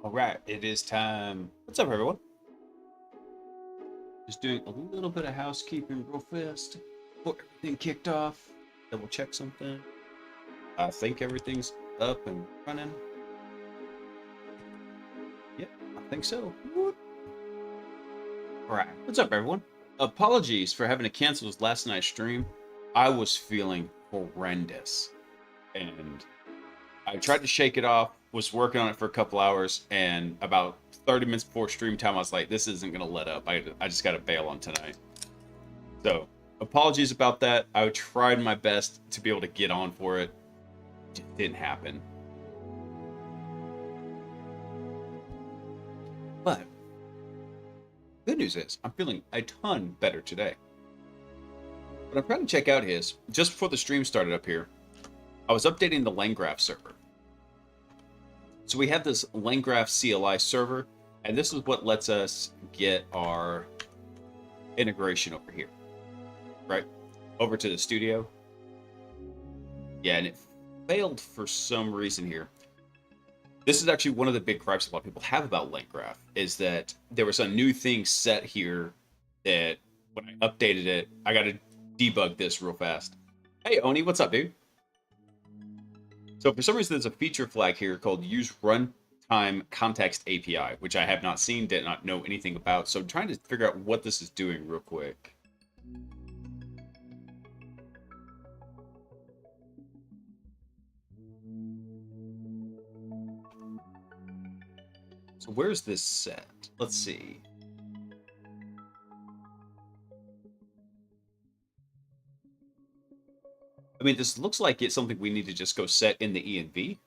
All right, it is time. What's up, everyone? Just doing a little bit of housekeeping real fast before everything kicked off. Double check something. I think everything's up and running. Yep, I think so. Whoop. All right, what's up, everyone? Apologies for having to cancel this last night's stream. I was feeling horrendous, and I tried to shake it off. Was working on it for a couple hours, and about 30 minutes before stream time, I was like, "This isn't gonna let up. I just got to bail on tonight." So, apologies about that. I tried my best to be able to get on for it. It just didn't happen. But good news is I'm feeling a ton better today. What I'm trying to check out is, just before the stream started up here, I was updating the LangGraph server. So we have this LangGraph CLI server, and this is what lets us get our integration over here, right? Over to the studio. Yeah, and it failed for some reason here. This is actually one of the big gripes a lot of people have about LangGraph, is that there was a new thing set here that when I updated it, I got to debug this real fast. Hey, Oni, what's up, dude? So for some reason, there's a feature flag here called Use Runtime Context API, which I have not seen, did not know anything about. So I'm trying to figure out what this is doing real quick. So where's this set? Let's see. I mean, this looks like it's something we need to just go set in the env.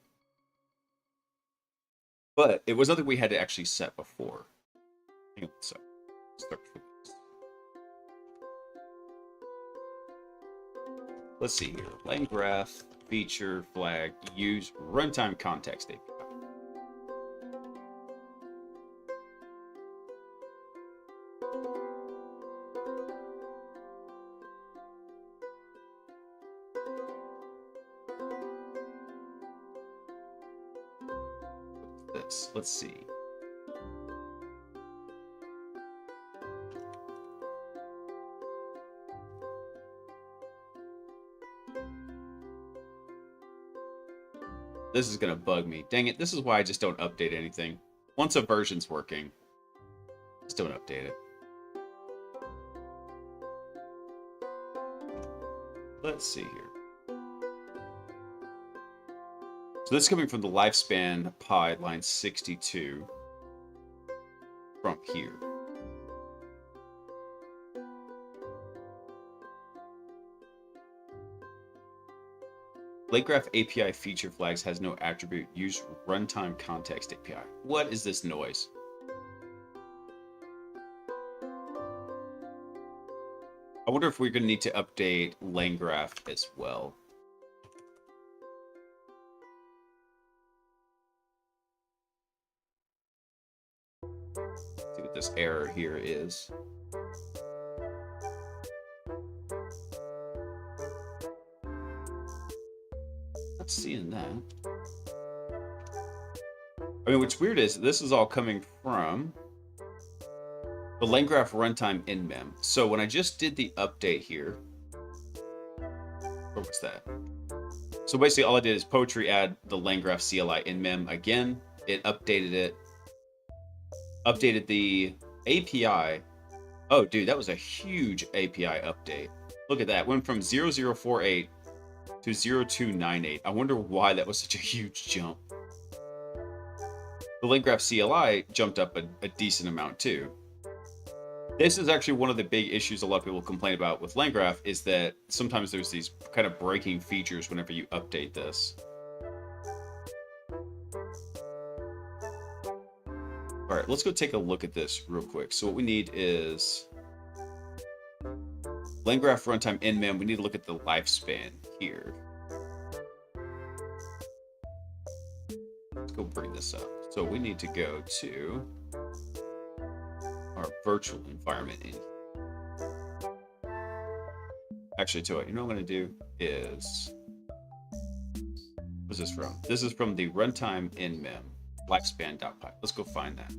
But it was nothing we had to actually set before. Hang on a sec. Let's see here. LangGraph feature flag use runtime context API. This. Let's see. This is going to bug me. Dang it. This is why I just don't update anything. Once a version's working, just don't update it. Let's see here. So this is coming from the lifespan pi line 62 from here. LangGraph API feature flags has no attribute. Use runtime context API. What is this noise? I wonder if we're going to need to update LangGraph as well. See what this error here is. Not seeing that. I mean, what's weird is this is all coming from the LangGraph runtime nmem. So when I just did the update here, what was that? So basically all I did is poetry add the LangGraph CLI nmem again. It updated it. Updated the API. Oh, dude, that was a huge API update. Look at that. Went from 0048 to 0298. I wonder why that was such a huge jump. The LangGraph CLI jumped up a decent amount too. This is actually one of the big issues a lot of people complain about with LangGraph, is that sometimes there's these kind of breaking features whenever you update this. All right, let's go take a look at this real quick. So what we need is LangGraph runtime nmem. We need to look at the lifespan here. Let's go bring this up. So we need to go to our virtual environment in here. Actually, to it, you know what I'm going to do is, what's this from? This is from the runtime nmem lifespan.py. Let's go find that.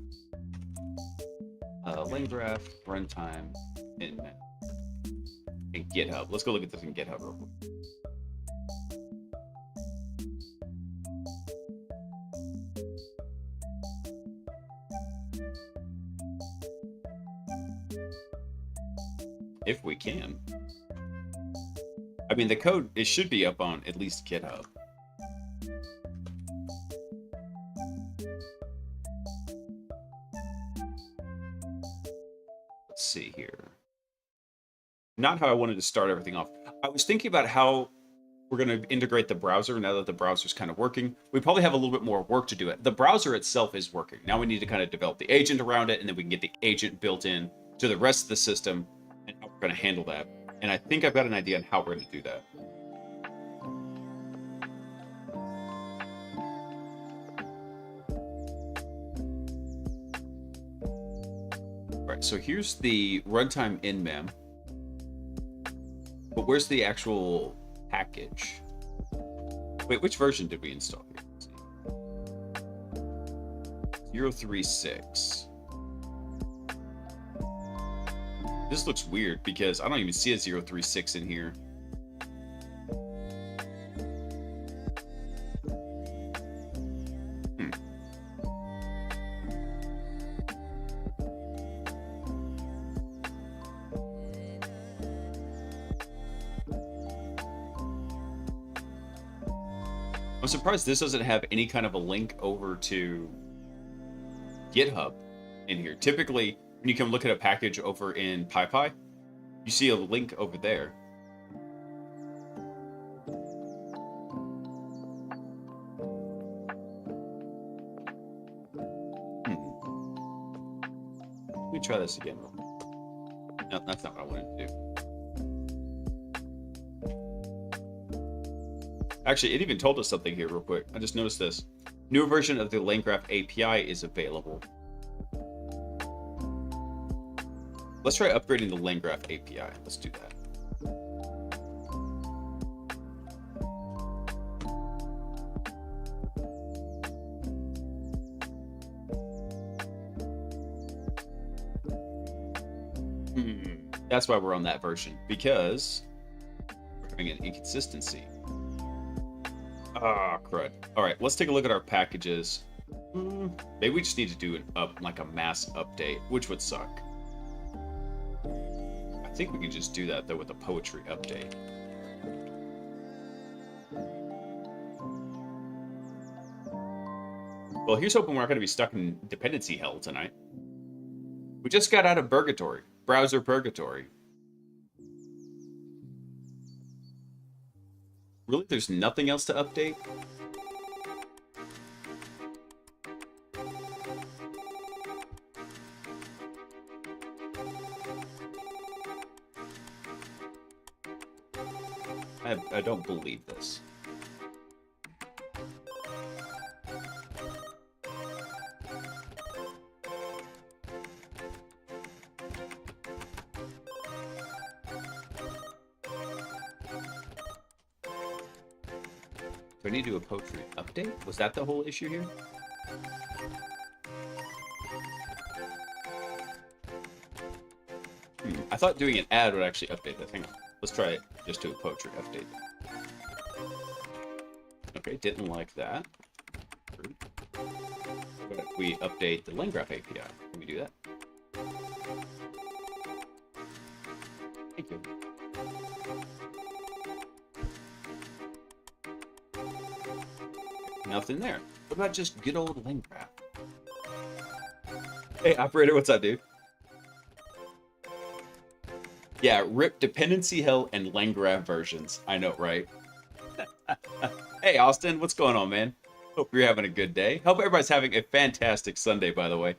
LangGraph runtime nmem in GitHub. Let's go look at this in GitHub real quick. if we can. I mean, the code, it should be up on at least GitHub. Let's see here. Not how I wanted to start everything off. I was thinking about how we're going to integrate the browser now that the browser's kind of working. We probably have a little bit more work to do it. The browser itself is working. Now we need to kind of develop the agent around it, and then we can get the agent built in to the rest of the system and how we're going to handle that. And I think I've got an idea on how we're going to do that. All right, so here's the runtime in mem. But where's the actual package? Wait, which version did we install here? Let's see. 036. This looks weird because I don't even see a 036 in here. I'm surprised this doesn't have any kind of a link over to GitHub in here. Typically, when you come look at a package over in PyPy, you see a link over there. Let me try this again. No, that's not what I wanted to do. Actually, it even told us something here real quick. I just noticed this. Newer version of the LangGraph API is available. Let's try upgrading the LangGraph API. Let's do that. That's why we're on that version, because we're having an inconsistency. Ah, crud. All right, let's take a look at our packages. Maybe we just need to do like a mass update, which would suck. I think we can just do that, though, with a poetry update. Well, here's hoping we're not going to be stuck in dependency hell tonight. We just got out of purgatory. Browser purgatory. Really? There's nothing else to update? I don't believe this. Do I need to do a poetry update? Was that the whole issue here? I thought doing an ad would actually update that. Hang on. Let's try it. Just do a poetry update. Okay, didn't like that. But if we update the LangGraph API, can we do that? Thank you. Nothing there. What about just good old LangGraph? Hey, operator, what's up, dude? Yeah, rip dependency hell and LangGraph versions. I know, right? Hey, Austin, what's going on, man? Hope you're having a good day. Hope everybody's having a fantastic Sunday, by the way.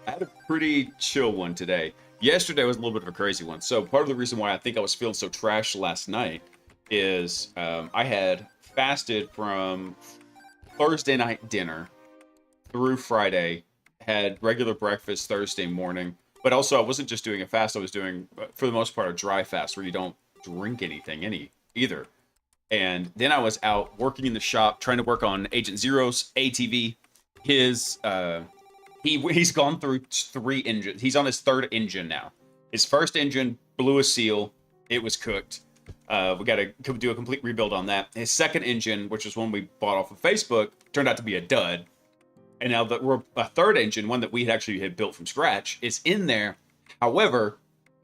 I had a pretty chill one today. Yesterday was a little bit of a crazy one. So part of the reason why I think I was feeling so trash last night is I had fasted from Thursday night dinner through Friday, had regular breakfast Thursday morning, but also I wasn't just doing a fast, I was doing, for the most part, a dry fast where you don't drink anything either. And then I was out working in the shop, trying to work on Agent Zero's ATV. He's gone through 3 engines. He's on his 3rd engine now. His first engine blew a seal. It was cooked. We got to do a complete rebuild on that. His second engine, which was one we bought off of Facebook, turned out to be a dud. And now that we're a 3rd engine, one that we had built from scratch, is in there. However,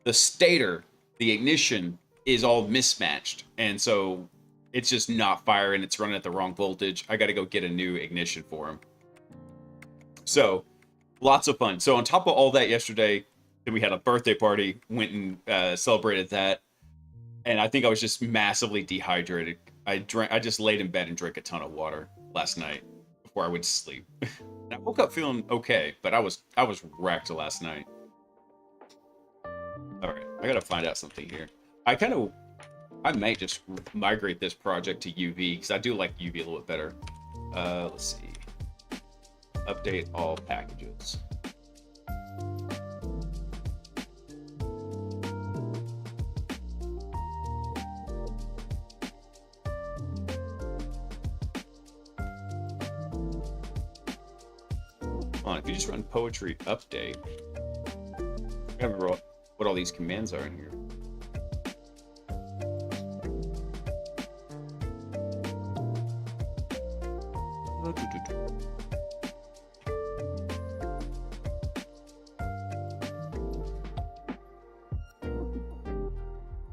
the stator the ignition is all mismatched, and so it's just not firing. It's running at the wrong voltage. I got to go get a new ignition for him. So lots of fun. So on top of all that, yesterday, then we had a birthday party. Went and celebrated that, and I think I was just massively dehydrated. I just laid in bed and drank a ton of water last night before I went to sleep. I woke up feeling okay, but I was wrecked last night. All right, I gotta find out something here. I might just migrate this project to UV because I do like UV a little bit better. Let's see. Update all packages. If you just run poetry update, I can't remember what all these commands are in here.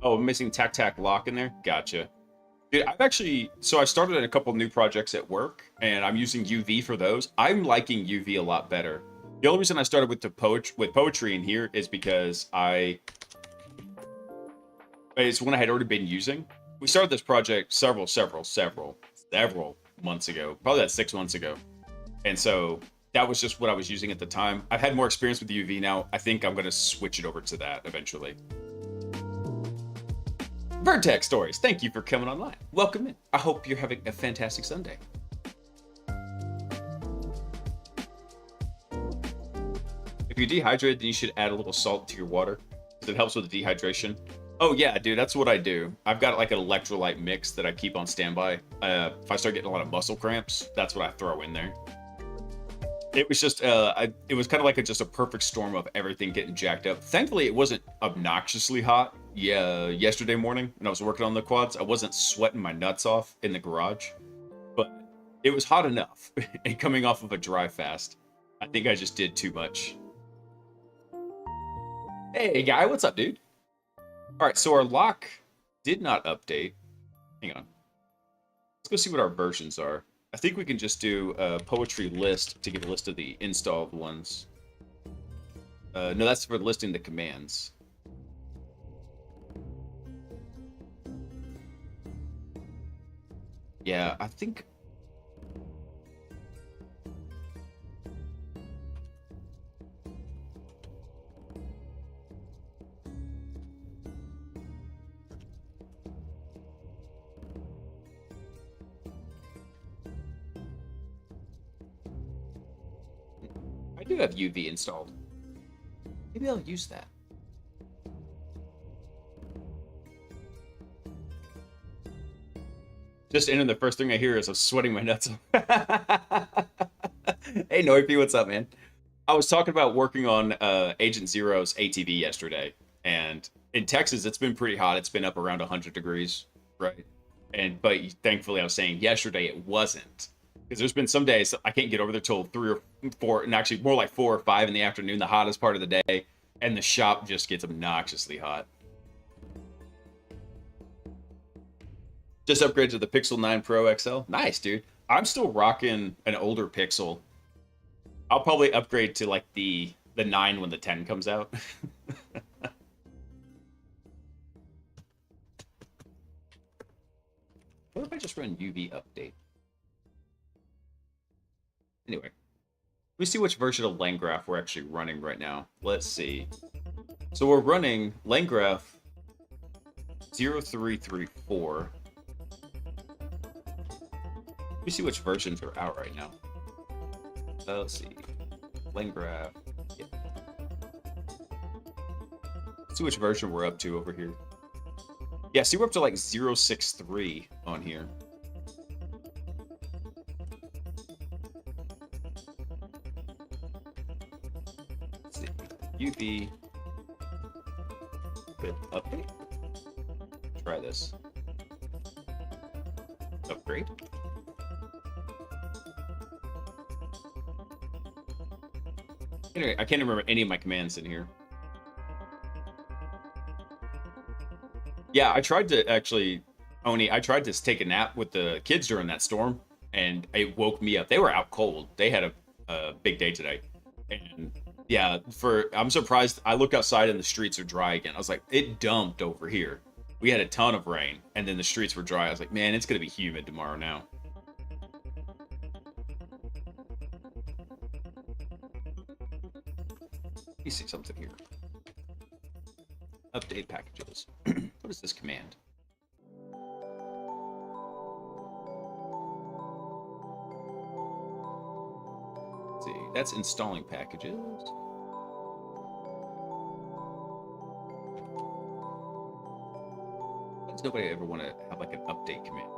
Oh, I'm missing tac tac lock in there. Gotcha. Dude, so I started a couple new projects at work, and I'm using UV for those. I'm liking UV a lot better. The only reason I started with poetry in here is because it's one I had already been using. We started this project several months ago, probably about 6 months ago, and so that was just what I was using at the time. I've had more experience with UV now. I think I'm going to switch it over to that eventually. Vertex Stories, thank you for coming online. Welcome in. I hope you're having a fantastic Sunday. If you're dehydrated, then you should add a little salt to your water because it helps with the dehydration. Oh yeah, dude, that's what I do. I've got like an electrolyte mix that I keep on standby. If I start getting a lot of muscle cramps, that's what I throw in there. It was just, it was kind of like just a perfect storm of everything getting jacked up. Thankfully, it wasn't obnoxiously hot. Yeah, yesterday morning when I was working on the quads, I wasn't sweating my nuts off in the garage, but it was hot enough. And coming off of a dry fast, I think I just did too much. Hey, guy, what's up, dude? All right, so our lock did not update. Hang on. Let's go see what our versions are. I think we can just do a poetry list to get a list of the installed ones. No, that's for listing the commands. Yeah, I think... I do have UV installed. Maybe I'll use that. Just in, and the first thing I hear is I'm sweating my nuts off. Hey, Noipy, what's up, man? I was talking about working on Agent Zero's ATV yesterday, and in Texas, it's been pretty hot. It's been up around 100 degrees, right? But thankfully, I was saying yesterday it wasn't, because there's been some days I can't get over there till 3 or 4, and actually more like 4 or 5 in the afternoon, the hottest part of the day, and the shop just gets obnoxiously hot. Just upgrade to the Pixel 9 Pro XL. Nice, dude. I'm still rocking an older Pixel. I'll probably upgrade to like the 9 when the 10 comes out. What if I just run UV update? Anyway, let me see which version of LangGraph we're actually running right now. Let's see. So we're running LangGraph 0334. Let me see which versions are out right now. Let's see. LangGraph. Yeah. Let's see which version we're up to over here. Yeah, see, we're up to like 063 on here. Let's see. UV. Good. Update. Try this. Upgrade. Anyway, I can't remember any of my commands in here. Yeah, I tried to actually, Oni, I tried to take a nap with the kids during that storm, and it woke me up. They were out cold. They had a big day today. And yeah, I'm surprised. I look outside and the streets are dry again. I was like, it dumped over here. We had a ton of rain, and then the streets were dry. I was like, man, it's going to be humid tomorrow now. Let me see something here. Update packages. What is this command? Let's see, that's installing packages. Why does nobody ever want to have like an update command?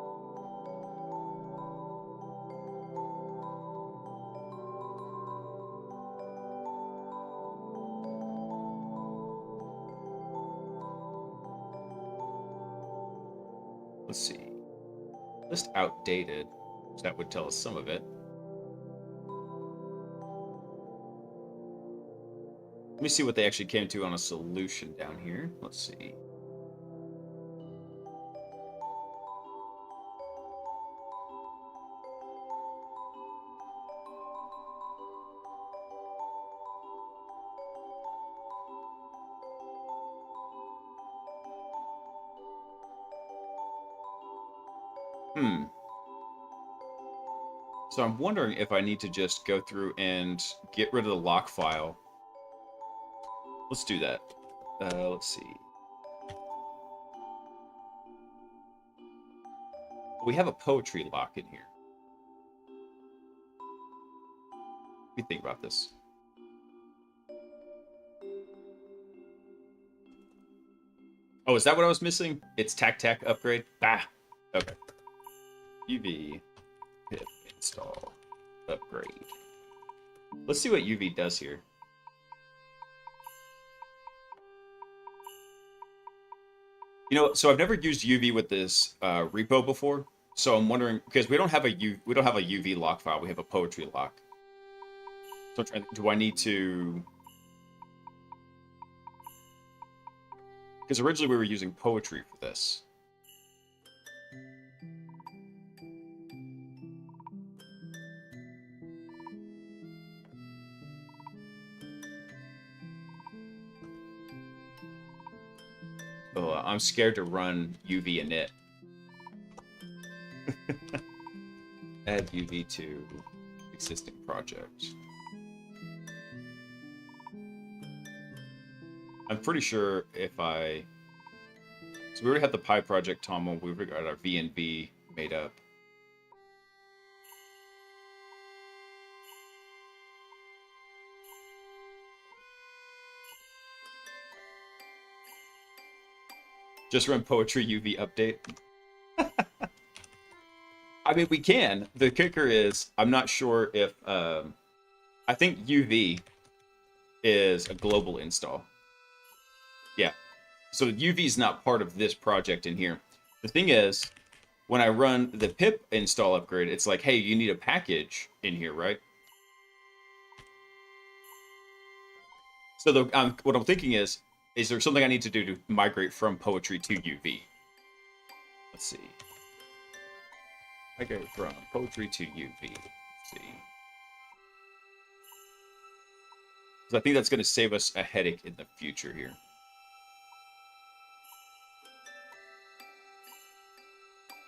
Let's see. List outdated. So that would tell us some of it. Let me see what they actually came to on a solution down here. Let's see. So I'm wondering if I need to just go through and get rid of the lock file. Let's do that. Let's see. We have a poetry lock in here. What do you think about this? Oh, is that what I was missing? It's tac upgrade? Bah. Okay. UV pip install upgrade. Let's see what UV does here. You know, so I've never used UV with this repo before, so I'm wondering because we don't have a UV lock file. We have a poetry lock. So I'm trying, do I need to? Because originally we were using poetry for this. Oh, I'm scared to run UV init. Add UV to existing project. I'm pretty sure if I... So we already had the Pi project Tomo. We've got our VNV made up. Just run poetry UV update. I mean, we can. The kicker is, I'm not sure if... I think UV is a global install. Yeah. So UV is not part of this project in here. The thing is, when I run the pip install upgrade, it's like, hey, you need a package in here, right? So what I'm thinking is there something I need to do to migrate from poetry to UV? Let's see. Migrate from poetry to UV. Let's see. So I think that's going to save us a headache in the future here.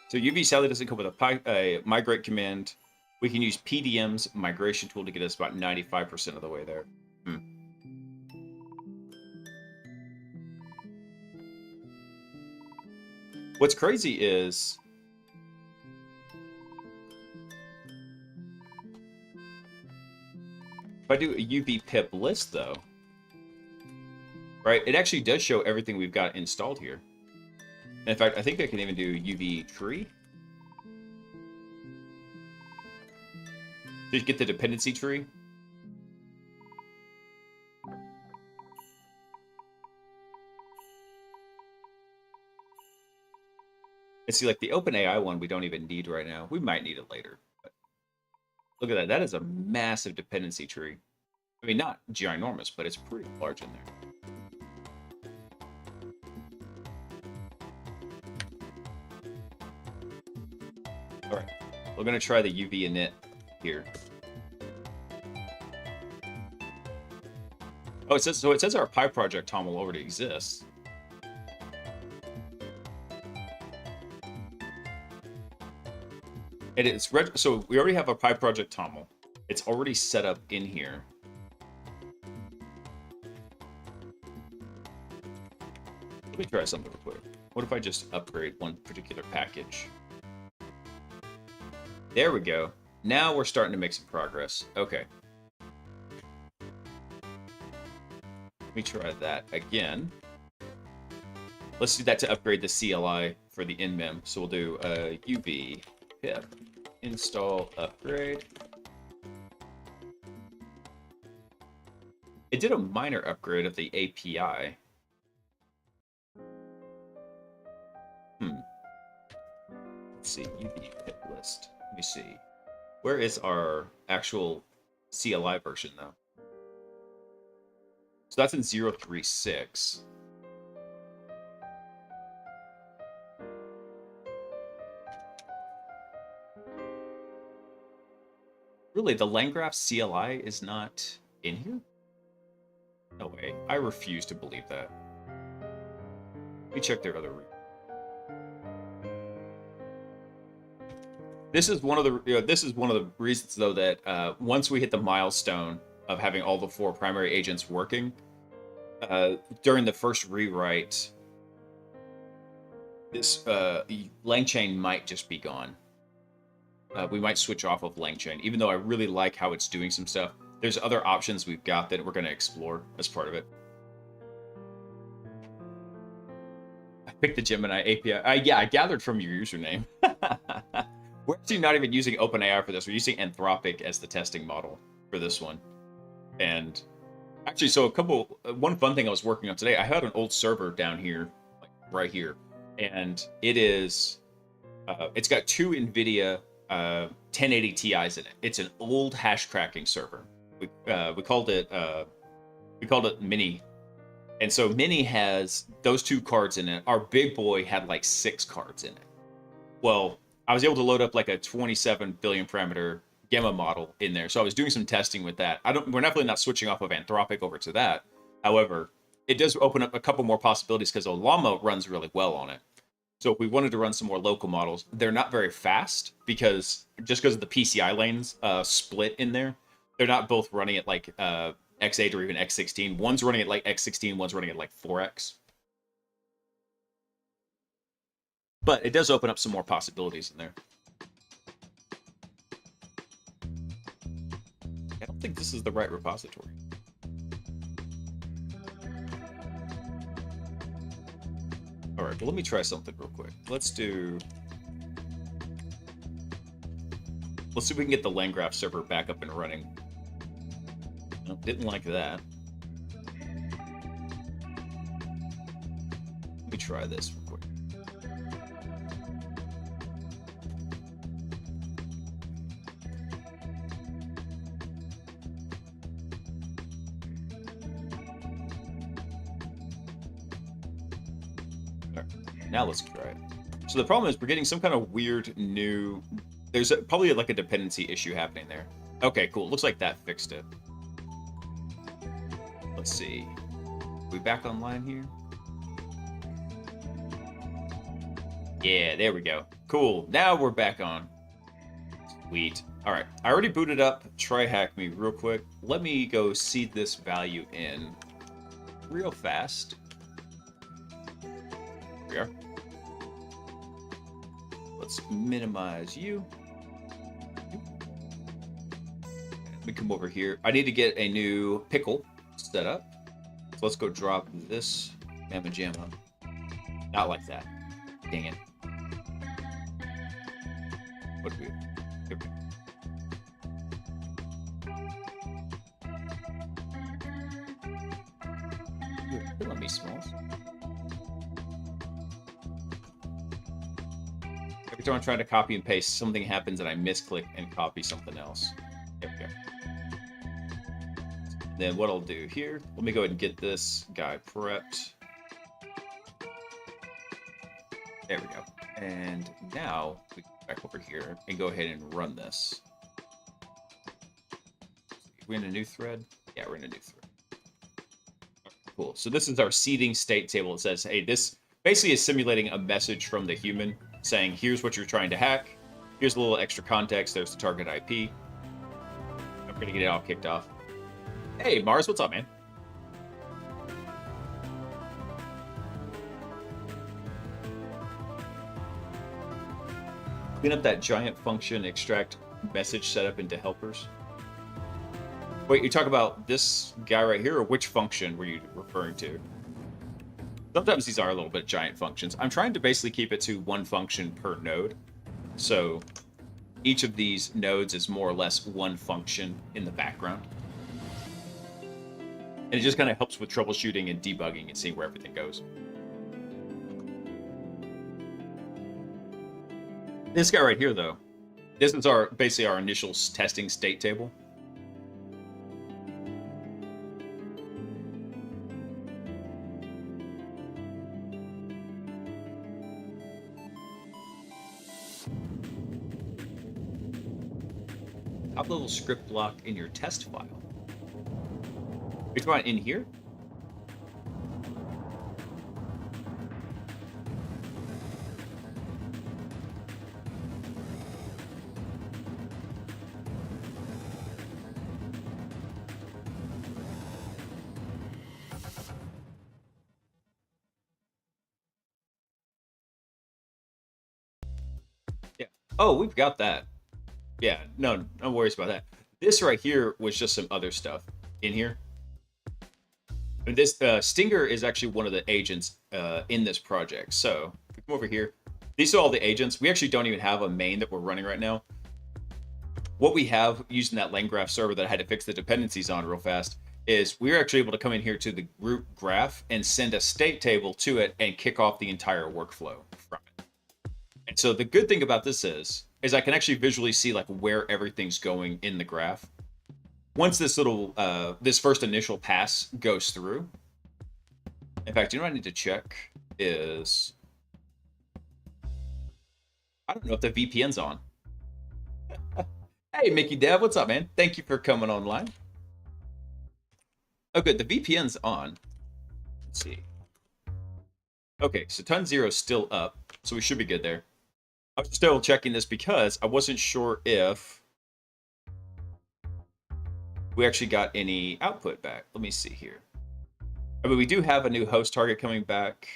So UV sadly doesn't come with a migrate command. We can use PDM's migration tool to get us about 95% of the way there. What's crazy is if I do a UV pip list though, right, it actually does show everything we've got installed here. And in fact, I think I can even do UV tree to get the dependency tree. And see, like the OpenAI one, we don't even need right now. We might need it later. But look at that. That is a massive dependency tree. I mean, not ginormous, but it's pretty large in there. going to try the UV init here. Oh, it says our Pi project TOML already exists. It is so we already have a Pi project TOML. It's already set up in here. Let me try something real quick. What if I just upgrade one particular package? There we go. Now we're starting to make some progress. Okay. Let me try that again. Let's do that to upgrade the CLI for the nmem. So we'll do uv pip install upgrade. It did a minor upgrade of the API. Let's see, uv pip list. Let me see. Where is our actual CLI version though? So that's in 0.36. Really, the LangGraph CLI is not in here? No way. I refuse to believe that. Let me check their other route. This is one of the reasons though that once we hit the milestone of having all the 4 primary agents working, during the first rewrite, this LangChain might just be gone. We might switch off of LangChain, even though I really like how it's doing some stuff. There's other options we've got that we're going to explore as part of it. I picked the Gemini API. Yeah, I gathered from your username. We're actually not even using OpenAI for this. We're using Anthropic as the testing model for this one. And actually, so one fun thing I was working on today, I had an old server down here, like right here, and it is, it's got 2 NVIDIA 1080 Ti's in it. It's an old hash cracking server. We called it Mini, and so Mini has those 2 cards in it. Our big boy had like 6 cards in it. Well, I was able to load up like a 27 billion parameter Gamma model in there. So I was doing some testing with that. We're definitely not switching off of Anthropic over to that. However, it does open up a couple more possibilities because Llama runs really well on it. So if we wanted to run some more local models, they're not very fast because of the PCI lanes split in there. They're not both running at like X8 or even X16. One's running at like X16, one's running at like 4X. But it does open up some more possibilities in there. I don't think this is the right repository. All right, well, let me try something real quick. Let's see if we can get the LangGraph server back up and running. Nope, didn't like that. Let me try this real quick. Now let's try it. So the problem is we're getting some kind of weird new... There's probably like a dependency issue happening there. Okay, cool. Looks like that fixed it. Let's see. Are we back online here? Yeah, there we go. Cool. Now we're back on. Sweet. All right. I already booted up TryHackMe real quick. Let me go seed this value in real fast. Here we are. Let's minimize you. Let me come over here. I need to get a new pickle set up. So let's go drop this Mamma Jamma. Not like that. Dang it. What do we... Here we go. Let me smalls. Every time I'm trying to copy and paste, something happens and I misclick and copy something else. There we go. Then what I'll do here, let me go ahead and get this guy prepped. There we go. And now we back over here and go ahead and run this. We're in a new thread? Yeah, we're in a new thread. Cool. So this is our seeding state table. It says, hey, this basically is simulating a message from the human saying, here's what you're trying to hack. Here's a little extra context. There's the target IP. I'm going to get it all kicked off. Hey, Mars, what's up, man? Clean up that giant function, extract message setup into helpers. Wait, you talk about this guy right here, or which function were you referring to? Sometimes these are a little bit giant functions. I'm trying to basically keep it to one function per node. So each of these nodes is more or less one function in the background. And it just kind of helps with troubleshooting and debugging and seeing where everything goes. This guy right here, though, this is basically our initial testing state table. Top level script block in your test file. Are you talking about in here? Yeah. Oh, we've got that. Yeah, no worries about that. This right here was just some other stuff in here. And this Stinger is actually one of the agents in this project. So if we come over here, these are all the agents. We actually don't even have a main that we're running right now. What we have using that LangGraph server that I had to fix the dependencies on real fast is we're actually able to come in here to the root graph and send a state table to it and kick off the entire workflow from it. And so the good thing about this is I can actually visually see like where everything's going in the graph. Once this little, this first initial pass goes through. In fact, you know what I need to check is, I don't know if the VPN's on. Hey, Mickey Dev, what's up, man? Thank you for coming online. Oh, good, the VPN's on. Let's see. Okay, so ton 0 is still up, so we should be good there. I was still checking this because I wasn't sure if we actually got any output back. Let me see here. I mean, we do have a new host target coming back.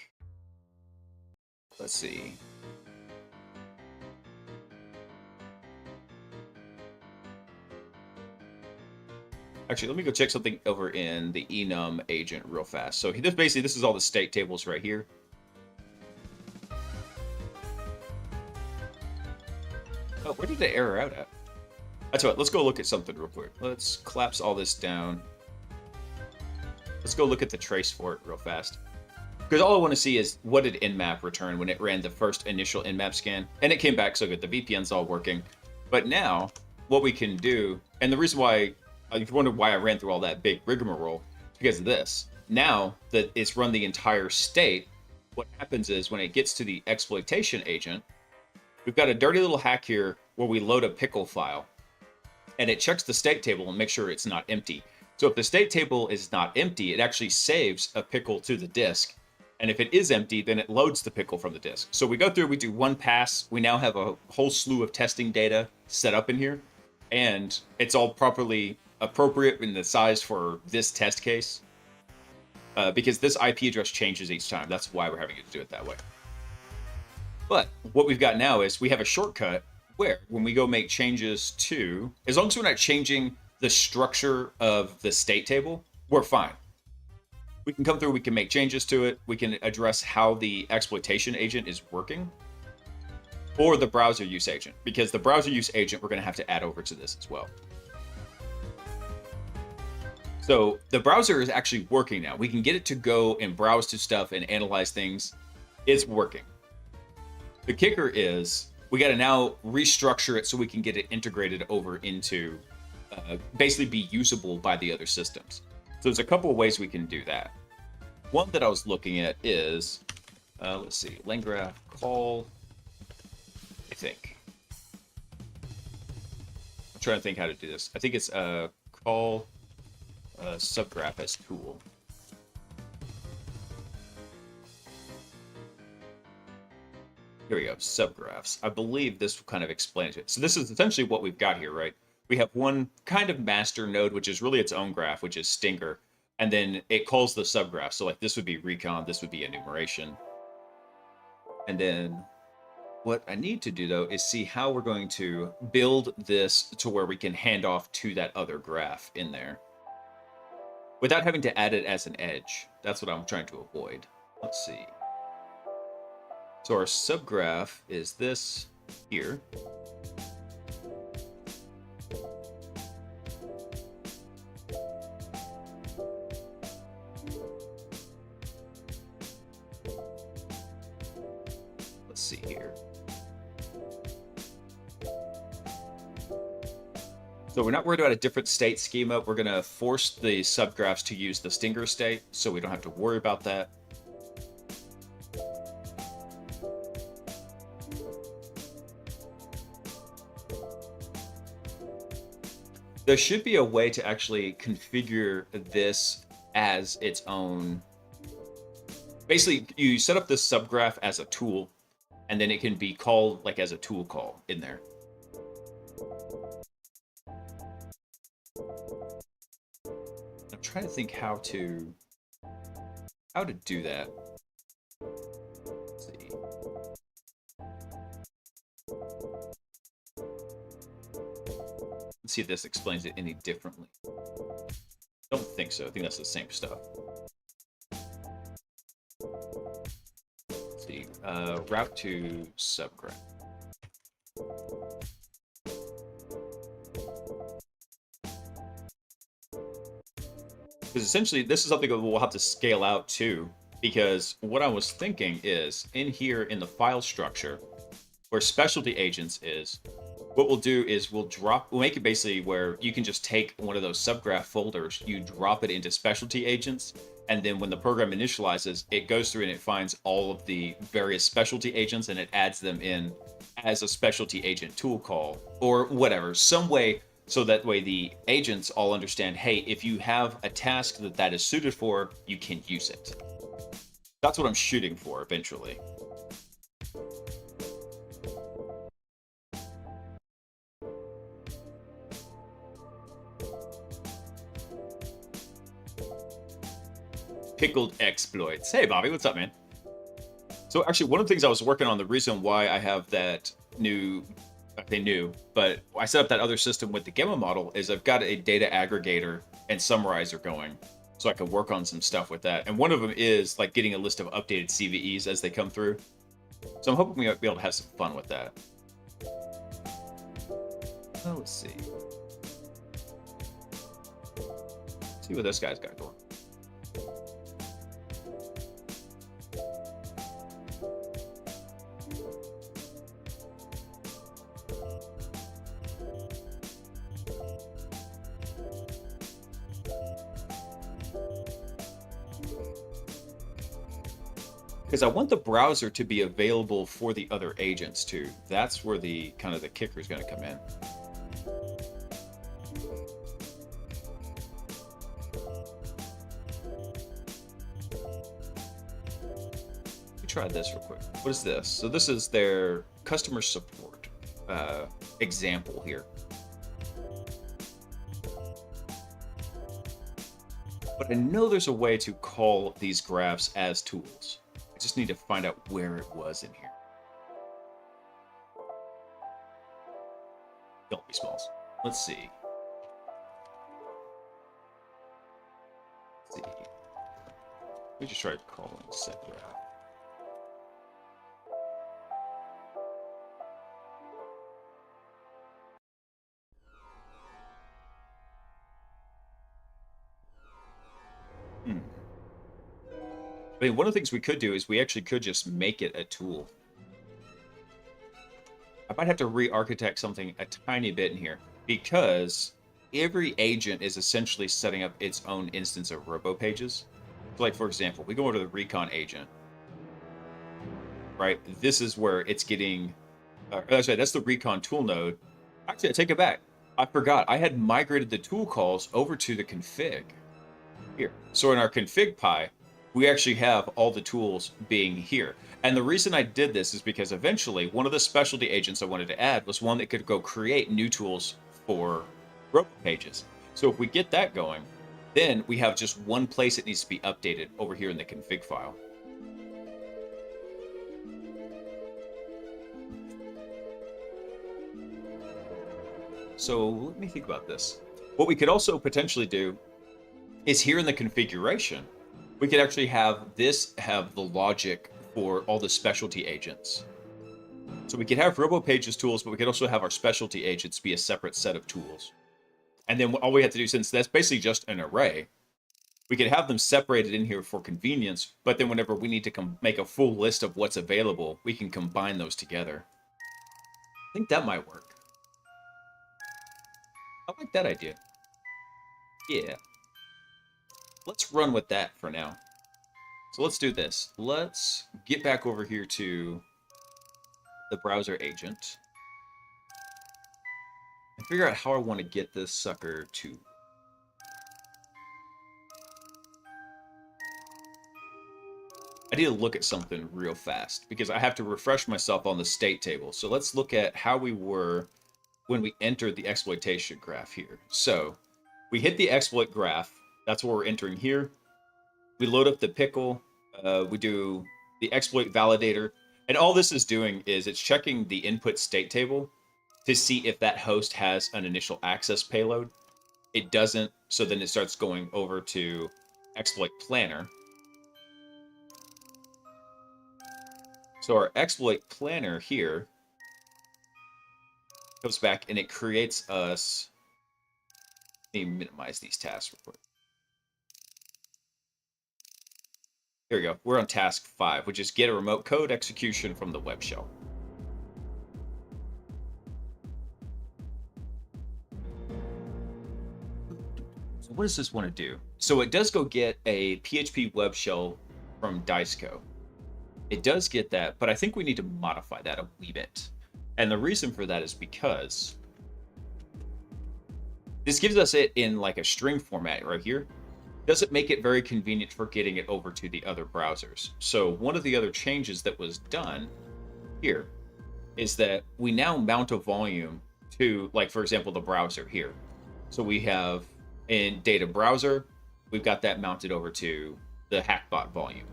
Let's see. Actually, let me go check something over in the enum agent real fast. So this is all the state tables right here. Oh, where did the error out at? That's what. Let's go look at something real quick. Let's collapse all this down. Let's go look at the trace for it real fast. Because all I want to see is what did Nmap return when it ran the first initial Nmap scan. And it came back so good. The VPN's all working. But now, what we can do, and the reason why, if you wonder why I ran through all that big rigmarole, it's because of this. Now that it's run the entire state, what happens is when it gets to the exploitation agent, we've got a dirty little hack here where we load a pickle file. And it checks the state table and makes sure it's not empty. So if the state table is not empty, it actually saves a pickle to the disk. And if it is empty, then it loads the pickle from the disk. So we go through, we do one pass. We now have a whole slew of testing data set up in here. And it's all properly appropriate in the size for this test case. Because this IP address changes each time. That's why we're having to do it that way. But what we've got now is we have a shortcut where when we go make changes to, as long as we're not changing the structure of the state table, we're fine. We can come through, we can make changes to it, we can address how the exploitation agent is working, or the browser use agent, because the browser use agent we're going to have to add over to this as well. So the browser is actually working now. We can get it to go and browse to stuff and analyze things. It's working. The kicker is we got to now restructure it so we can get it integrated over into basically be usable by the other systems. So there's a couple of ways we can do that. One that I was looking at is, let's see, LangGraph call, I think. I'm trying to think how to do this. I think it's call subgraph as tool. Here we go, subgraphs. I believe this will kind of explain it. So this is essentially what we've got here, right? We have one kind of master node, which is really its own graph, which is Stinger. And then it calls the subgraph. So like this would be recon, this would be enumeration. And then what I need to do, though, is see how we're going to build this to where we can hand off to that other graph in there without having to add it as an edge. That's what I'm trying to avoid. Let's see. So our subgraph is this here. Let's see here. So we're not worried about a different state schema. We're going to force the subgraphs to use the Stinger state, so we don't have to worry about that. There should be a way to actually configure this as its own. Basically, you set up this subgraph as a tool, and then it can be called like as a tool call in there. I'm trying to think how to do that. Let's see. Let's see if this explains it any differently. Don't think so. I think that's the same stuff. Let's see. Route to subgraph. Because essentially, this is something that we'll have to scale out too. Because what I was thinking is, in here in the file structure, where specialty agents is, what we'll do is we'll make it basically where you can just take one of those subgraph folders, you drop it into specialty agents, and then when the program initializes, it goes through and it finds all of the various specialty agents and it adds them in as a specialty agent tool call or whatever, some way. So that way the agents all understand, hey, if you have a task that is suited for, you can use it. That's what I'm shooting for eventually. Pickled exploits. Hey, Bobby, what's up, man? So actually, one of the things I was working on, the reason why I have that but I set up that other system with the Gamma model is I've got a data aggregator and summarizer going, so I can work on some stuff with that. And one of them is like getting a list of updated CVEs as they come through. So I'm hoping we might be able to have some fun with that. Oh, let's see. Let's see what this guy's got going. Because I want the browser to be available for the other agents too. That's where the kind of the kicker is going to come in. Let me try this real quick. What is this? So this is their customer support example here. But I know there's a way to call these graphs as tools. I just need to find out where it was in here. Don't be smalls. Let's see. Let me just try calling set graph. I mean, one of the things we could do is we actually could just make it a tool. I might have to re-architect something a tiny bit in here because every agent is essentially setting up its own instance of robo pages. So like, for example, we go over to the recon agent, right? This is where it's getting, that's right, that's the recon tool node. Actually, I take it back. I forgot. I had migrated the tool calls over to the config here. So in our config pie, we actually have all the tools being here. And the reason I did this is because eventually one of the specialty agents I wanted to add was one that could go create new tools for robo pages. So if we get that going, then we have just one place it needs to be updated over here in the config file. So let me think about this. What we could also potentially do is here in the configuration, we could actually have this have the logic for all the specialty agents. So we could have RoboPages tools, but we could also have our specialty agents be a separate set of tools. And then all we have to do, since that's basically just an array, we could have them separated in here for convenience, but then whenever we need to make a full list of what's available, we can combine those together. I think that might work. I like that idea. Yeah. Let's run with that for now. So let's do this. Let's get back over here to the browser agent and figure out how I want to get this sucker to. I need to look at something real fast because I have to refresh myself on the state table. So let's look at how we were when we entered the exploitation graph here. So we hit the exploit graph. That's what we're entering here. We load up the pickle. We do the exploit validator. And all this is doing is it's checking the input state table to see if that host has an initial access payload. It doesn't, so then it starts going over to exploit planner. So our exploit planner here goes back and it creates us. Let me minimize these tasks real quick. Here we go. We're on task 5, which is get a remote code execution from the web shell. So what does this want to do? So it does go get a PHP web shell from Diceco. It does get that, but I think we need to modify that a wee bit. And the reason for that is because this gives us it in like a string format right here. Doesn't make it very convenient for getting it over to the other browsers. So one of the other changes that was done here is that we now mount a volume to, like, for example, the browser here. So we have in data browser, we've got that mounted over to the HackBot volume.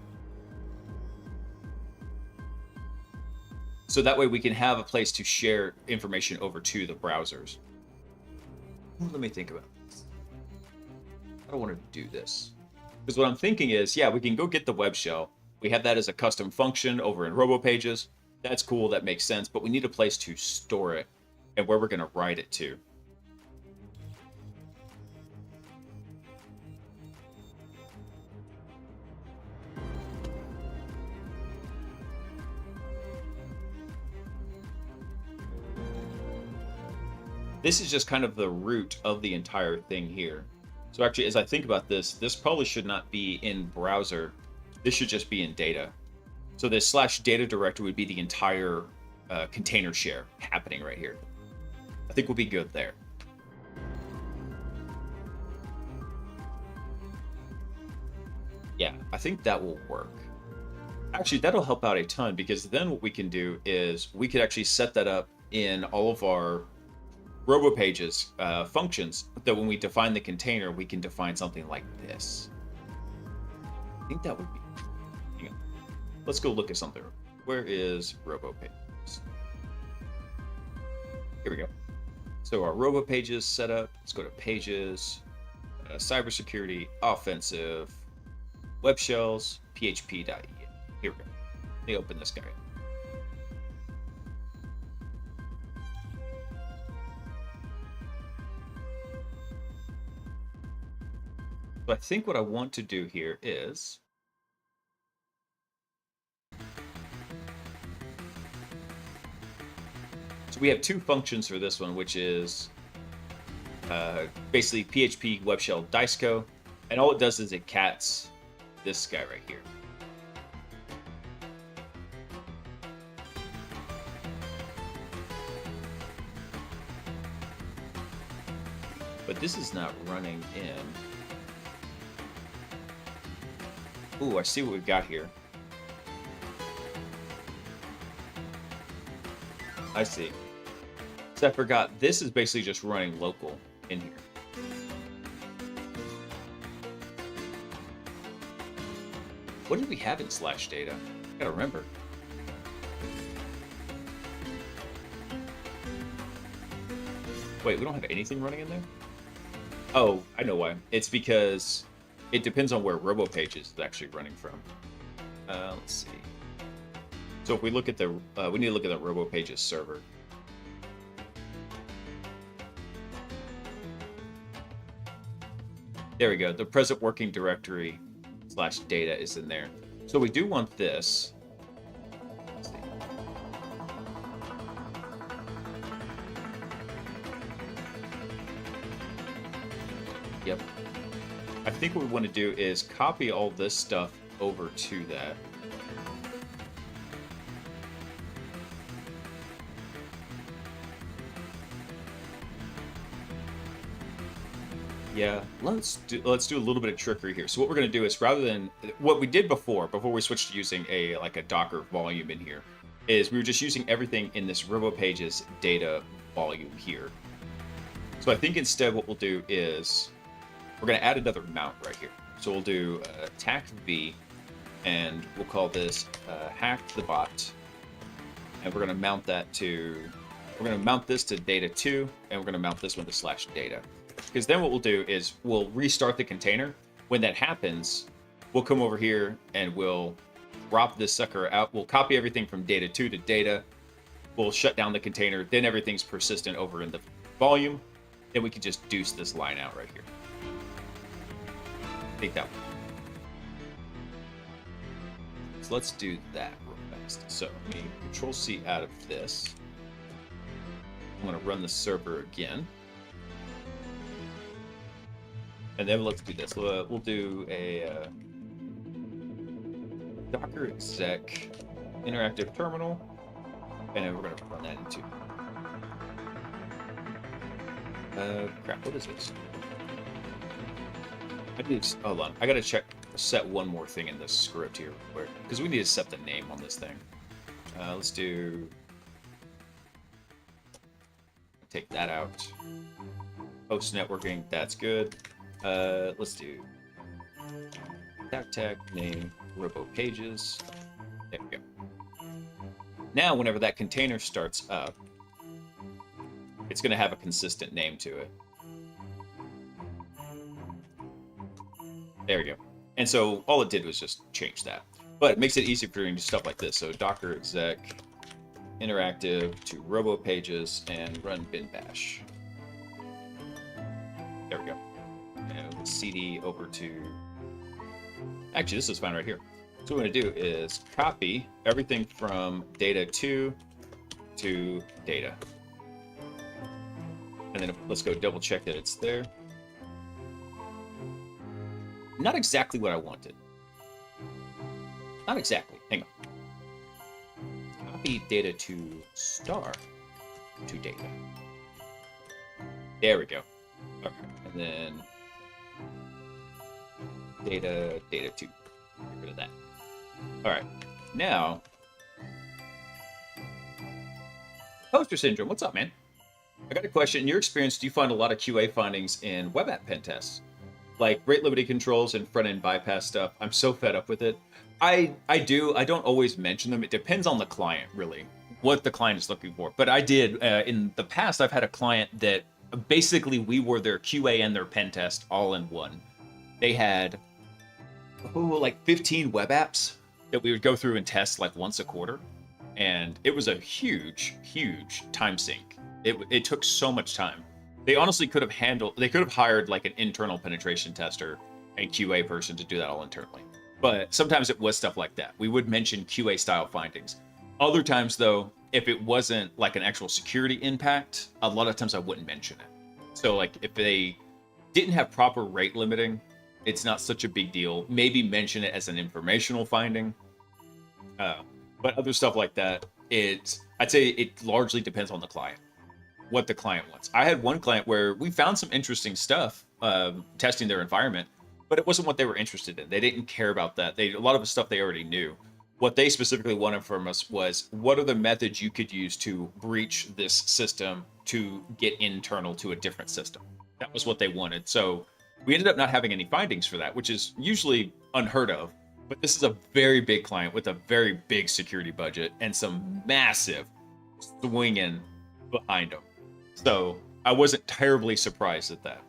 So that way we can have a place to share information over to the browsers. Let me think about this. I don't want to do this. Because what I'm thinking is, yeah, we can go get the web shell. We have that as a custom function over in RoboPages. That's cool, that makes sense, but we need a place to store it and where we're going to write it to. This is just kind of the root of the entire thing here. So actually, as I think about this, this probably should not be in browser. This should just be in data. So this /data directory would be the entire container share happening right here. I think we'll be good there. Yeah, I think that will work. Actually, that'll help out a ton because then what we can do is we could actually set that up in all of our RoboPages functions that when we define the container, we can define something like this. I think that would be. Hang on. Let's go look at something. Where is RoboPages? Here we go. So our RoboPages setup. Let's go to Pages, Cybersecurity, Offensive, Web Shells, PHP.en. Here we go. Let me open this guy up. So I think what I want to do here is so we have two functions for this one, which is basically PHP web shell Diceco, and all it does is it cats this guy right here. But this is not running in. Ooh, I see what we've got here. I see. So I forgot, this is basically just running local in here. What did we have in slash data? I gotta remember. Wait, we don't have anything running in there? Oh, I know why. It's because it depends on where RoboPage is actually running from. Let's see. So if we look at the, we need to look at the RoboPages server. There we go. The present working directory slash data is in there. So we do want this. Let's see. Yep. I think what we want to do is copy all this stuff over to that. Yeah, let's do a little bit of trickery here. So what we're going to do is, rather than what we did before we switched to using a Docker volume in here, is we were just using everything in this RoboPages data volume here. So I think instead what we'll do is we're going to add another mount right here. So we'll do tac v, and we'll call this HackBot, and we're going to mount that to, we're going to mount this to data 2, and we're going to mount this one to slash data. Because then what we'll do is we'll restart the container. When that happens, we'll come over here and we'll drop this sucker out. We'll copy everything from data 2 to data. We'll shut down the container. Then everything's persistent over in the volume. Then we can just deuce this line out right here. I think that one. So let's do that real fast. So let me Control-C out of this. I'm going to run the server again. And then let's do this. We'll do a Docker exec interactive terminal, and then we're going to run that into. Crap, what is this? Hold on. I got to set one more thing in this script here, because we need to set the name on this thing. Let's do. Take that out. Host networking, that's good. Let's do tag name RoboPages. There we go. Now, whenever that container starts up, it's going to have a consistent name to it. There we go. And so all it did was just change that. But it makes it easy for doing stuff like this. So Docker exec interactive to RoboPages and run bin bash. There we go. And CD over to. Actually, this is fine right here. So what we're going to do is copy everything from data 2 to data. And then let's go double check that it's there. Not exactly what I wanted. Not exactly. Hang on. Copy data to star to data. There we go. Okay. And then data 2. Get rid of that. All right. Now, poster syndrome. What's up, man? I got a question. In your experience, do you find a lot of QA findings in web app pen tests? Like rate limiting controls and front-end bypass stuff. I'm so fed up with it. I do. I don't always mention them. It depends on the client, really, what the client is looking for. But I did. In the past, I've had a client that basically we were their QA and their pen test all in one. They had, like 15 web apps that we would go through and test like once a quarter. And it was a huge, huge time sink. It took so much time. They honestly could have hired like an internal penetration tester and QA person to do that all internally. But sometimes it was stuff like that. We would mention QA style findings. Other times though, if it wasn't like an actual security impact, a lot of times I wouldn't mention it. So like if they didn't have proper rate limiting, it's not such a big deal. Maybe mention it as an informational finding. But other stuff like that, I'd say it largely depends on the client. what the client wants. I had one client where we found some interesting stuff testing their environment, but it wasn't what they were interested in. They didn't care about that. A lot of the stuff they already knew. What they specifically wanted from us was, what are the methods you could use to breach this system to get internal to a different system? That was what they wanted. So we ended up not having any findings for that, which is usually unheard of. But this is a very big client with a very big security budget and some massive swinging behind them. So I wasn't terribly surprised at that.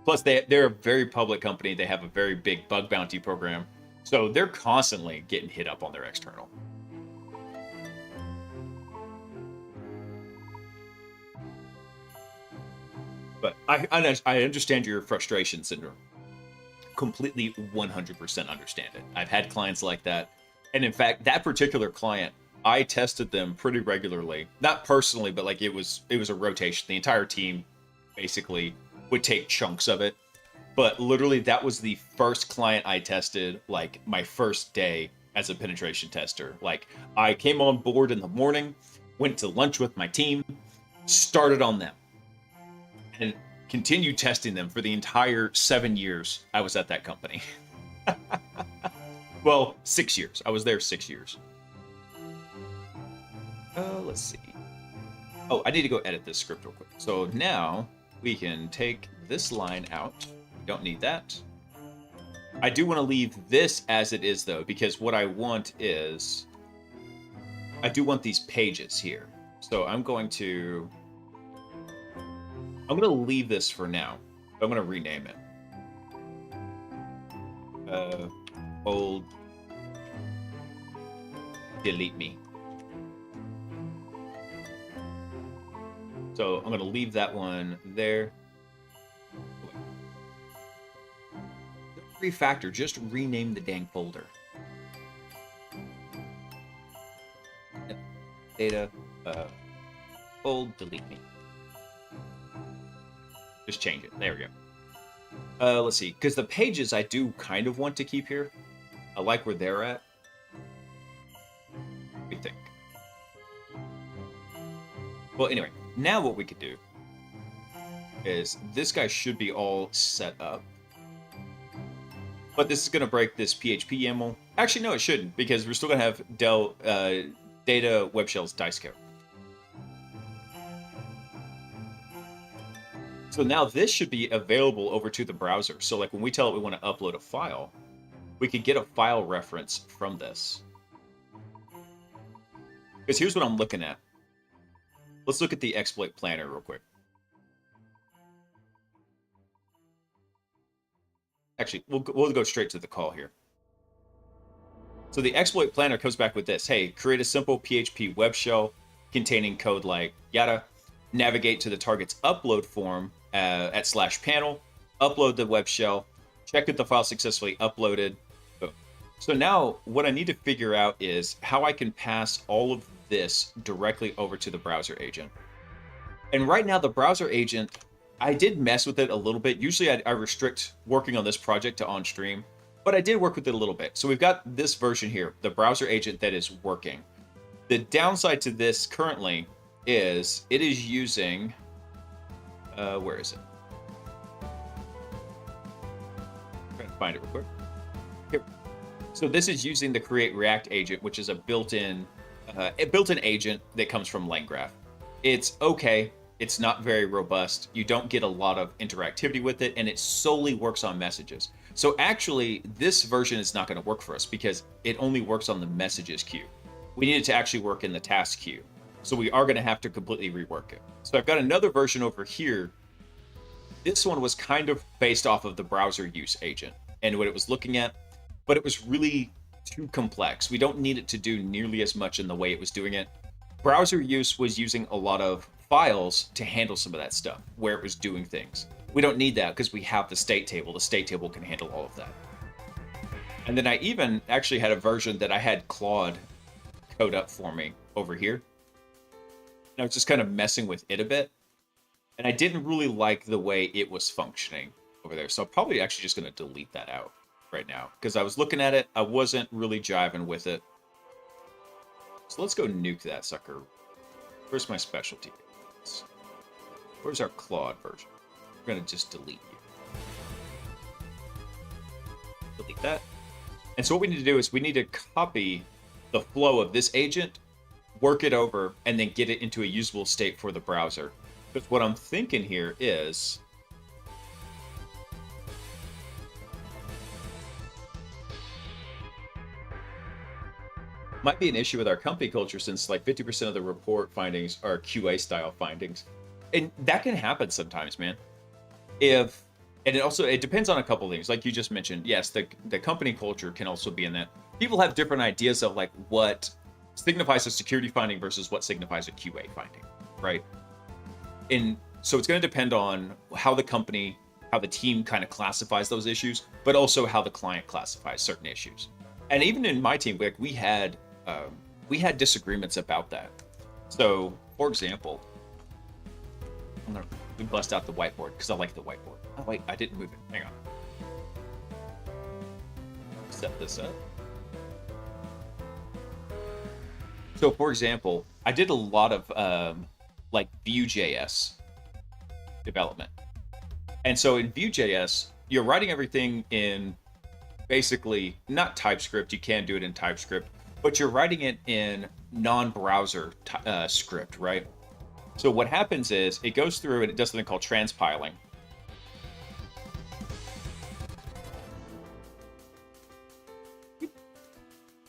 Plus, they're a very public company. They have a very big bug bounty program. So they're constantly getting hit up on their external. But I understand your frustration syndrome. Completely 100% understand it. I've had clients like that. And in fact, that particular client, I tested them pretty regularly. Not personally, but like it was a rotation. The entire team basically would take chunks of it. But literally, that was the first client I tested, like my first day as a penetration tester. Like, I came on board in the morning, went to lunch with my team, started on them, and continued testing them for the entire 7 years I was at that company. Well, 6 years. I was there 6 years. Let's see. Oh, I need to go edit this script real quick. So now we can take this line out. Don't need that. I do want to leave this as it is, though, because what I want is... I do want these pages here. So I'm going to leave this for now. I'm going to rename it. Old... Delete me. So I'm going to leave that one there. Refactor, just rename the dang folder. Data, old, delete me. Just change it. There we go. Let's see, because the pages I do kind of want to keep here. I like where they're at. What do you think? Well, anyway, now what we could do is this guy should be all set up. But this is going to break this PHP YAML. Actually, no, it shouldn't, because we're still going to have data web shells dice code. So now this should be available over to the browser. So like when we tell it we want to upload a file, we could get a file reference from this. Because here's what I'm looking at. Let's look at the exploit planner real quick. Actually, we'll go straight to the call here. So the exploit planner comes back with this. Hey, create a simple PHP web shell containing code like yada. Navigate to the target's upload form at /panel. Upload the web shell. Check if the file successfully uploaded. Boom. So now what I need to figure out is how I can pass all of this directly over to the browser agent. And right now the browser agent, I did mess with it a little bit. Usually I restrict working on this project to on stream, but I did work with it a little bit. So we've got this version here, the browser agent that is working. The downside to this currently is it is using, where is it? I'm trying to find it real quick. Here. So this is using the create React agent, which is a built-in agent that comes from LangGraph. It's okay. It's not very robust. You don't get a lot of interactivity with it, and it solely works on messages. So actually, this version is not going to work for us because it only works on the messages queue. We need it to actually work in the task queue. So we are going to have to completely rework it. So I've got another version over here. This one was kind of based off of the browser use agent and what it was looking at, but it was really too complex. We don't need it to do nearly as much in the way it was doing it. Browser use was using a lot of files to handle some of that stuff where it was doing things. We don't need that because we have the state table. The state table can handle all of that. And then I even actually had a version that I had Claude code up for me over here. And I was just kind of messing with it a bit. And I didn't really like the way it was functioning over there. So I'm probably actually just going to delete that out right now because I was looking at it. I wasn't really jiving with it. So let's go nuke that sucker. Where's my specialty? Where's our Claude version? We're going to just delete you. Delete that. And so what we need to do is we need to copy the flow of this agent, work it over, and then get it into a usable state for the browser. Because what I'm thinking here is... might be an issue with our company culture since like 50% of the report findings are QA style findings. And that can happen sometimes, man. And it depends on a couple things. Like you just mentioned, yes, the company culture can also be in that. People have different ideas of like what signifies a security finding versus what signifies a QA finding, right? And so it's going to depend on how the company, how the team kind of classifies those issues, but also how the client classifies certain issues. And even in my team, like we had disagreements about that. So, for example, we bust out the whiteboard because I like the whiteboard. Oh wait, I didn't move it. Hang on. Set this up. So, for example, I did a lot of like Vue.js development, and so in Vue.js, you're writing everything in basically not TypeScript. You can do it in TypeScript, but you're writing it in non-browser script, right? So what happens is it goes through and it does something called transpiling.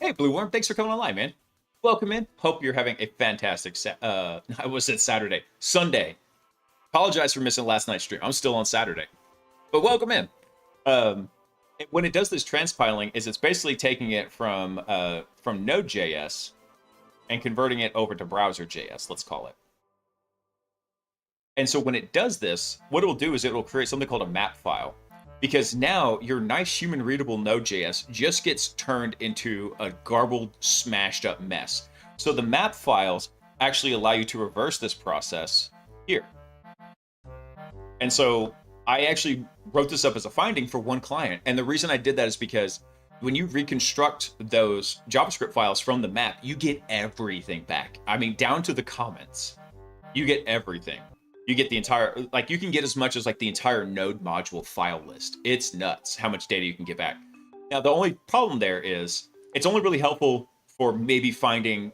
Hey, Blue Worm, thanks for coming online, man. Welcome in. Hope you're having a fantastic I was at Sunday. Apologize for missing last night's stream. I'm still on Saturday, but welcome in. When it does this transpiling, it's basically taking it from Node.js and converting it over to browser.js, let's call it. And so when it does this, what it'll do is it'll create something called a map file, because now your nice human readable Node.js just gets turned into a garbled, smashed up mess. So the map files actually allow you to reverse this process here. And so I actually wrote this up as a finding for one client. And the reason I did that is because when you reconstruct those JavaScript files from the map, you get everything back. I mean, down to the comments, you get everything. You get the entire, like you can get as much as like the entire node module file list. It's nuts how much data you can get back. Now, the only problem there is it's only really helpful for maybe finding,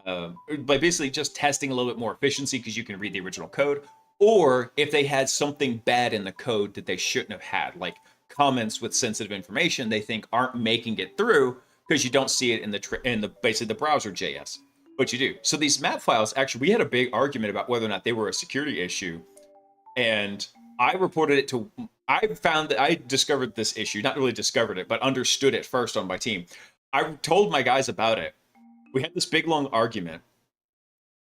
by basically just testing a little bit more efficiency because you can read the original code, or if they had something bad in the code that they shouldn't have had, like comments with sensitive information they think aren't making it through because you don't see it in the basically the browser.js. But you do. So these map files, actually, we had a big argument about whether or not they were a security issue. And I reported it to, I found that I discovered this issue, not really discovered it, but understood it first on my team. I told my guys about it. We had this big, long argument.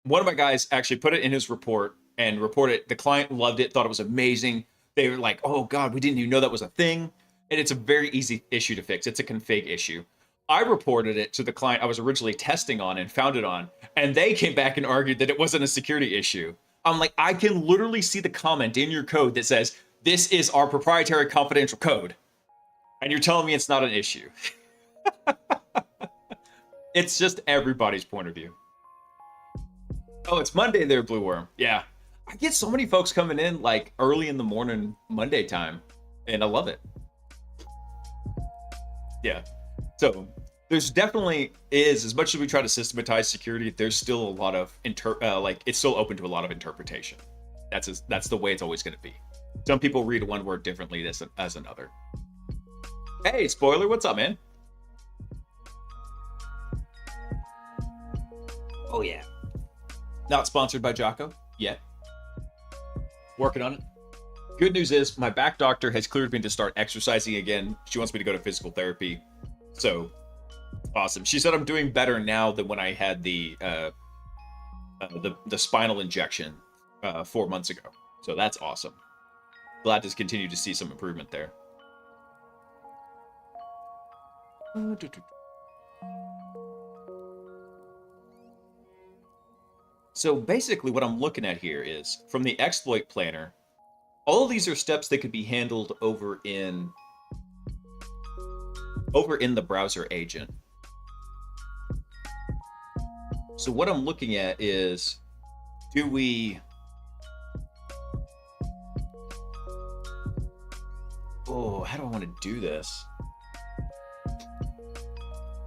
One of my guys actually put it in his report and reported it. The client loved it, thought it was amazing. They were like, oh God, we didn't even know that was a thing. And it's a very easy issue to fix. It's a config issue. I reported it to the client I was originally testing on and found it on, and they came back and argued that it wasn't a security issue. I'm like, I can literally see the comment in your code that says, this is our proprietary confidential code. And you're telling me it's not an issue. It's just everybody's point of view. Oh, it's Monday there, Blue Worm. Yeah. I get so many folks coming in like early in the morning, Monday time, and I love it. Yeah. So there's definitely is, as much as we try to systematize security, there's still a lot of it's still open to a lot of interpretation. That's the way it's always going to be. Some people read one word differently as another. Hey, spoiler, what's up, man? Oh yeah. Not sponsored by Jocko yet. Working on it. Good news is my back doctor has cleared me to start exercising again. She wants me to go to physical therapy. So awesome. She said I'm doing better now than when I had the spinal injection 4 months ago. So that's awesome. Glad to continue to see some improvement there. So basically what I'm looking at here is from the exploit planner, all of these are steps that could be handled over in the browser agent. So what I'm looking at is, do we Oh, how do I want to do this?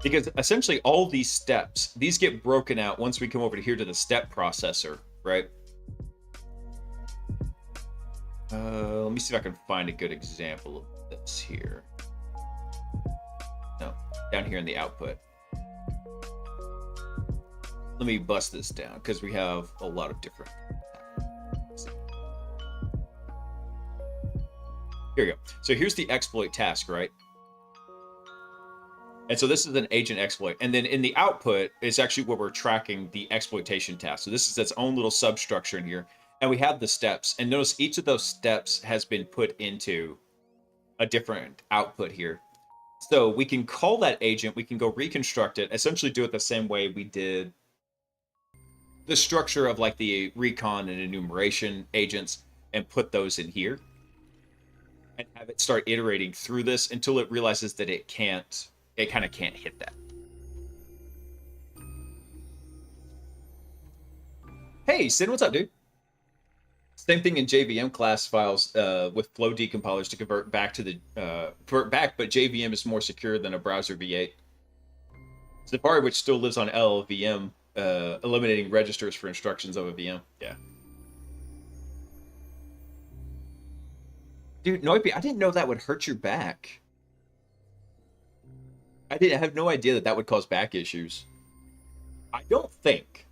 Because essentially all these steps, these get broken out once we come over to here to the step processor, right? Let me see if I can find a good example of this here. No, down here in the output. Let me bust this down because we have a lot of different. Here we go. So here's the exploit task, right? And so this is an agent exploit. And then in the output, it's actually where we're tracking the exploitation task. So this is its own little substructure in here. And we have the steps. And notice each of those steps has been put into a different output here. So we can call that agent. We can go reconstruct it, essentially do it the same way we did the structure of like the recon and enumeration agents and put those in here. And have it start iterating through this until it realizes that it kind of can't hit that. Hey, Sin, what's up, dude? Same thing in JVM class files with flow decompilers to convert back to the but JVM is more secure than a browser V8. Safari, which still lives on LLVM, eliminating registers for instructions of a VM. Yeah. Dude, Noipi, I didn't know that would hurt your back. I have no idea that would cause back issues. I don't think,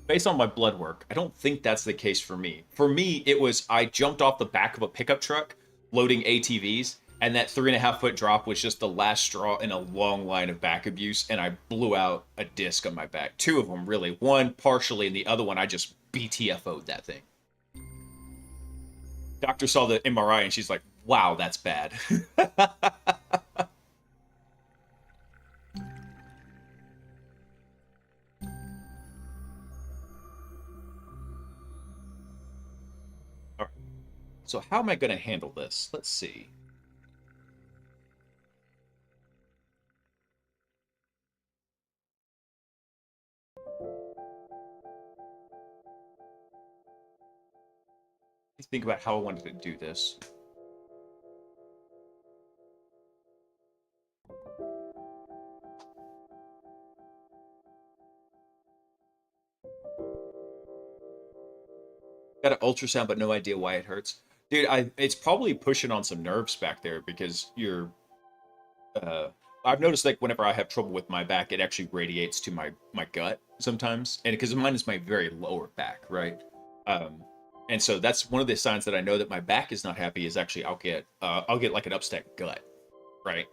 based on my blood work, I don't think that's the case for me. For me, it was I jumped off the back of a pickup truck loading ATVs, and that 3.5-foot drop was just the last straw in a long line of back abuse, and I blew out a disc on my back. Two of them, really. One partially, and the other one I just BTFO'd that thing. Doctor saw the MRI, and she's like, wow, that's bad. All right. So how am I going to handle this? Let's see. Think about how I wanted to do this. Got an ultrasound, but no idea why it hurts. Dude, it's probably pushing on some nerves back there because you're... I've noticed like whenever I have trouble with my back, it actually radiates to my gut sometimes. And because mine is my very lower back, right? And so that's one of the signs that I know that my back is not happy is actually I'll get like an upset gut, right?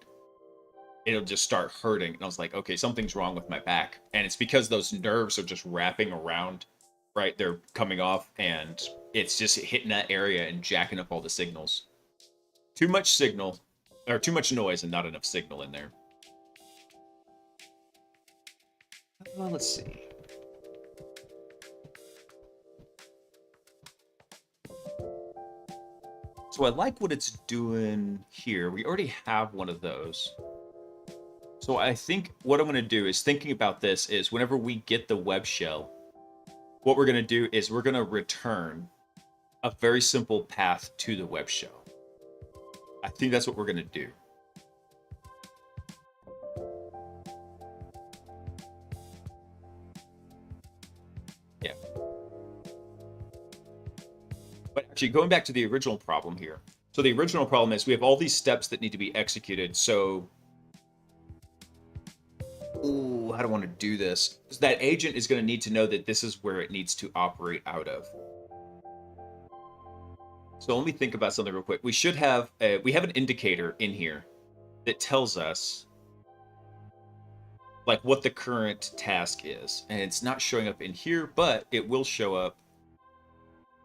It'll just start hurting. And I was like, okay, something's wrong with my back. And it's because those nerves are just wrapping around, right? They're coming off and it's just hitting that area and jacking up all the signals. Too much signal, or too much noise and not enough signal in there. Well, let's see. So I like what it's doing here. We already have one of those. So I think what I'm going to do is thinking about this is whenever we get the web shell, what we're going to do is we're going to return a very simple path to the web shell. I think that's what we're going to do. Yeah. But actually, going back to the original problem here. So the original problem is we have all these steps that need to be executed. So, ooh, how do I want to do this? So that agent is going to need to know that this is where it needs to operate out of. So let me think about something real quick. We should have we have an indicator in here that tells us like what the current task is, and it's not showing up in here, but it will show up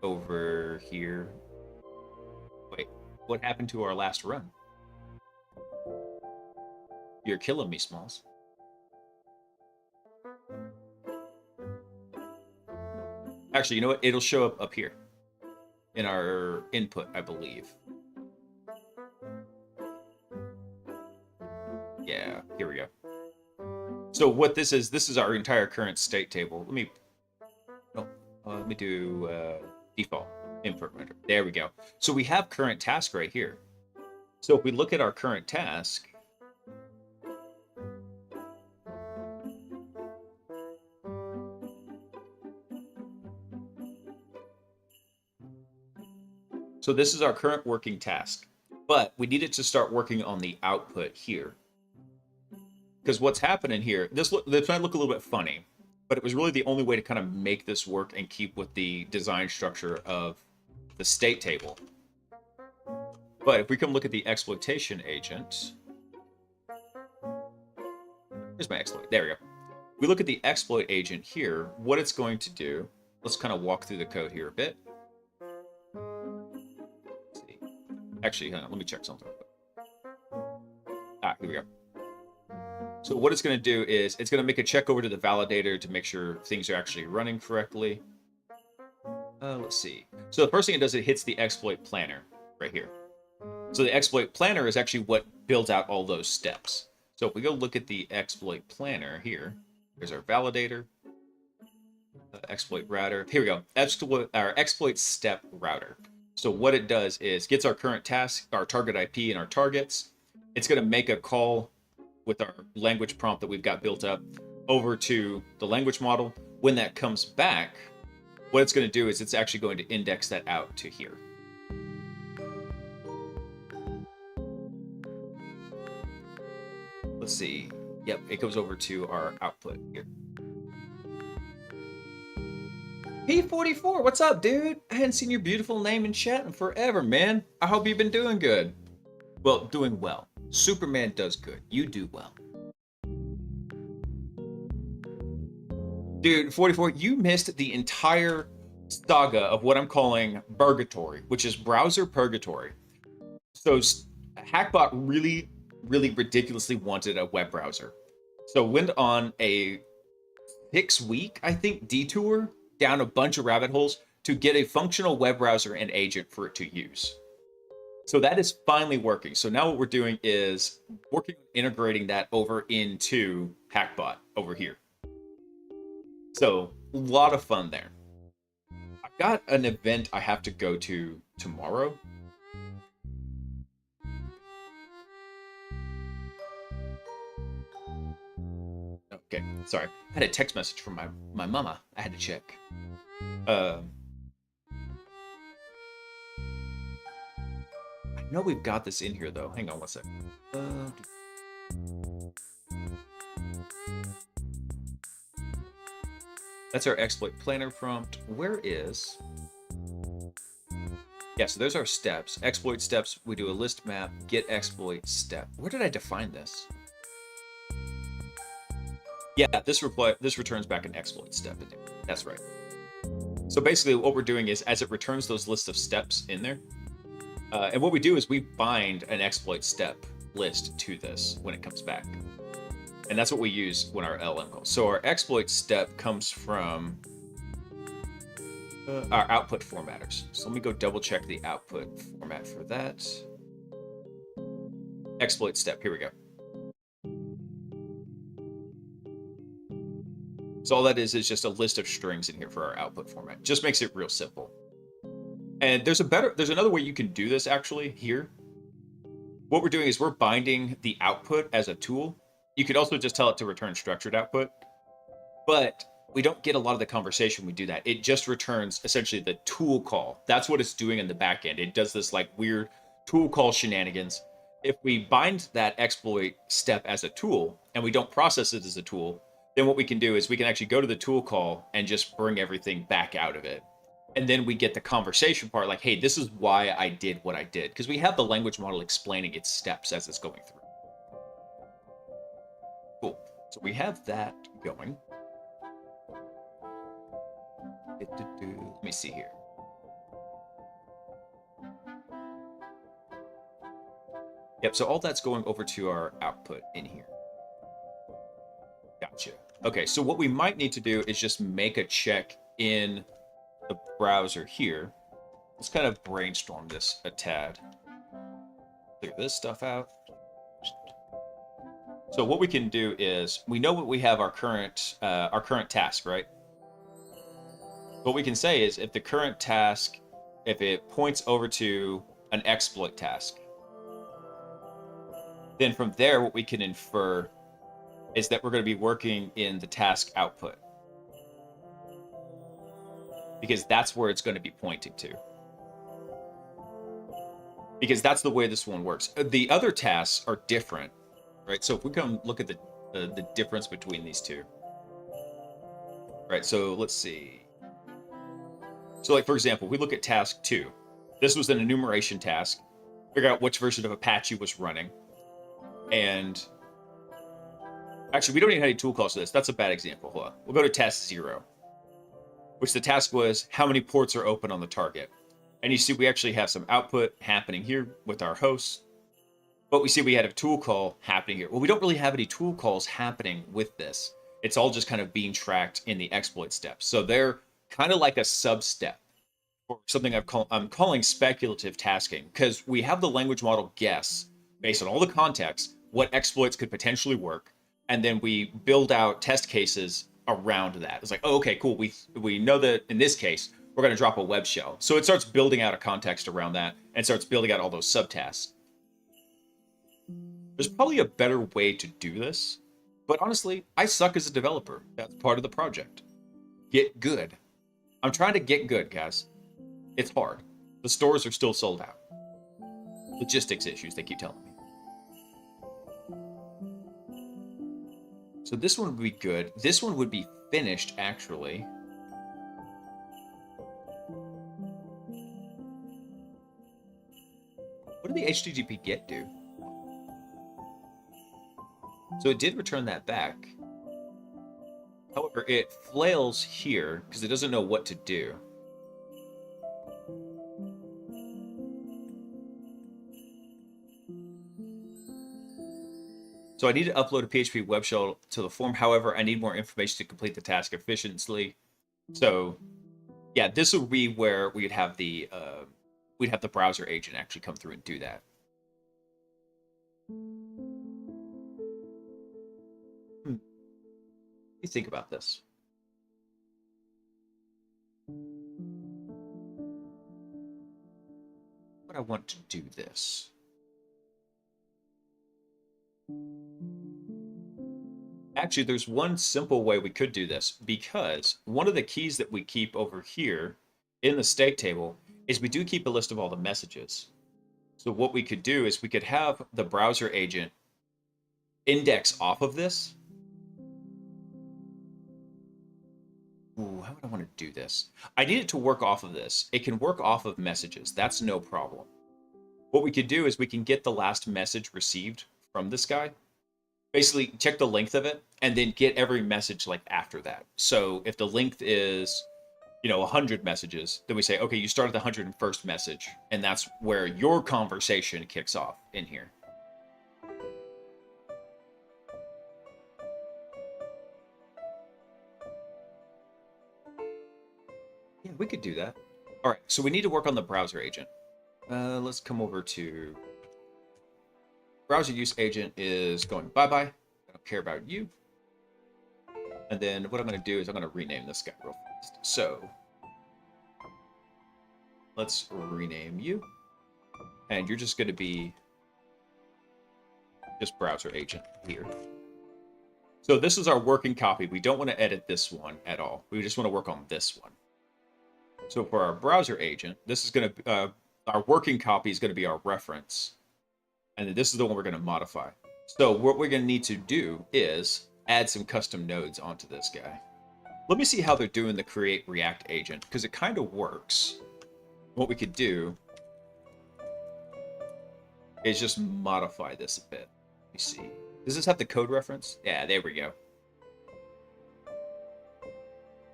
over here. Wait, what happened to our last run? You're killing me, Smalls. Actually, you know what? It'll show up here in our input, I believe. Yeah, here we go. So what this is our entire current state table. Let me do default input render. There we go. So we have current task right here. So if we look at our current task, so this is our current working task, but we need it to start working on the output here. Because what's happening here, this might look a little bit funny, but it was really the only way to kind of make this work and keep with the design structure of the state table. But if we come look at the exploitation agent, here's my exploit. There we go. We look at the exploit agent here, what it's going to do. Let's kind of walk through the code here a bit. Let's see. Actually, hang on, let me check something. Here we go. So what it's going to do is it's going to make a check over to the validator to make sure things are actually running correctly. Let's see. So the first thing it does, it hits the exploit planner right here. So the exploit planner is actually what builds out all those steps. So if we go look at the exploit planner here, there's our validator, exploit router. Here we go. Our exploit step router. So what it does is gets our current task, our target IP, and our targets. It's going to make a call with our language prompt that we've got built up over to the language model. When that comes back, what it's going to do is it's actually going to index that out to here. Let's see. Yep, it goes over to our output here. P44, what's up, dude? I hadn't seen your beautiful name in chat in forever, man. I hope you've been doing good. Well, doing well. Superman does good. You do well. Dude, 44, you missed the entire saga of what I'm calling Purgatory, which is browser purgatory. So HackBot really ridiculously wanted a web browser. So went on a 6-week, I think, detour down a bunch of rabbit holes to get a functional web browser and agent for it to use. So that is finally working. So now what we're doing is working on integrating that over into HackBot over here. So a lot of fun there. I've got an event I have to go to tomorrow. Okay, sorry. I had a text message from my mama. I had to check. I know we've got this in here, though. Hang on one second. That's our exploit planner prompt. Where is... Yeah, so there's our steps. Exploit steps, we do a list map, get exploit step. Where did I define this? Yeah, this returns back an exploit step in there. That's right. So basically what we're doing is as it returns those lists of steps in there, and what we do is we bind an exploit step list to this when it comes back. And that's what we use when our LM calls. So our exploit step comes from our output formatters. So let me go double check the output format for that. Exploit step, here we go. So all that is just a list of strings in here for our output format. Just makes it real simple. And there's another way you can do this actually here. What we're doing is we're binding the output as a tool. You could also just tell it to return structured output, but we don't get a lot of the conversation when we do that. It just returns essentially the tool call. That's what it's doing in the back end. It does this like weird tool call shenanigans. If we bind that exploit step as a tool and we don't process it as a tool, then what we can do is we can actually go to the tool call and just bring everything back out of it. And then we get the conversation part like, hey, this is why I did what I did. Because we have the language model explaining its steps as it's going through. Cool. So we have that going. Let me see here. Yep, so all that's going over to our output in here. Gotcha. Okay, so what we might need to do is just make a check in the browser here. Let's kind of brainstorm this a tad. Clear this stuff out. So what we can do is, we know what we have our current task, right? What we can say is if the current task, if it points over to an exploit task, then from there, what we can infer is that we're going to be working in the task output, because that's where it's going to be pointing to. Because that's the way this one works. The other tasks are different, right? So if we come look at the difference between these two, right? So let's see. So like, for example, we look at task 2. This was an enumeration task. Figure out which version of Apache was running. And actually, we don't even have any tool calls for this. That's a bad example. Hold on. We'll go to task 0, which the task was how many ports are open on the target. And you see we actually have some output happening here with our hosts. But we see we had a tool call happening here. Well, we don't really have any tool calls happening with this. It's all just kind of being tracked in the exploit steps. So they're kind of like a sub-step for something I'm calling speculative tasking, because we have the language model guess, based on all the context, what exploits could potentially work. And then we build out test cases around that. It's like, oh, okay, cool. We know that in this case, we're going to drop a web shell. So it starts building out a context around that and starts building out all those subtasks. There's probably a better way to do this, but honestly, I suck as a developer. That's part of the project. Get good. I'm trying to get good, guys. It's hard. The stores are still sold out. Logistics issues, they keep telling me. So this one would be good. This one would be finished, actually. What did the HTTP GET do? So it did return that back. However, it flails here because it doesn't know what to do. So I need to upload a PHP web shell to the form. However, I need more information to complete the task efficiently. So yeah, this would be where we'd have the browser agent actually come through and do that. You think about this. But I want to do this. Actually, there's one simple way we could do this, because one of the keys that we keep over here in the state table is we do keep a list of all the messages. So what we could do is we could have the browser agent index off of this. Ooh, how would I want to do this? I need it to work off of this. It can work off of messages. That's no problem. What we could do is we can get the last message received from this guy. Basically, check the length of it, and then get every message like after that. So if the length is, 100 messages, then we say, okay, you start at the 101st message, and that's where your conversation kicks off in here. Yeah, we could do that. All right, so we need to work on the browser agent. Let's come over to browser use agent is going bye-bye. I don't care about you. And then what I'm going to do is I'm going to rename this guy real fast. So let's rename you. And you're just going to be just browser agent here. So this is our working copy. We don't want to edit this one at all. We just want to work on this one. So for our browser agent, this is going to, our working copy is going to be our reference. And then this is the one we're going to modify. So what we're going to need to do is add some custom nodes onto this guy. Let me see how they're doing the create React agent, because it kind of works. What we could do is just modify this a bit. Let me see. Does this have the code reference? Yeah, there we go.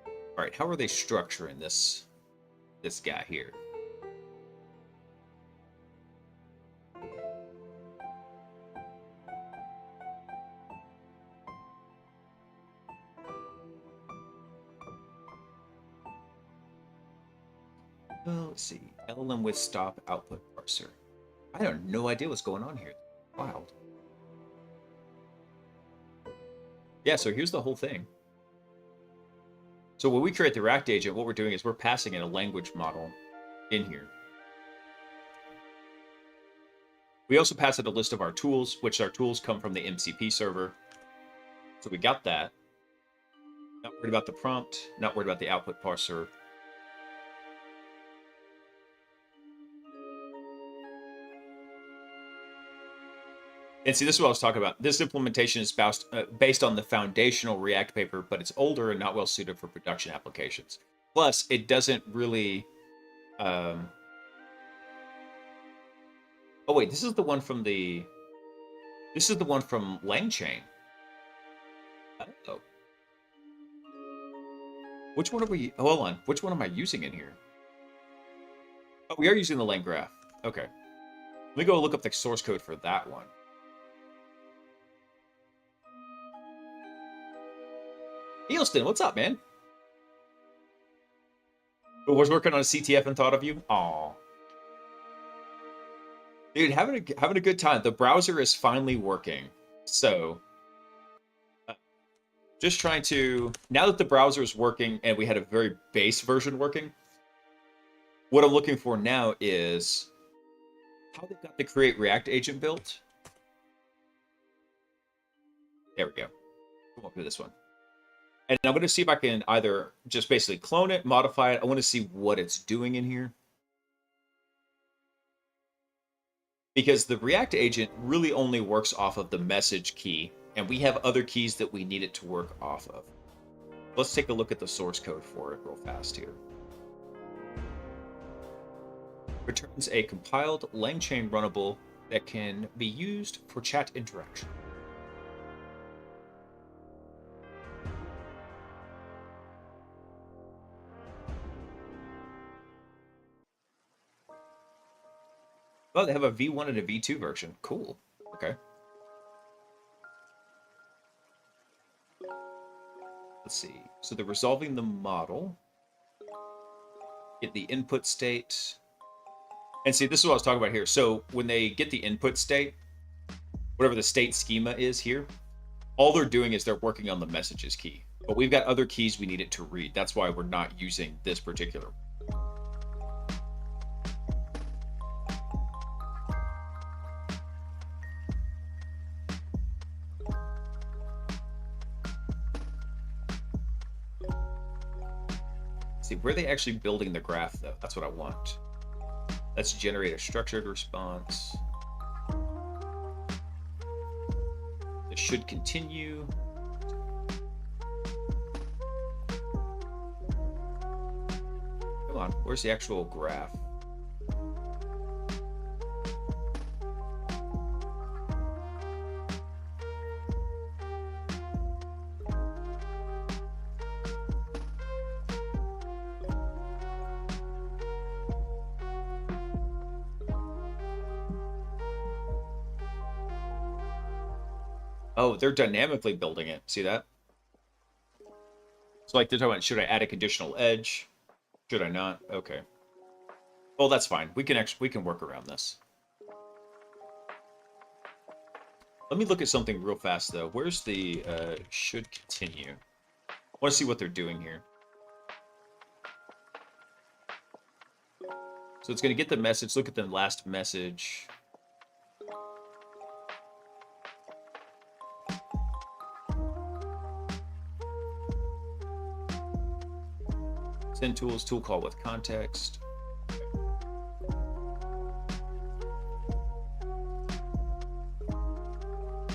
All right, how are they structuring this guy here? Well, let's see. LLM with stop output parser. I have no idea what's going on here. Wild. Yeah, so here's the whole thing. So when we create the React agent, what we're doing is we're passing in a language model in here. We also pass it a list of our tools, which our tools come from the MCP server. So we got that. Not worried about the prompt, not worried about the output parser. And see, this is what I was talking about. This implementation is based on the foundational React paper, but it's older and not well suited for production applications. Plus, it doesn't really... Oh, wait, this is the one from the... This is the one from LangChain. Oh. Which one are we... Hold on. Which one am I using in here? Oh, we are using the LangGraph. Okay. Let me go look up the source code for that one. Eelston, what's up, man? Who was working on a CTF and thought of you? Aw. Dude, having a good time. The browser is finally working. So, just trying to... Now that the browser is working and we had a very base version working, what I'm looking for now is how they've got the Create React agent built. There we go. Come up to this one. And I'm going to see if I can either just basically clone it, modify it. I want to see what it's doing in here. Because the React agent really only works off of the message key, and we have other keys that we need it to work off of. Let's take a look at the source code for it real fast here. Returns a compiled LangChain runnable that can be used for chat interaction. Oh, they have a V1 and a V2 version. Cool. Okay. Let's see. So they're resolving the model. Get the input state. And see, this is what I was talking about here. So when they get the input state, whatever the state schema is here, all they're doing is they're working on the messages key. But we've got other keys we need it to read. That's why we're not using this particular one. See, where are they actually building the graph, though? That's what I want. Let's generate a structured response. This should continue. Come on, where's the actual graph? Oh, they're dynamically building it. See that? So like they're talking about, should I add a conditional edge? Should I not? Okay. Well, that's fine. We can work around this. Let me look at something real fast though. Where's the should continue? I want to see what they're doing here. So it's going to get the message. Look at the last message. Send tools, tool call with context.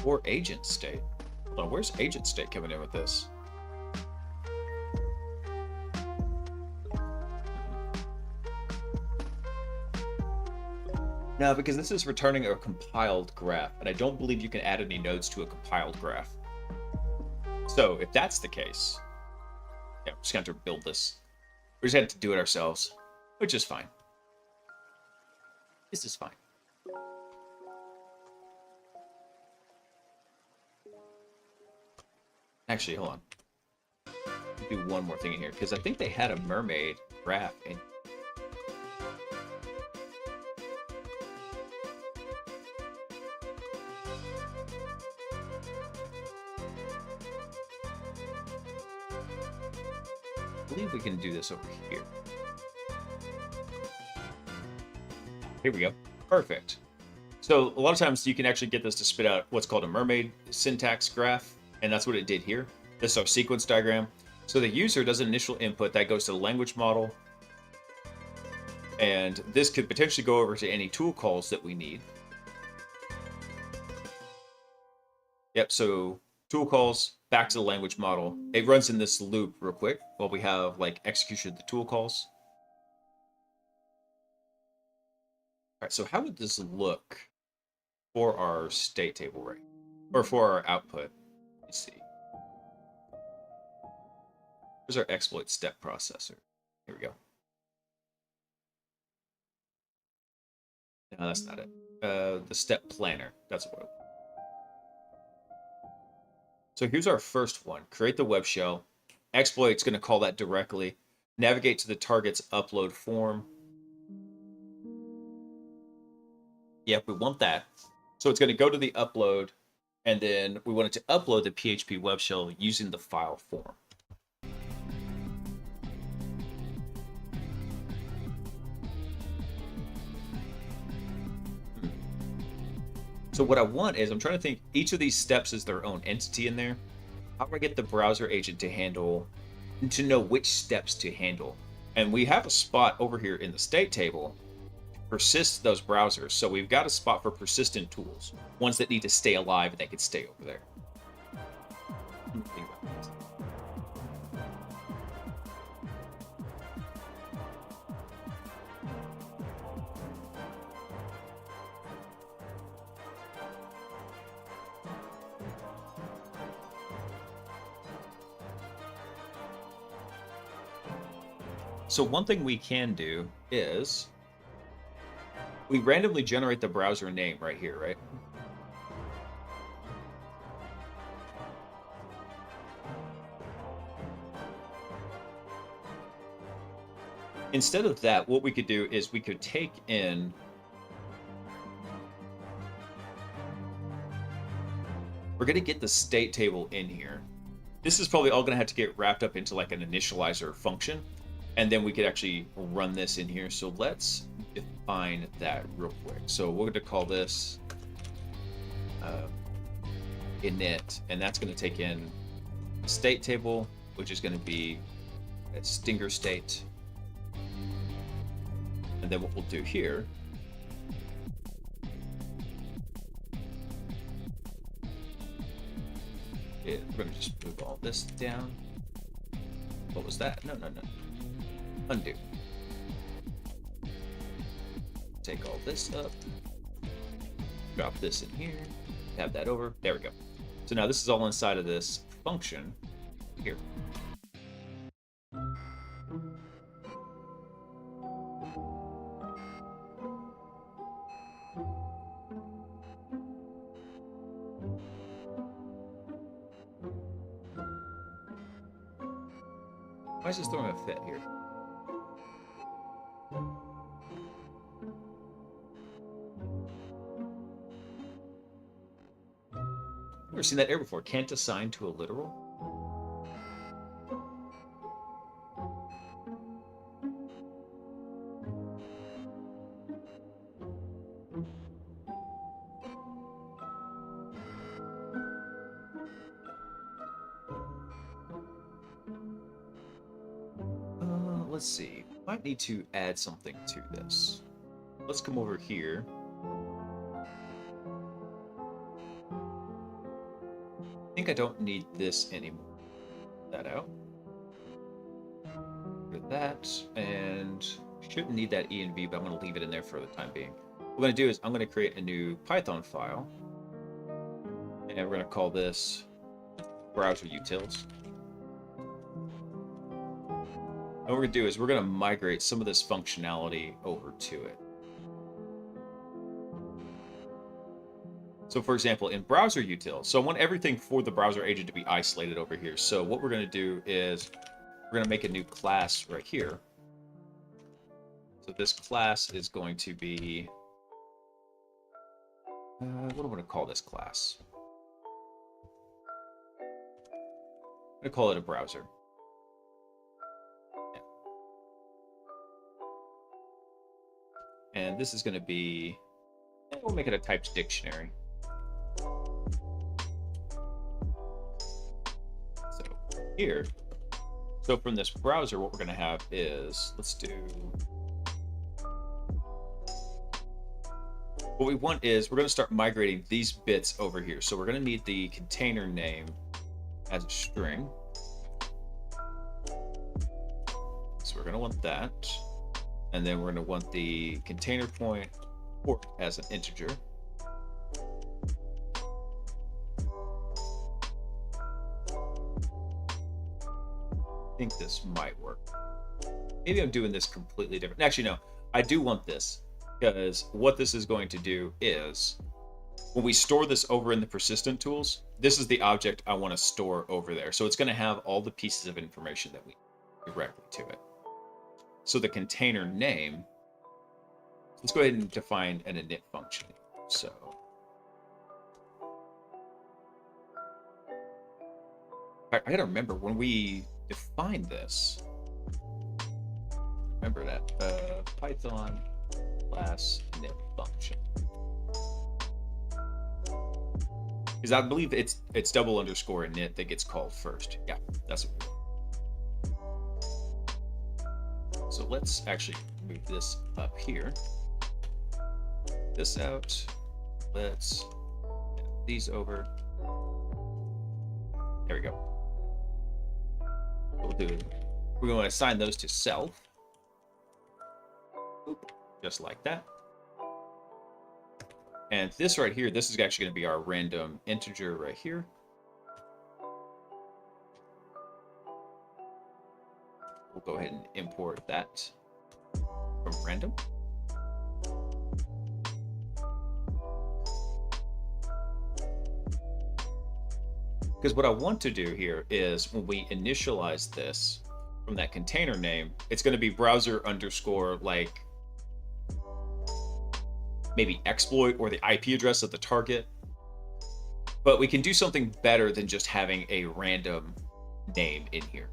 Or agent state. Hold on, where's agent state coming in with this? No, because this is returning a compiled graph, and I don't believe you can add any nodes to a compiled graph. So if that's the case, yeah, we're just going to have to build this. We just had to do it ourselves, which is fine. This is fine. Actually, hold on. Do one more thing in here, because I think they had a mermaid graph in. I believe we can do this over here. Here we go. Perfect. So a lot of times you can actually get this to spit out what's called a mermaid syntax graph, and that's what it did here. This is our sequence diagram. So the user does an initial input that goes to the language model, and this could potentially go over to any tool calls that we need. Yep, so tool calls back to the language model. It runs in this loop real quick while we have like execution of the tool calls. All right, so how would this look for our state table, right? Or for our output? Let's see. Here's our exploit step processor. Here we go. No, that's not it. The step planner. That's what. So here's our first one. Create the web shell. Exploit's going to call that directly. Navigate to the target's upload form. Yep, we want that. So it's going to go to the upload, and then we want it to upload the PHP web shell using the file form. So what I want is, I'm trying to think, each of these steps is their own entity in there. How do I get the browser agent to know which steps to handle? And we have a spot over here in the state table persist those browsers. So we've got a spot for persistent tools, ones that need to stay alive and they can stay over there. So one thing we can do is we randomly generate the browser name right here, right? Instead of that, what we could do is we could take in we're going to get the state table in here. This is probably all going to have to get wrapped up into like an initializer function, and then we could actually run this in here. So let's define that real quick. So we're going to call this init, and that's going to take in the state table, which is going to be a stinger state. And then what we'll do here is we're going to just move all this down. What was that? No. Undo. Take all this up. Drop this in here. Tab that over. There we go. So now this is all inside of this function here. Why is this throwing a fit here? Never seen that error before. Can't assign to a literal? Let's see. Might need to add something to this. Let's come over here. I think I don't need this anymore. That out. Put that, and shouldn't need that env, but I'm going to leave it in there for the time being. What I'm going to do is I'm going to create a new Python file, and we're going to call this browser utils. And what we're going to do is we're going to migrate some of this functionality over to it. So for example, in browser utils, so I want everything for the browser agent to be isolated over here. So what we're going to do is we're going to make a new class right here. So this class is going to be, what do I want to call this class? I'm going to call it a browser. And this is going to be we'll make it a typed dictionary. So here, so from this browser, what we're going to have is, let's do, what we want is we're going to start migrating these bits over here. So we're going to need the container name as a string. So we're going to want that. And then we're going to want the container point port as an integer. I think this might work. Maybe I'm doing this completely different. Actually, no, I do want this, because what this is going to do is when we store this over in the persistent tools, this is the object I want to store over there. So it's going to have all the pieces of information that we need directly to it. So the container name, let's go ahead and define an init function. So I got to remember when we define this. Remember that Python class init function, because I believe it's double underscore init that gets called first. Yeah, that's what we want. So let's actually move this up here. This out. Let's get these over. There we go. What we'll do, we're going to assign those to self. Just like that. And this right here, this is actually going to be our random integer right here. We'll go ahead and import that from random. Because what I want to do here is when we initialize this from that container name, it's going to be browser underscore like maybe exploit or the IP address of the target. But we can do something better than just having a random name in here.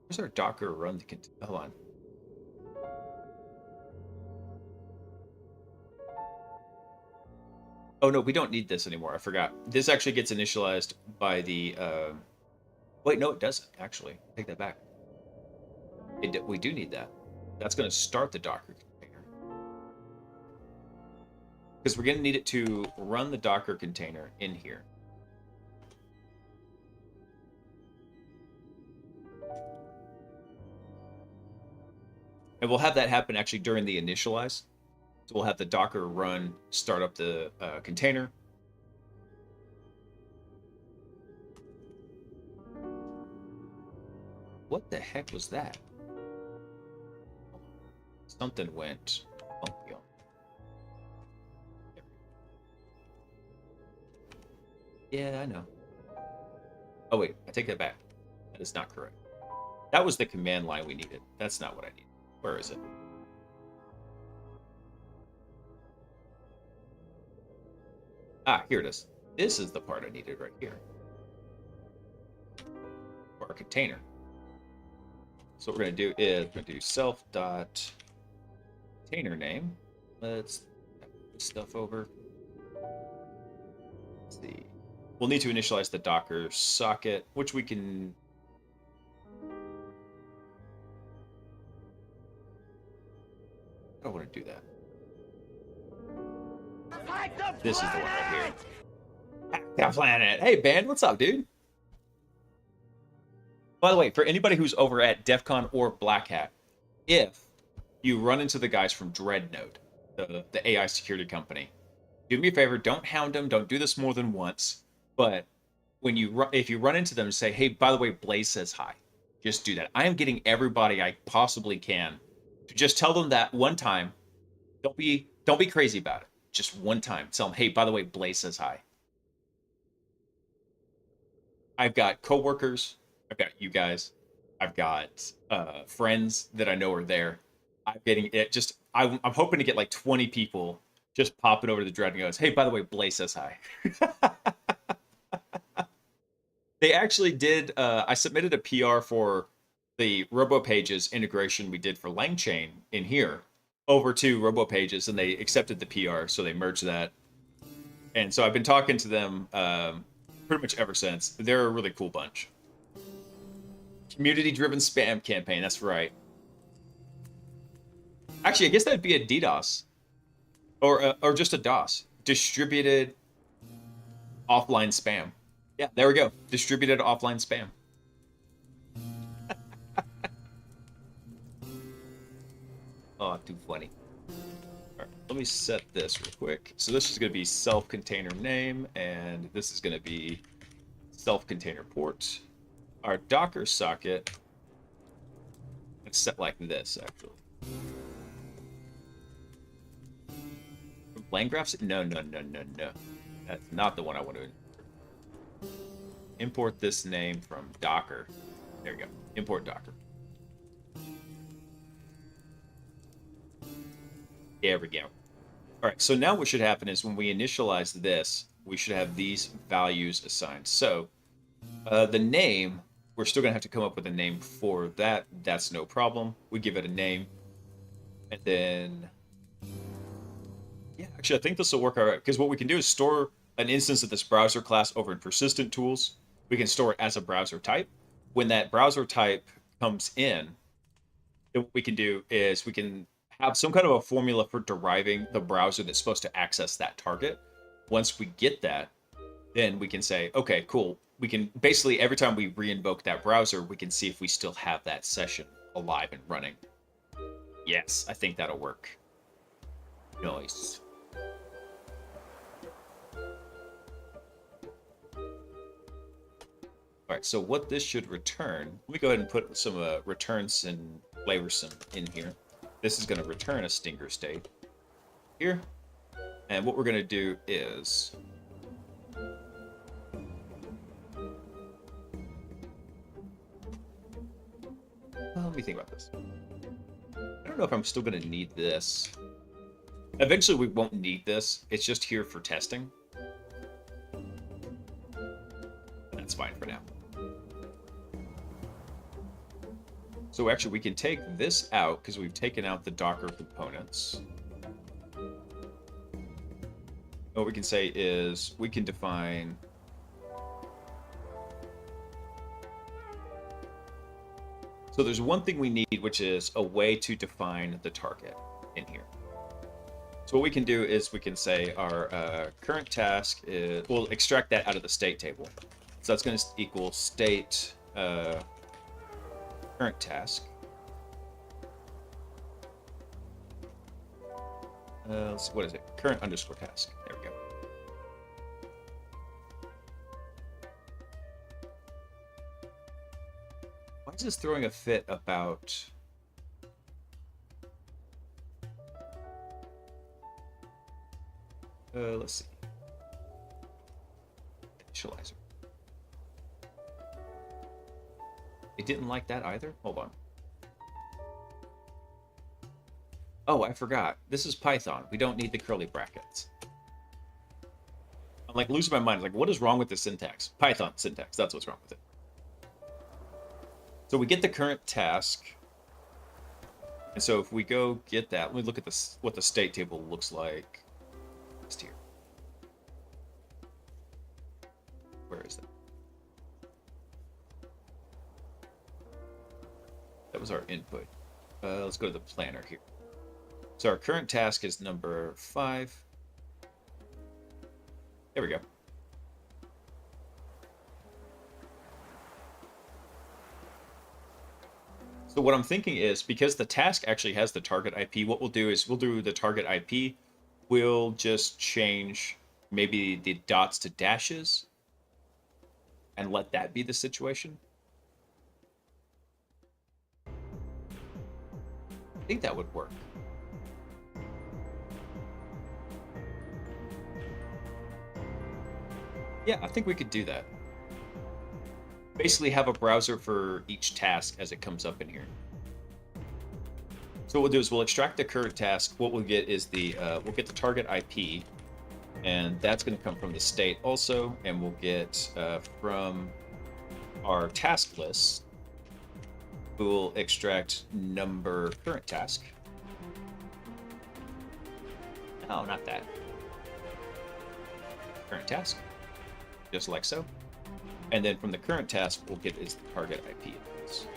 Where's our Docker run? Hold on. Oh no, we don't need this anymore. I forgot. This actually gets initialized by the. Wait, no, it doesn't actually. Take that back. We do need that. That's going to start the Docker container, because we're going to need it to run the Docker container in here. And we'll have that happen actually during the initialize. So we'll have the Docker run, start up the container. What the heck was that? Something went funky on. Yeah, I know. Oh wait, I take that back. That is not correct. That was the command line we needed. That's not what I need. Where is it? Ah, here it is. This is the part I needed right here. For our container. So what we're going to do is we're going to do self.container name. Let's put this stuff over. Let's see. We'll need to initialize the Docker socket, which we can. I don't want to do that. This is the one right here. Hack the planet. Hey, band, what's up, dude? By the way, for anybody who's over at DEF CON or Black Hat, if you run into the guys from Dreadnought, the AI security company, do me a favor, don't hound them, don't do this more than once, but when if you run into them and say, hey, by the way, Blaise says hi, just do that. I am getting everybody I possibly can to just tell them that one time. Don't be crazy about it. Just one time. Tell them, hey, by the way, Blaise says hi. I've got coworkers. I've got you guys. I've got friends that I know are there. I'm getting it. I'm hoping to get like 20 people just popping over to the Dread and goes, hey, by the way, Blaise says hi. They actually did, I submitted a PR for the RoboPages integration we did for LangChain in here over to RoboPages, and they accepted the PR, so they merged that. And so I've been talking to them pretty much ever since. They're a really cool bunch. Community-driven spam campaign, that's right. Actually, I guess that'd be a DDoS. Or just a DOS. Distributed offline spam. Yeah, there we go. Distributed offline spam. Oh, too funny. All right, let me set this real quick. So this is going to be self-container name, and this is going to be self-container port. Our Docker socket, it's set like this, actually. LangGraphs? No. That's not the one I want to import this name from Docker. There we go. Import Docker. There we go. All right, so now what should happen is when we initialize this, we should have these values assigned. So the name, we're still going to have to come up with a name for that. That's no problem. We give it a name. And then, yeah, actually, I think this will work all right. Because what we can do is store an instance of this browser class over in persistent tools. We can store it as a browser type. When that browser type comes in, then what we can do is we can have some kind of a formula for deriving the browser that's supposed to access that target. Once we get that, then we can say, okay, cool. We can basically, every time we reinvoke that browser, we can see if we still have that session alive and running. Yes, I think that'll work. Nice. All right, so what this should return, let me go ahead and put some returns and flavors in here. This is going to return a stinger state here. And what we're going to do is let me think about this. I don't know if I'm still going to need this. Eventually, we won't need this. It's just here for testing. That's fine for now. So actually, we can take this out because we've taken out the Docker components. What we can say is we can define so there's one thing we need, which is a way to define the target in here. So what we can do is we can say our current task is, we'll extract that out of the state table. So that's going to equal state current task. Let's see, what is it? Current underscore task. There we go. Why is this throwing a fit about... let's see. Initializer. It didn't like that either? Hold on. Oh, I forgot. This is Python. We don't need the curly brackets. I'm like losing my mind. Like, what is wrong with the syntax? Python syntax. That's what's wrong with it. So we get the current task. And so if we go get that, let me look at this, what the state table looks like. Just here. Where is that? That was our input. Let's go to the planner here. So our current task is number 5. There we go. So what I'm thinking is, because the task actually has the target IP, what we'll do is we'll do the target IP. We'll just change maybe the dots to dashes and let that be the situation. I think that would work. Yeah, I think we could do that. Basically have a browser for each task as it comes up in here. So what we'll do is we'll extract the current task. What we'll get is we'll get the target IP, and that's going to come from the state also, and we'll get from our task list. We'll extract number current task. No, not that. Current task, just like so. And then from the current task, we'll get is the target IP address.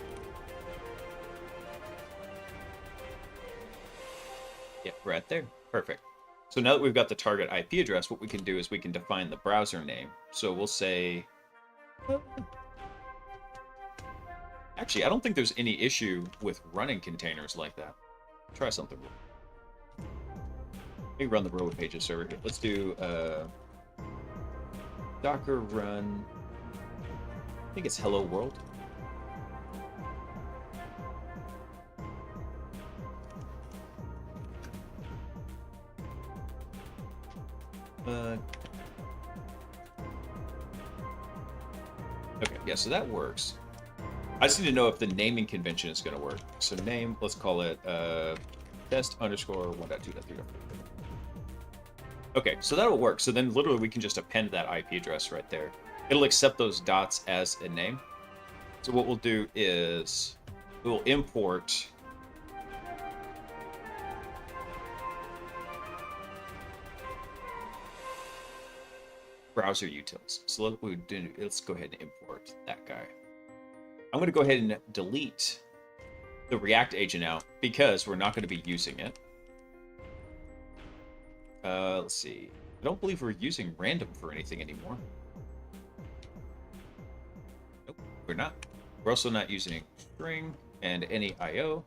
Yeah, right there. Perfect. So now that we've got the target IP address, what we can do is we can define the browser name. So we'll say... Actually, I don't think there's any issue with running containers like that. Try something. Let me run the road pages server here. Let's do Docker run... I think it's hello world. Okay, yeah, so that works. I just need to know if the naming convention is going to work. So name, let's call it test underscore 1.2.3. Okay, so that'll work. So then literally we can just append that IP address right there. It'll accept those dots as a name. So what we'll do is we'll import browser utils. So let's go ahead and import that guy. I'm going to go ahead and delete the React agent out because we're not going to be using it. Let's see. I don't believe we're using random for anything anymore. Nope, we're not. We're also not using string and any IO.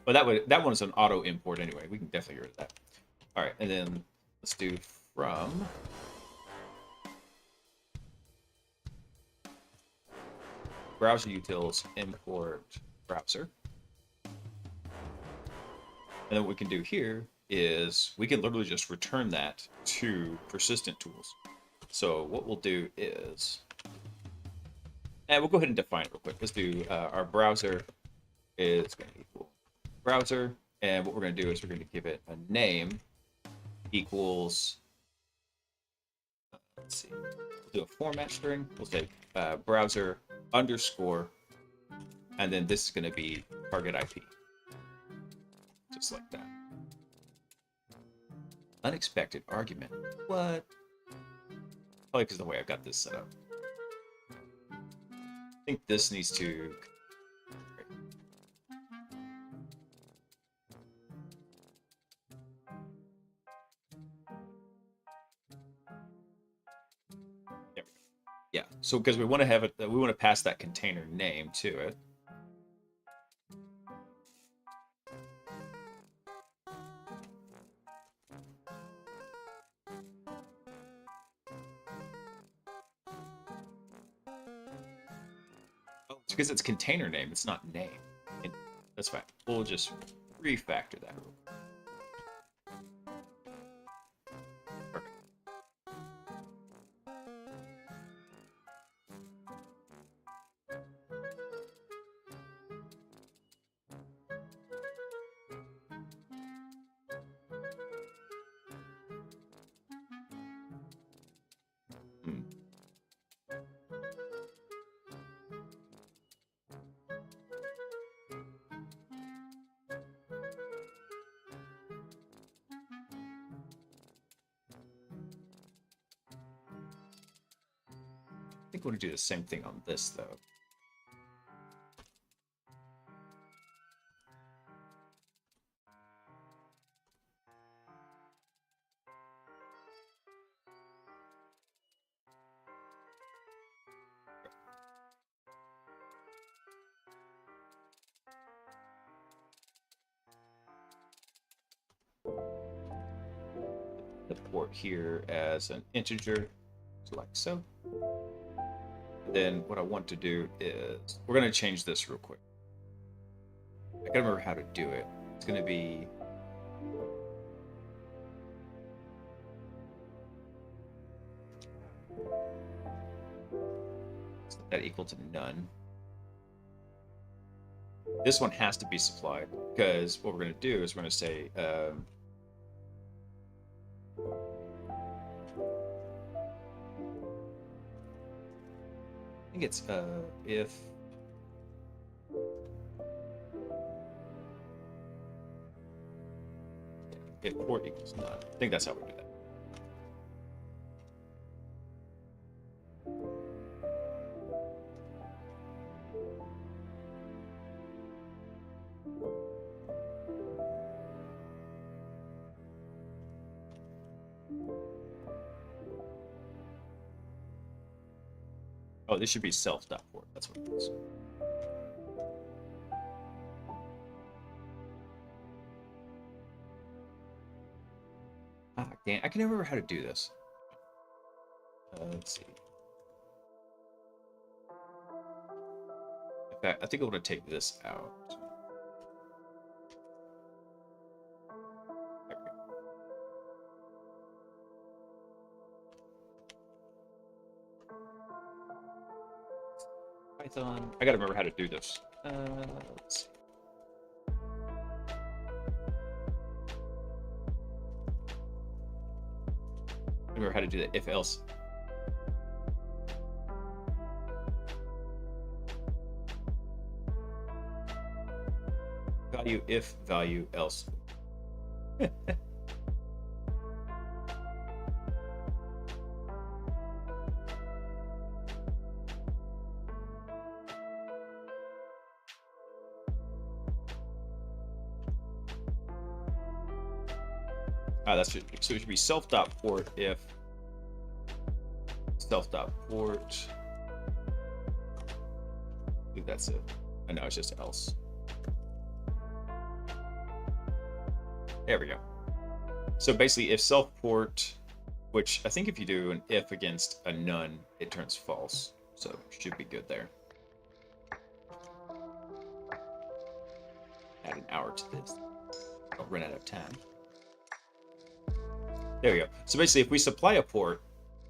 But that one is an auto import anyway. We can definitely get rid of that. All right, and then let's do from browser utils import browser. And then what we can do here is we can literally just return that to persistent tools. So what we'll do is, and we'll go ahead and define it real quick. Let's do our browser is going to equal browser, and what we're going to do is we're going to give it a name equals, let's see, we'll do a format string. We'll say browser underscore, and then this is going to be target IP. Just like that. Unexpected argument. What? Probably because of the way I've got this set up. I think this needs to... Yeah, so because we want to have it, we want to pass that container name to it. Oh, it's because it's container name, it's not name. That's fine. We'll just refactor that real quick. Perfect. I think we'll do the same thing on this, though. The port here as an integer, like so. Then what I want to do is we're going to change this real quick. I gotta remember how to do it. It's going to be set that equal to none. This one has to be supplied because what we're going to do is we're going to say I think it's if port equals none. I think that's how we do that. Oh, this should be self.port. That's what it is. Ah, damn. I can never remember how to do this. Let's see. In fact, I think I want to take this out. There we go. Python. I gotta remember how to do this. Let's see. Remember how to do that if else. Value if value else. That's it. So it should be self.port if self.port. I think that's it. I know it's just else. There we go. So basically, if self-port, which I think if you do an if against a none, it turns false. So should be good there. Add an hour to this. Don't run out of time. There we go. So basically, if we supply a port,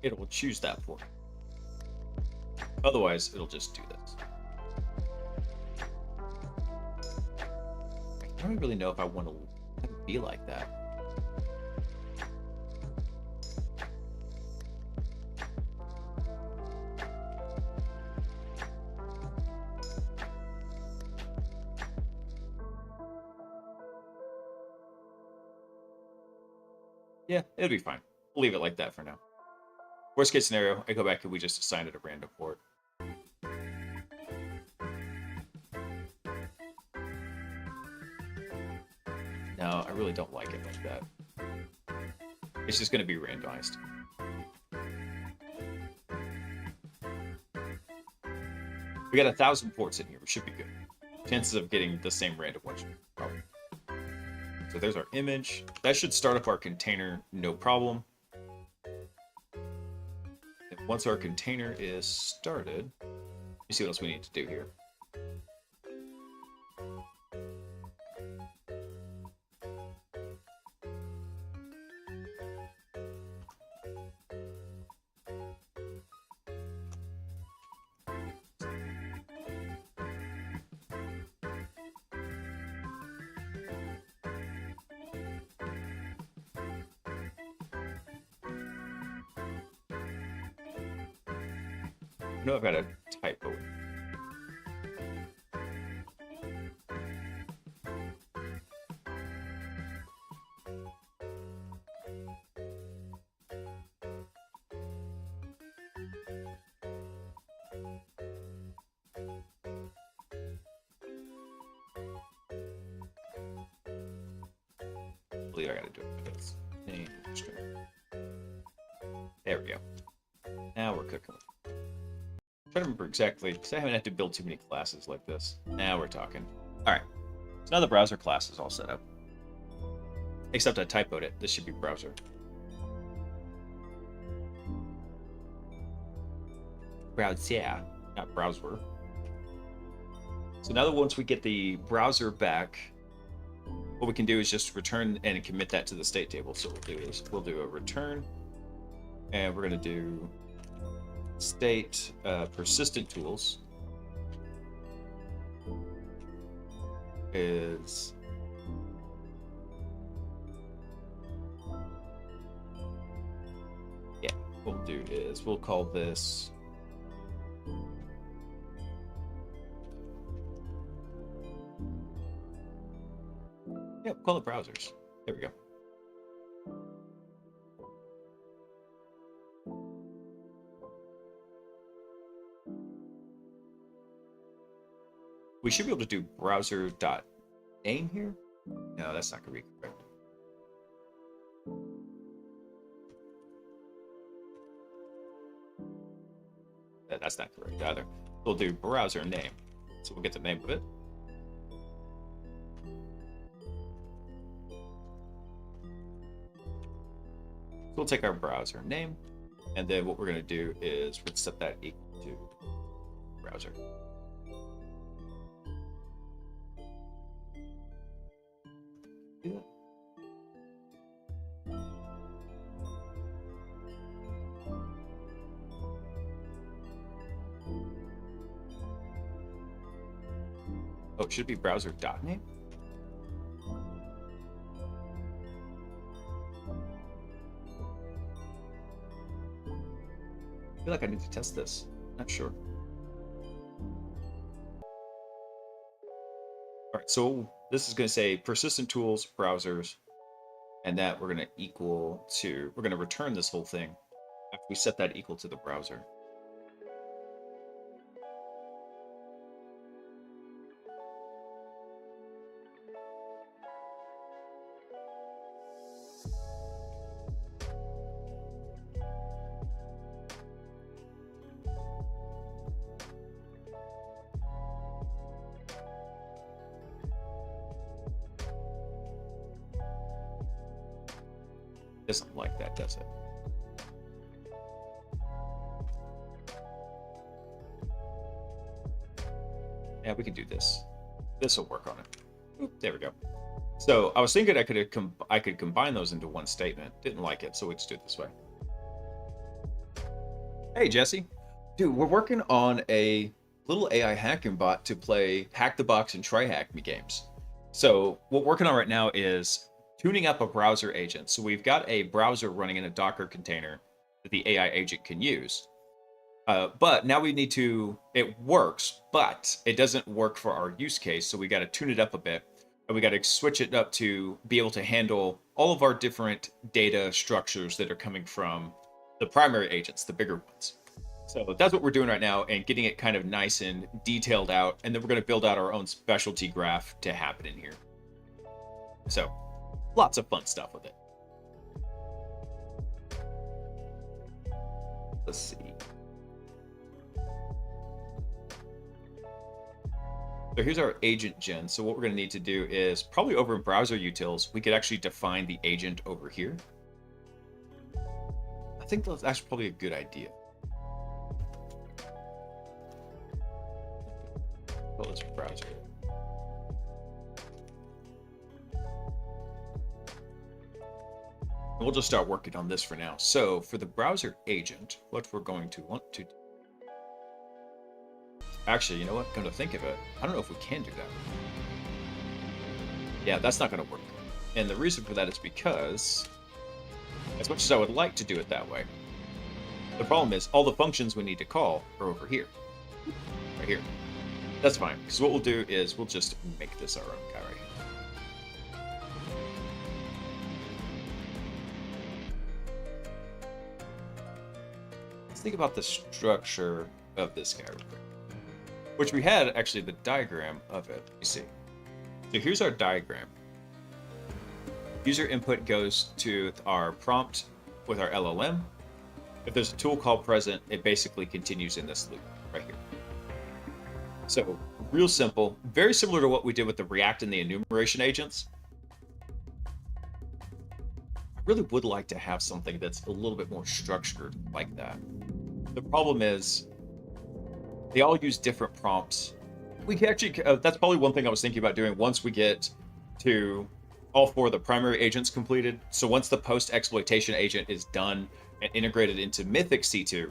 it will choose that port. Otherwise, it'll just do this. I don't really know if I want to be like that. Yeah, it'll be fine. We'll leave it like that for now. Worst case scenario, I go back and we just assign it a random port. No, I really don't like it like that. It's just going to be randomized. We got 1,000 ports in here. We should be good. Chances of getting the same random one, probably. So there's our image. That should start up our container, no problem. And once our container is started, you see what else we need to do here. I know I've got a typo. I believe I gotta do it with this. There we go. Now we're cooking. I'm trying to remember exactly, because I haven't had to build too many classes like this. Now we're talking. Alright. So now the browser class is all set up. Except I typoed it. This should be browser. Browser, not browser. So now that once we get the browser back, what we can do is just return and commit that to the state table. So what we'll do is we'll do a return, and we're going to do state persistent tools. is what we'll do is we'll call this we'll call it browsers. There we go. We should be able to do browser.name here. No, that's not going to be correct. That's not correct either. We'll do browser name. So we'll get the name of it. So we'll take our browser name, and then what we're going to do is we'll set that equal to browser. Do that. Oh, it should be browser.name. I feel like I need to test this. Not sure. All right, so this is going to say persistent tools, browsers, and that we're going to equal to, we're going to return this whole thing after we set that equal to the browser. Doesn't like that, does it? Yeah, we can do this. This will work on it. Oop, there we go. So I was thinking I could combine those into one statement. Didn't like it, so we just do it this way. Hey, Jesse. Dude, we're working on a little AI hacking bot to play Hack the Box and Try Hack Me games. So what we're working on right now is tuning up a browser agent. So we've got a browser running in a Docker container that the AI agent can use. But now we need to, it works, but it doesn't work for our use case. So we got to tune it up a bit, and we got to switch it up to be able to handle all of our different data structures that are coming from the primary agents, the bigger ones. So that's what we're doing right now, and getting it kind of nice and detailed out. And then we're going to build out our own specialty graph to happen in here. So lots of fun stuff with it. Let's see. So here's our agent gen. So what we're going to need to do is probably over in browser utils, we could actually define the agent over here. I think that's actually probably a good idea. Call this browser. And we'll just start working on this for now. So for the browser agent, what we're going to want to do. Actually, you know what? Come to think of it, I don't know if we can do that. Yeah, that's not going to work. And the reason for that is because, as much as I would like to do it that way, the problem is all the functions we need to call are over here. Right here. That's fine, because what we'll do is we'll just make this our own guy right here. Let's think about the structure of this guy real quick. Which we had actually the diagram of it. You see. So here's our diagram. User input goes to our prompt with our LLM. If there's a tool call present, it basically continues in this loop right here. So real simple, very similar to what we did with the React and the enumeration agents. I really would like to have something that's a little bit more structured like that. The problem is they all use different prompts. We can actually, that's probably one thing I was thinking about doing once we get to all four of the primary agents completed. So once the post exploitation agent is done and integrated into Mythic C2,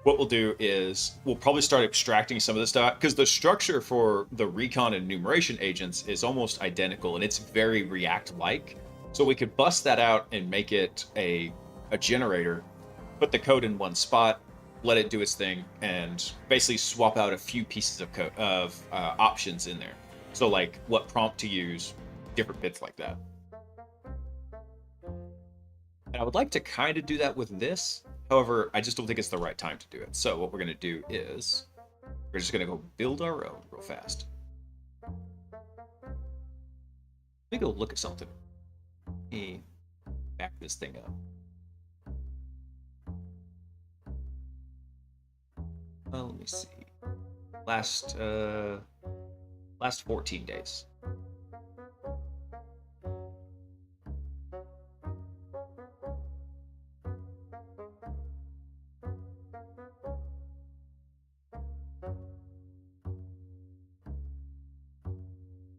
what we'll do is we'll probably start extracting some of this stuff because the structure for the recon and enumeration agents is almost identical and it's very React-like. So we could bust that out and make it a generator, put the code in one spot, let it do its thing, and basically swap out a few pieces of code options in there. So like what prompt to use, different bits like that. And I would like to kind of do that with this. However, I just don't think it's the right time to do it. So what we're going to do is we're just going to go build our own real fast. Let me go look at something. Let me back this thing up. Well, let me see. Last 14 days.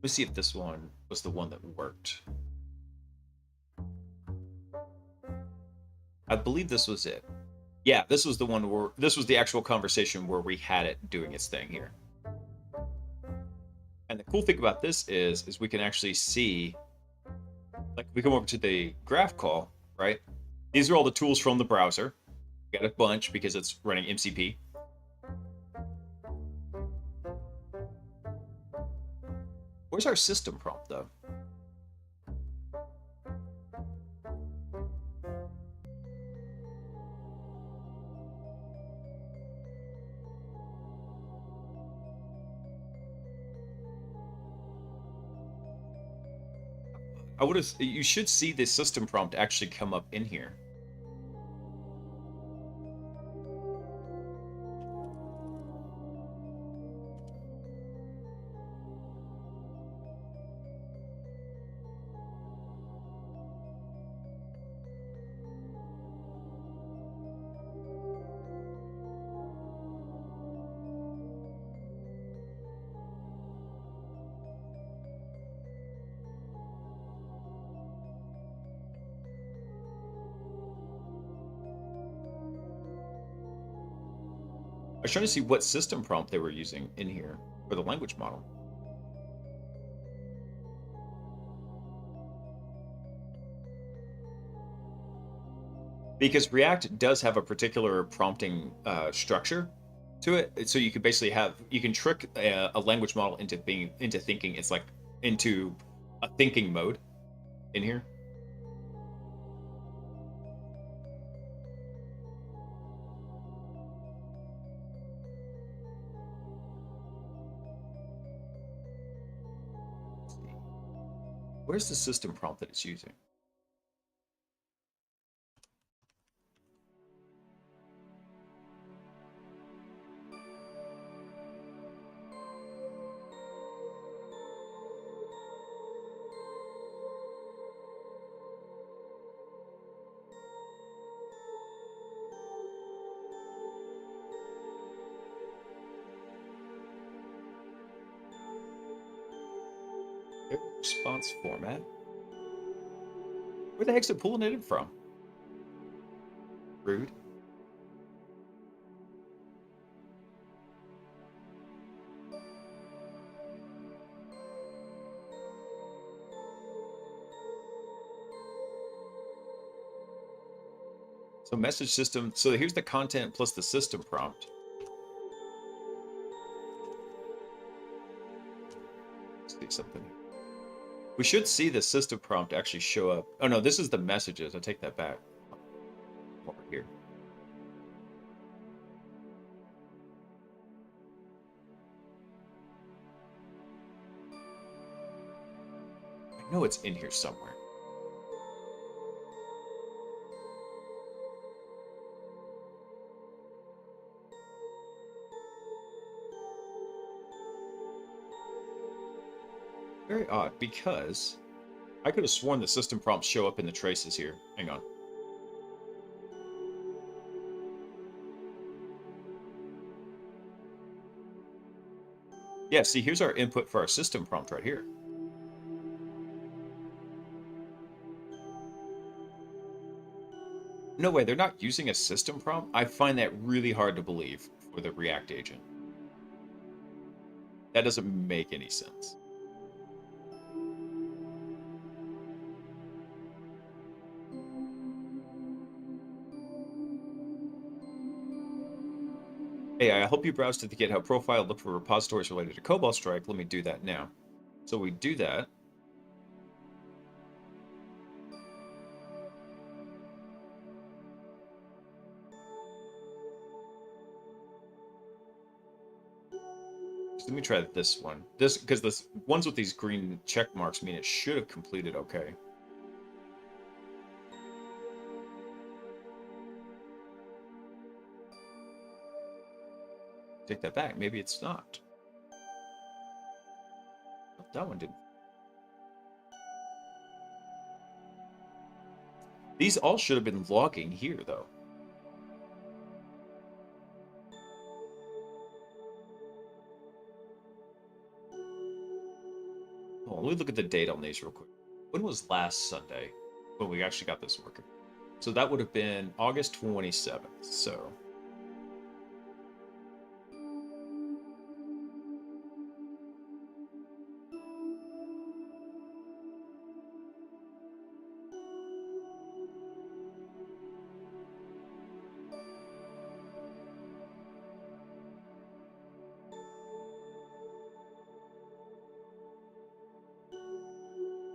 Let's see if this one was the one that worked. I believe this was it. Yeah, this was the one where this was the actual conversation where we had it doing its thing here. And the cool thing about this is we can actually see, like we come over to the graph call, right? These are all the tools from the browser. We got a bunch because it's running MCP. Where's our system prompt, though? You should see the system prompt actually come up in here. I was trying to see what system prompt they were using in here for the language model. Because React does have a particular prompting structure to it, so you could basically you can trick a language model into thinking. It's like into a thinking mode in here. Where's the system prompt that it's using? Response format. Where the heck's it pulling it in from? Rude. So message system. So here's the content plus the system prompt. Let's see something. We should see the system prompt actually show up. Oh no, this is the messages. I take that back. Over here. I know it's in here somewhere. Very odd, because I could have sworn the system prompts show up in the traces here. Hang on. Yeah, see, here's our input for our system prompt right here. No way, they're not using a system prompt? I find that really hard to believe for the React agent. That doesn't make any sense. Hey, I hope you browsed to the GitHub profile, look for repositories related to Cobalt Strike. Let me do that now. So we do that. So let me try this one. This, because the ones with these green check marks mean it should have completed okay. Take that back. Maybe it's not. Oh, that one didn't. These all should have been logging here, though. Oh, let me look at the date on these real quick. When was last Sunday when we actually got this working? So that would have been August 27th. So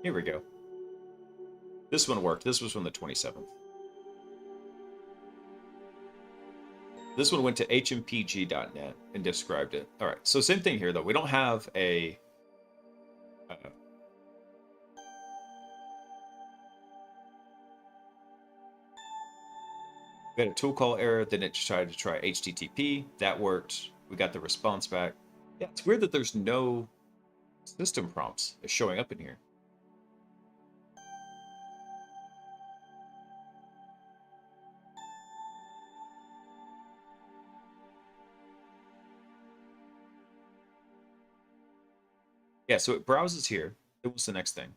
here we go. This one worked. This was from the 27th. This one went to hmpg.net and described it. All right, so same thing here, though. We don't have a... we had a tool call error, then it tried to try HTTP. That worked. We got the response back. Yeah, it's weird that there's no system prompts showing up in here. Yeah, so it browses here. It was the next thing.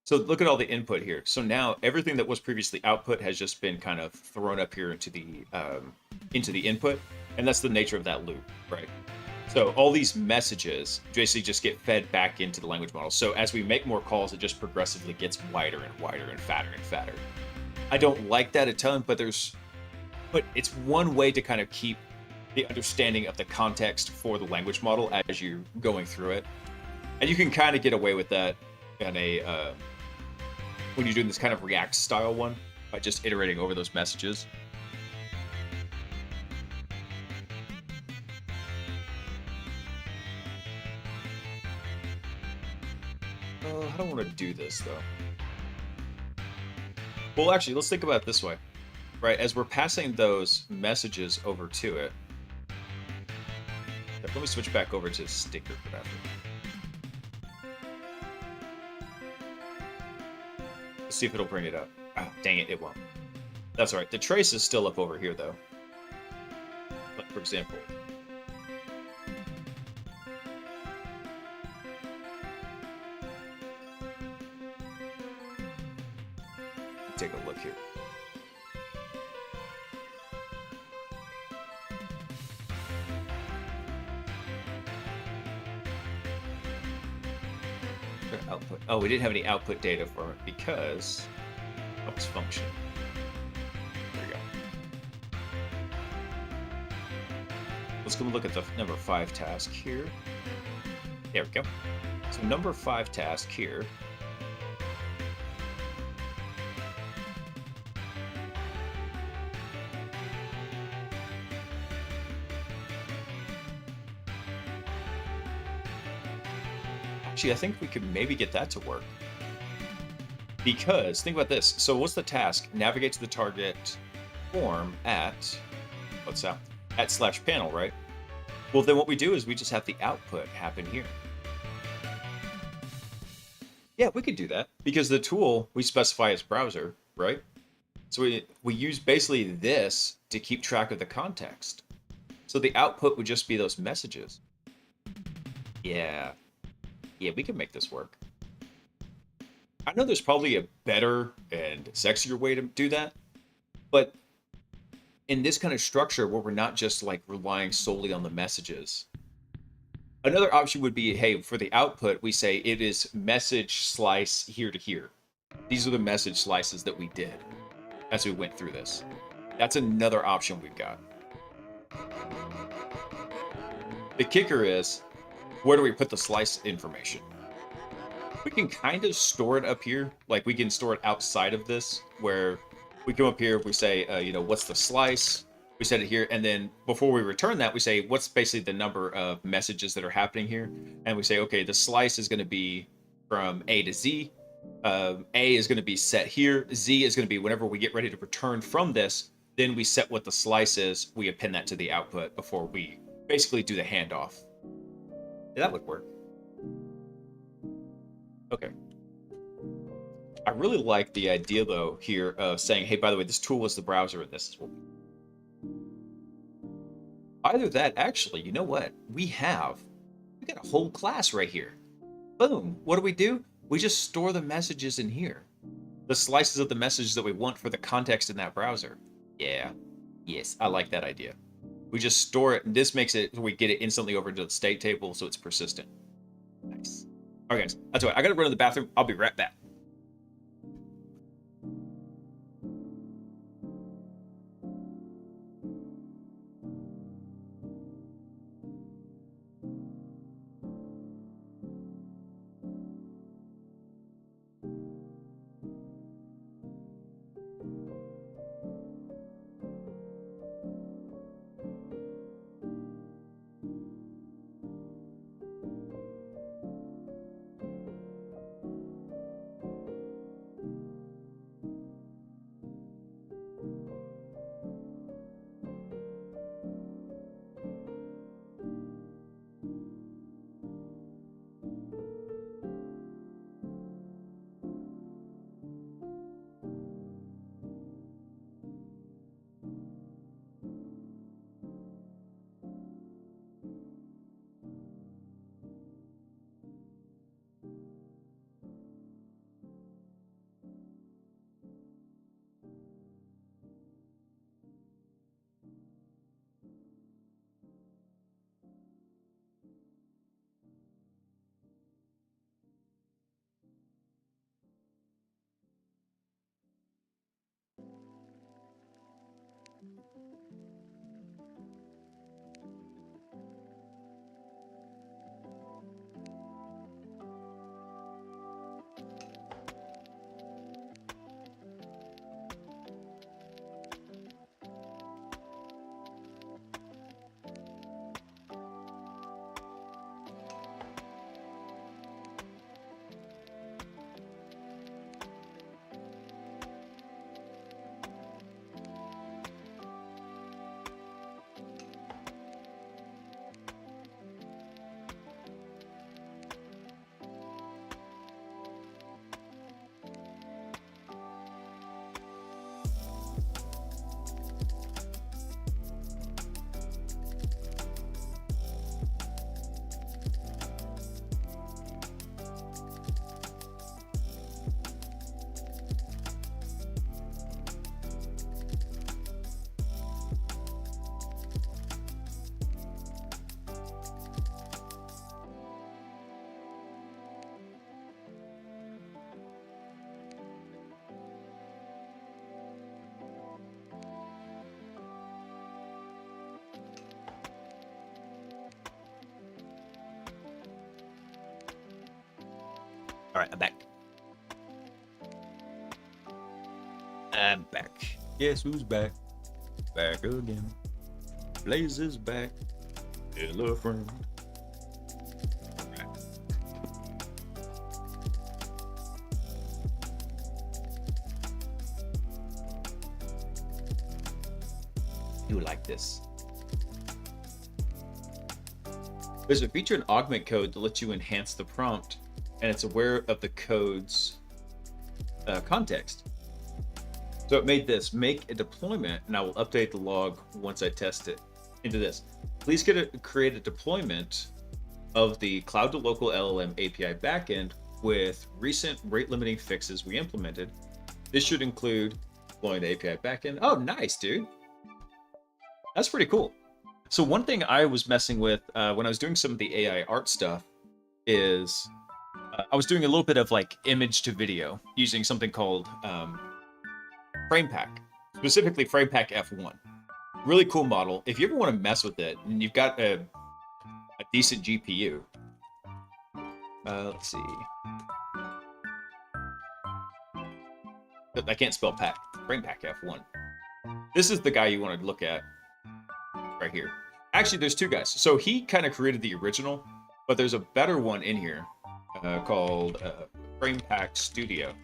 So look at all the input here. So now everything that was previously output has just been kind of thrown up here into the input, and that's the nature of that loop, right? So all these messages basically just get fed back into the language model. So as we make more calls, it just progressively gets wider and wider and fatter and fatter. I don't like that a ton, but it's one way to kind of keep the understanding of the context for the language model as you're going through it. And you can kind of get away with that in a when you're doing this kind of React style one by just iterating over those messages. I don't want to do this though. Well, actually, let's think about it this way, right? As we're passing those messages over to it, let me switch back over to sticker graphic. Let's see if it'll bring it up. Oh, dang it, it won't. That's all right. The trace is still up over here, though. Like, for example. Take a look here. Output. Oh, we didn't have any output data for it because that was function. There we go. Let's go look at the number 5 task here. There we go. So number 5 task here. Actually, I think we could maybe get that to work. Because, think about this. So what's the task? Navigate to the target form at, what's that? At /panel, right? Well, then what we do is we just have the output happen here. Yeah, we could do that. Because the tool we specify as browser, right? So we use basically this to keep track of the context. So the output would just be those messages. Yeah. Yeah, we can make this work. I know there's probably a better and sexier way to do that, but in this kind of structure where we're not just like relying solely on the messages, another option would be, hey, for the output, we say it is message slice here to here. These are the message slices that we did as we went through this. That's another option we've got. The kicker is, where do we put the slice information? We can kind of store it up here. Like we can store it outside of this, where we come up here, we say, what's the slice? We set it here, and then before we return that, we say, what's basically the number of messages that are happening here? And we say, okay, the slice is going to be from A to Z. A is going to be set here. Z is going to be whenever we get ready to return from this, then we set what the slice is. We append that to the output before we basically do the handoff. Yeah, that would work. Okay. I really like the idea, though, here of saying, hey, by the way, this tool was the browser, and this is what we... Either that, actually, you know what? We got a whole class right here. Boom. What do? We just store the messages in here. The slices of the messages that we want for the context in that browser. Yeah. Yes, I like that idea. We just store it, and this makes it so we get it instantly over to the state table, so it's persistent. Nice. All right, guys. That's what I got to run to the bathroom. I'll be right back. All right, I'm back. I'm back. Guess who's back? Back again. Blaise is back. Hello, friend. All right. You like this? There's a feature in Augment code that lets you enhance the prompt, and it's aware of the code's context. So it made this, make a deployment, and I will update the log once I test it into this. Please create a deployment of the Cloud to Local LLM API backend with recent rate limiting fixes we implemented. This should include deploying the API backend. Oh, nice, dude. That's pretty cool. So one thing I was messing with when I was doing some of the AI art stuff is I was doing a little bit of like image to video using something called FramePack, specifically FramePack F1. Really cool model. If you ever want to mess with it and you've got a decent GPU, let's see. I can't spell pack. FramePack F1. This is the guy you want to look at right here. Actually, there's two guys. So he kind of created the original, but there's a better one in here called FramePack Studio.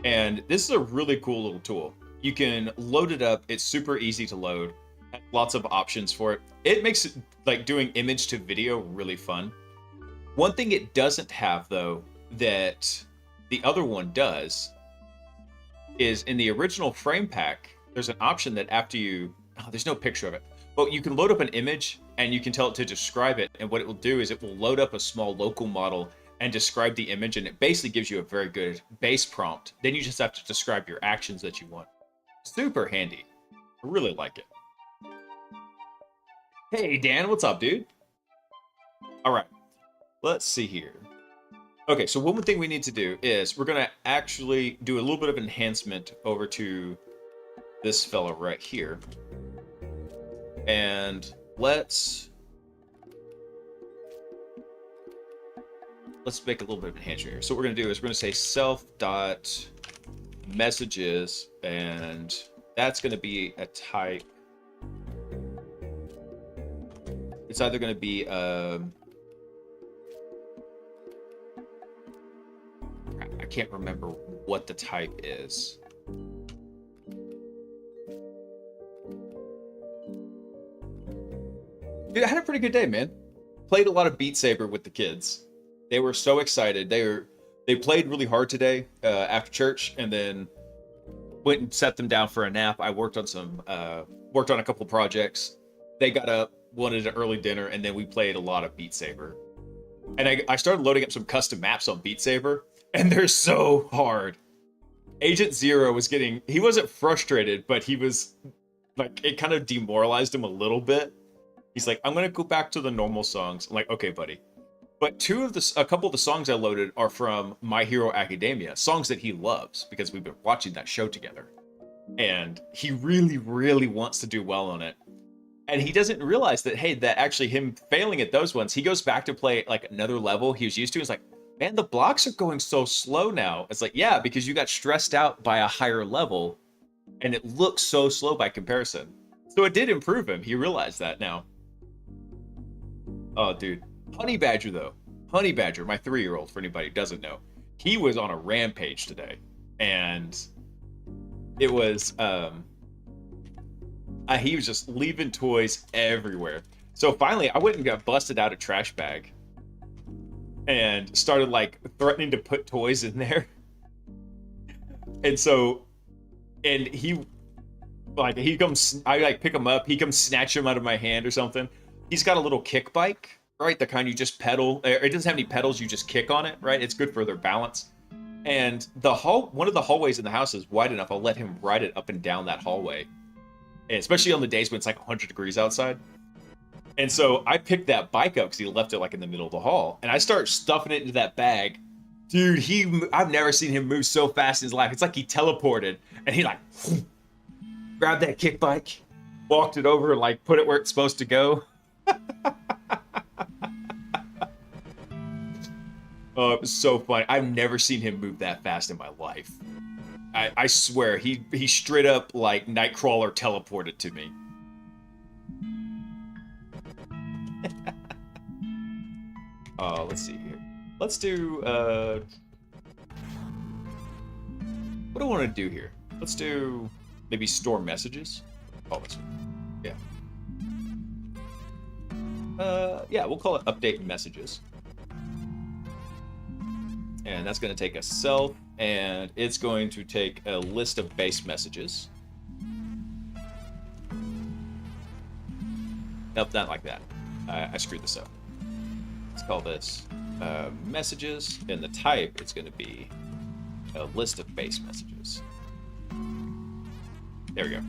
And this is a really cool little tool. You can load it up. It's super easy to load. Lots of options for it. It makes like doing image to video really fun. One thing it doesn't have, though, that the other one does, is in the original FramePack, there's an option that after you, there's no picture of it, but you can load up an image and you can tell it to describe it. And what it will do is it will load up a small local model and describe the image. And it basically gives you a very good base prompt. Then you just have to describe your actions that you want. Super handy. I really like it. Hey, Dan, what's up, dude? All right, let's see here. Okay, so one thing we need to do is we're going to actually do a little bit of enhancement over to this fella right here. And let's make a little bit of enhancement here. So what we're going to do is we're going to say self.messages, and that's going to be a type. It's either going to be I can't remember what the type is. Dude, I had a pretty good day, man. Played a lot of Beat Saber with the kids. They were so excited. They played really hard today after church, and then went and set them down for a nap. I worked on a couple projects. They got up, wanted an early dinner, and then we played a lot of Beat Saber. And I started loading up some custom maps on Beat Saber, and they're so hard. Agent Zero he wasn't frustrated, but he was like, it kind of demoralized him a little bit. He's like, I'm gonna go back to the normal songs. I'm like, okay, buddy. But a couple of the songs I loaded are from My Hero Academia, songs that he loves because we've been watching that show together. And he really, really wants to do well on it. And he doesn't realize that, hey, that actually him failing at those ones, he goes back to play like another level he was used to. It's like, man, the blocks are going so slow now. It's like, yeah, because you got stressed out by a higher level and it looks so slow by comparison. So it did improve him. He realized that now. Oh, dude. Honey Badger, though. Honey Badger, my 3-year-old, for anybody who doesn't know. He was on a rampage today. And it was, he was just leaving toys everywhere. So finally, I went and got busted out a trash bag. And started, like, threatening to put toys in there. And so, and he comes, I, like, pick him up. He comes snatch him out of my hand or something. He's got a little kick bike, right? The kind you just pedal. It doesn't have any pedals. You just kick on it, right? It's good for their balance. And one of the hallways in the house is wide enough. I'll let him ride it up and down that hallway. And especially on the days when it's like 100 degrees outside. And so I picked that bike up because he left it like in the middle of the hall. And I start stuffing it into that bag. Dude, I've never seen him move so fast in his life. It's like he teleported. And he like grabbed that kick bike, walked it over, and like put it where it's supposed to go. Oh, it was so funny. I've never seen him move that fast in my life. I swear, he straight up like Nightcrawler teleported to me. Let's see here. Let's do what do I want to do here? Let's do maybe store messages. Oh, this one. Yeah. Yeah, we'll call it update messages. And that's going to take a self, and it's going to take a list of base messages. Nope, not like that. I screwed this up. Let's call this messages, and the type is going to be a list of base messages. There we go.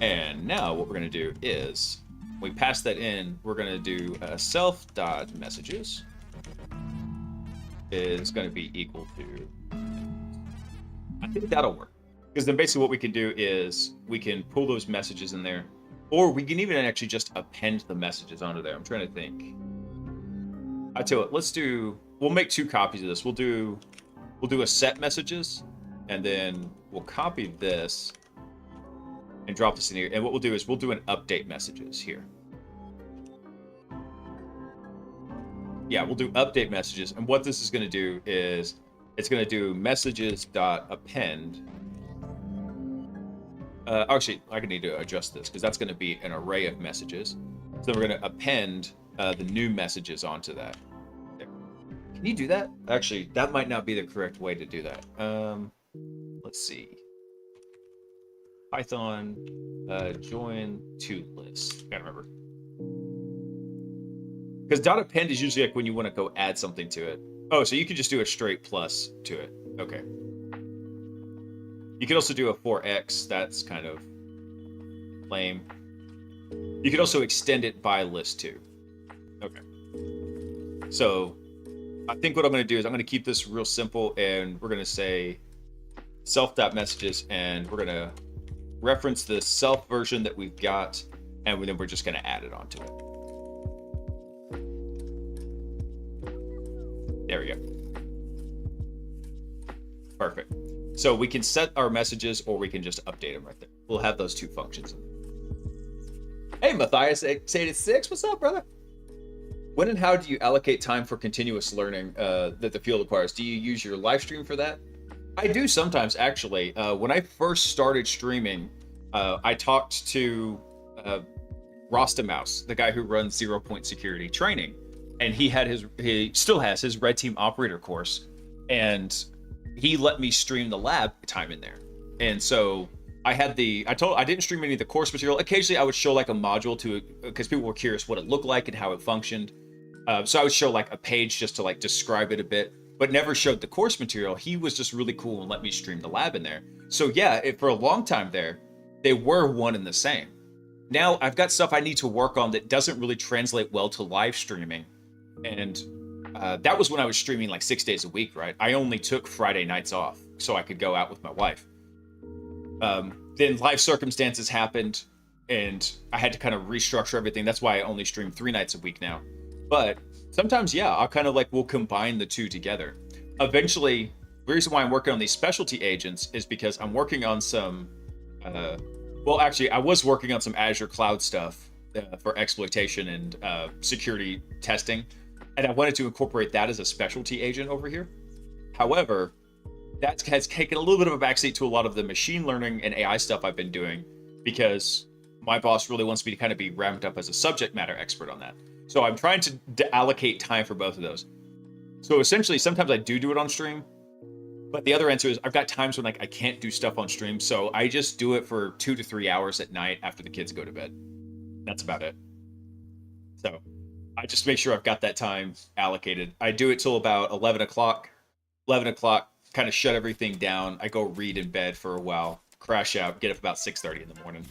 And now what we're going to do is, we pass that in, we're going to do self.messages is going to be equal to, I think that'll work. Because then basically what we can do is we can pull those messages in there, or we can even actually just append the messages onto there. I'm trying to think. I tell you what, we'll make 2 copies of this. We'll do a set messages, and then we'll copy this and drop this in here. And what we'll do is we'll do an update messages here. Yeah, we'll do update messages. And what this is going to do is it's going to do messages.append. Actually, I need to adjust this because that's going to be an array of messages. So we're going to append the new messages onto that. There. Can you do that? Actually, that might not be the correct way to do that. Let's see. Python join to list. Gotta remember. Because .append is usually like when you want to go add something to it. Oh, so you could just do a straight plus to it. Okay. You could also do a 4x. That's kind of lame. You could also extend it by list too. Okay. So I think what I'm going to do is I'm going to keep this real simple, and we're going to say self.messages, and we're going to reference the self version that we've got, and then we're just going to add it onto it. There we go. Perfect. So we can set our messages, or we can just update them right there. We'll have those 2 functions. Hey, Matthias 86, what's up, brother? When and how do you allocate time for continuous learning that the field requires? Do you use your live stream for that? I do sometimes, actually. When I first started streaming, I talked to Rostamouse, the guy who runs 0 Point Security Training, and he still has his Red Team Operator course, and he let me stream the lab time in there. And so I didn't stream any of the course material. Occasionally I would show like a module because people were curious what it looked like and how it functioned. So I would show like a page just to like describe it a bit, but never showed the course material. He was just really cool and let me stream the lab in there. So yeah, for a long time there, they were one and the same. Now I've got stuff I need to work on that doesn't really translate well to live streaming. And that was when I was streaming like 6 days a week, right? I only took Friday nights off so I could go out with my wife. Then life circumstances happened, and I had to kind of restructure everything. That's why I only stream 3 nights a week now. But sometimes, yeah, I'll kind of like, we'll combine the 2 together. Eventually, the reason why I'm working on these specialty agents is because I'm working on some, well, actually, I was working on some Azure cloud stuff for exploitation and security testing. And I wanted to incorporate that as a specialty agent over here. However, that has taken a little bit of a backseat to a lot of the machine learning and AI stuff I've been doing, because my boss really wants me to kind of be ramped up as a subject matter expert on that. So I'm trying to allocate time for both of those. So essentially, sometimes I do it on stream, but the other answer is I've got times when like I can't do stuff on stream, so I just do it for 2 to 3 hours at night after the kids go to bed. That's about it. So I just make sure I've got that time allocated. I do it till about 11 o'clock. 11 o'clock, kind of shut everything down. I go read in bed for a while, crash out, get up about 6:30 in the morning.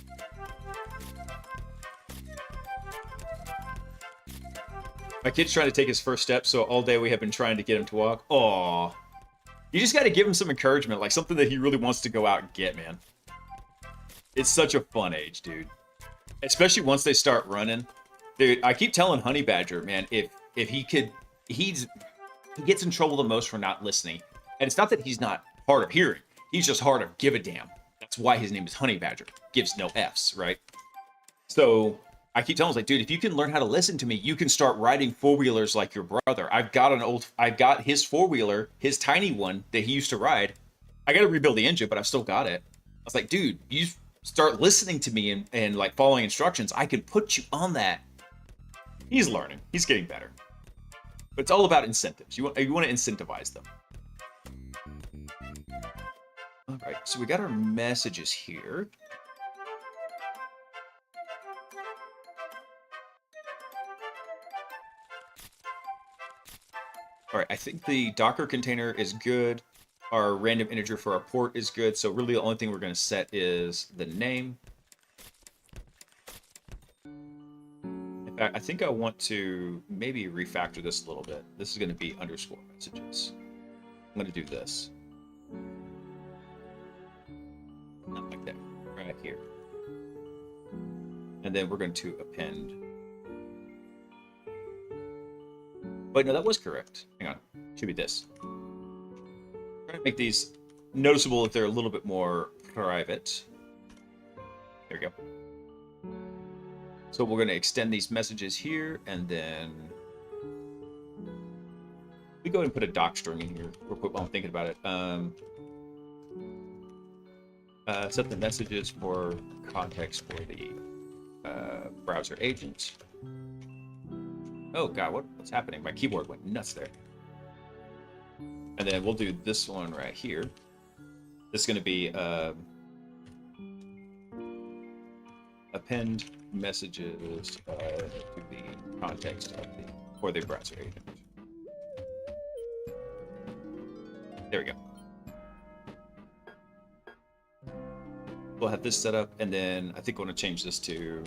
My kid's trying to take his first steps, so all day we have been trying to get him to walk. Aw. You just got to give him some encouragement, like something that he really wants to go out and get, man. It's such a fun age, dude. Especially once they start running. Dude, I keep telling Honey Badger, man, if he gets in trouble the most for not listening. And it's not that he's not hard of hearing. He's just hard of give a damn. That's why his name is Honey Badger. Gives no F's, right? So I keep telling him, like, dude, if you can learn how to listen to me, you can start riding 4-wheelers like your brother. I've got his 4-wheeler, his tiny one that he used to ride. I got to rebuild the engine, but I've still got it. I was like, dude, you start listening to me and like following instructions. I can put you on that. He's learning. He's getting better. But it's all about incentives. You want to incentivize them. All right, so we got our messages here. All right, I think the Docker container is good. Our random integer for our port is good. So really the only thing we're going to set is the name. In fact, I think I want to maybe refactor this a little bit. This is going to be underscore messages. I'm going to do this. Not like that. Right here. And then we're going to append. But no, that was correct. Hang on. Should be this. Try to make these noticeable if they're a little bit more private. There we go. So we're going to extend these messages here, and then we go ahead and put a doc string in here real quick while I'm thinking about it. Set the messages for context for the browser agent. Oh god, what's happening? My keyboard went nuts there. And then we'll do this one right here. This is going to be append messages to the context of for the browser agent. There we go. We'll have this set up, and then I think I want to change this to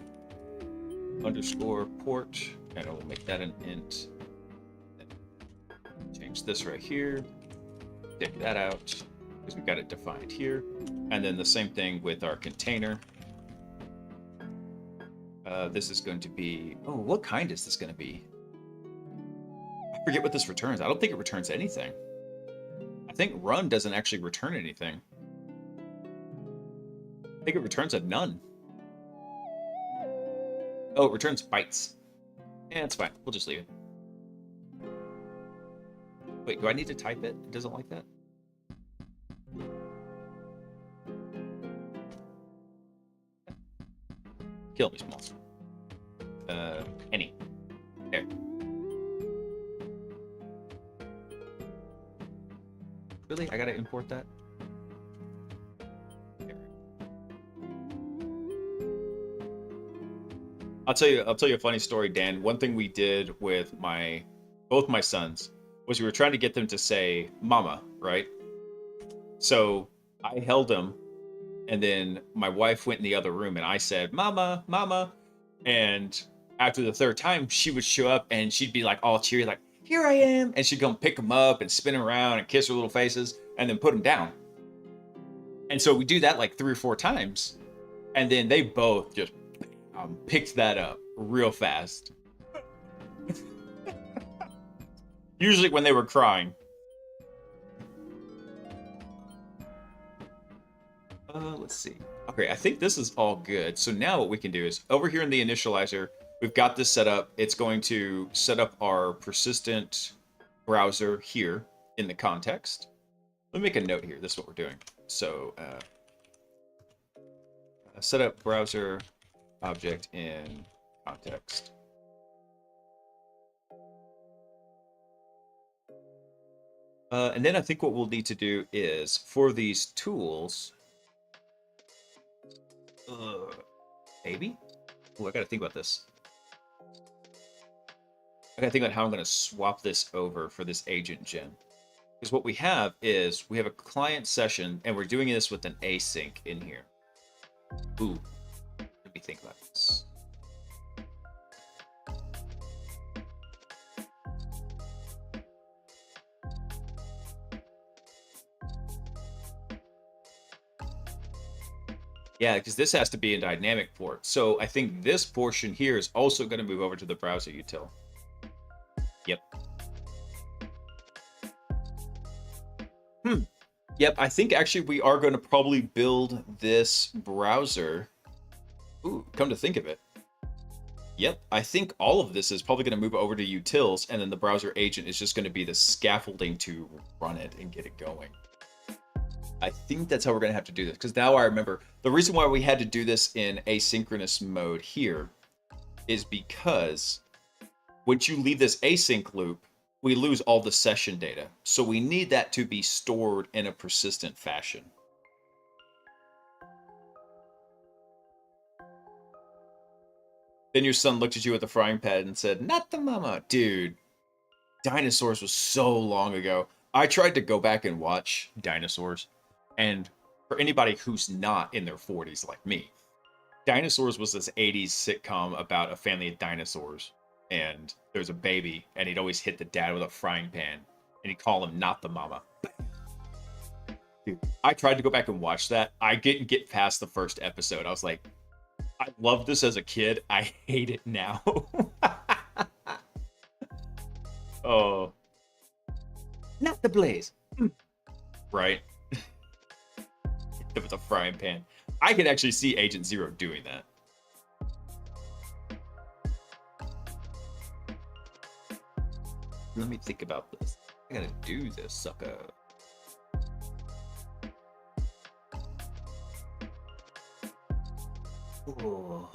underscore port, and we'll make that an int. Change this right here. Take that out because we've got it defined here, and then the same thing with our container. This is going to be, oh, what kind is this going to be? I forget what this returns. I don't think it returns anything. I think run doesn't actually return anything. I think it returns a none. Oh, it returns bytes. Yeah, it's fine. We'll just leave it. Wait, do I need to type it? It doesn't like that? Kill me, Smalls. Any. There. Really? I gotta import that? There. I'll tell you a funny story, Dan. One thing we did with both my sons was we were trying to get them to say mama, right? So I held them, and then my wife went in the other room and I said, mama, mama. And after the third time, she would show up and she'd be like all cheery, like, here I am. And she'd come pick them up and spin them around and kiss their little faces and then put them down. And so we do that like 3 or 4 times. And then they both just picked that up real fast. Usually when they were crying. Let's see. Okay, I think this is all good. So now what we can do is over here in the initializer, we've got this set up. It's going to set up our persistent browser here in the context. Let me make a note here. This is what we're doing. So set up browser object in context. And then I think what we'll need to do is for these tools, maybe? Oh, I gotta think about this. I gotta think about how I'm gonna swap this over for this agent gen. Because what we have is we have a client session and we're doing this with an async in here. Ooh, let me think about this. Yeah, because this has to be a dynamic port. So I think this portion here is also going to move over to the browser util. Yep. Yep, I think actually we are going to probably build this browser. Ooh, come to think of it. Yep, I think all of this is probably going to move over to utils, and then the browser agent is just going to be the scaffolding to run it and get it going. I think that's how we're going to have to do this, because now I remember the reason why we had to do this in asynchronous mode here is because once you leave this async loop, we lose all the session data. So we need that to be stored in a persistent fashion. Then your son looked at you with a frying pan and said, not the mama, dude. Dinosaurs was so long ago. I tried to go back and watch Dinosaurs, and for anybody who's not in their 40s like me, Dinosaurs was this 80s sitcom about a family of dinosaurs, and there's a baby, and he'd always hit the dad with a frying pan, and he'd call him not the mama. Dude, I tried to go back and watch that. I didn't get past the first episode. I was like, I loved this as a kid. I hate it now. Oh, not the Blaise. Right? It was a frying pan. I could actually see Agent Zero doing that. Let me think about this. I gotta do this, sucker. Ooh.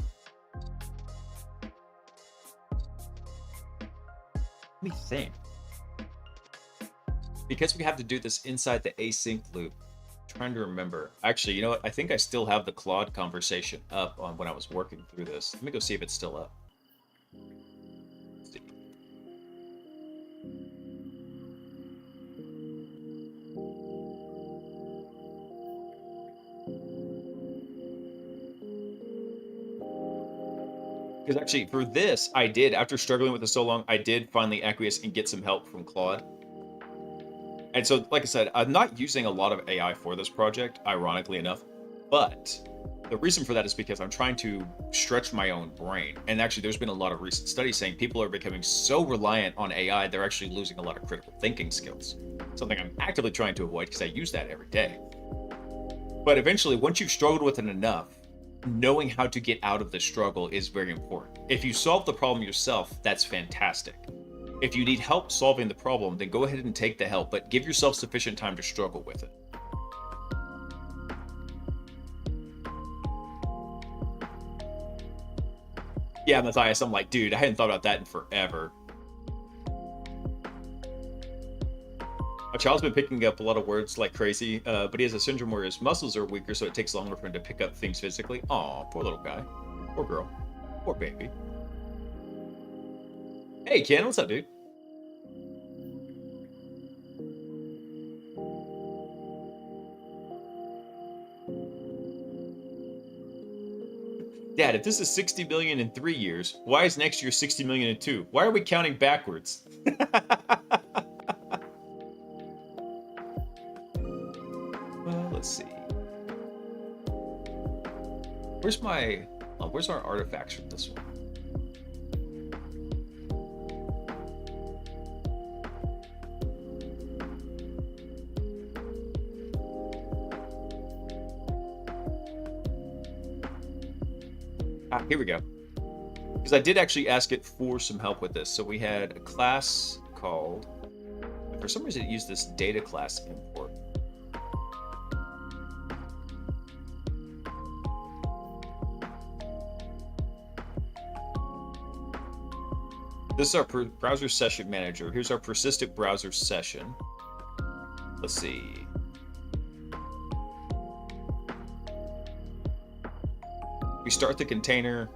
Let me think. Because we have to do this inside the async loop, I'm trying to remember. Actually, you know what? I think I still have the Claude conversation up on when I was working through this. Let me go see if it's still up. Let's see. Because actually, for this, I did, after struggling with it so long, I did finally acquiesce and get some help from Claude. And so, like I said, I'm not using a lot of AI for this project, ironically enough. But the reason for that is because I'm trying to stretch my own brain. And actually, there's been a lot of recent studies saying people are becoming so reliant on AI, they're actually losing a lot of critical thinking skills. Something I'm actively trying to avoid because I use that every day. But eventually, once you've struggled with it enough, knowing how to get out of the struggle is very important. If you solve the problem yourself, that's fantastic. If you need help solving the problem, then go ahead and take the help, but give yourself sufficient time to struggle with it. Yeah, Matthias, I'm like, dude, I hadn't thought about that in forever. A child's been picking up a lot of words like crazy, but he has a syndrome where his muscles are weaker, so it takes longer for him to pick up things physically. Aw, poor little guy. Poor girl. Poor baby. Hey, Ken, what's up, dude? Dad, if this is 60 million in 3 years, why is next year 60 million in 2? Why are we counting backwards? Well, let's see. Where's our artifacts from this one? Ah, here we go. Because I did actually ask it for some help with this. So we had a class called, for some reason it used this data class import. This is our browser session manager. Here's our persistent browser session. Let's see. We start the container.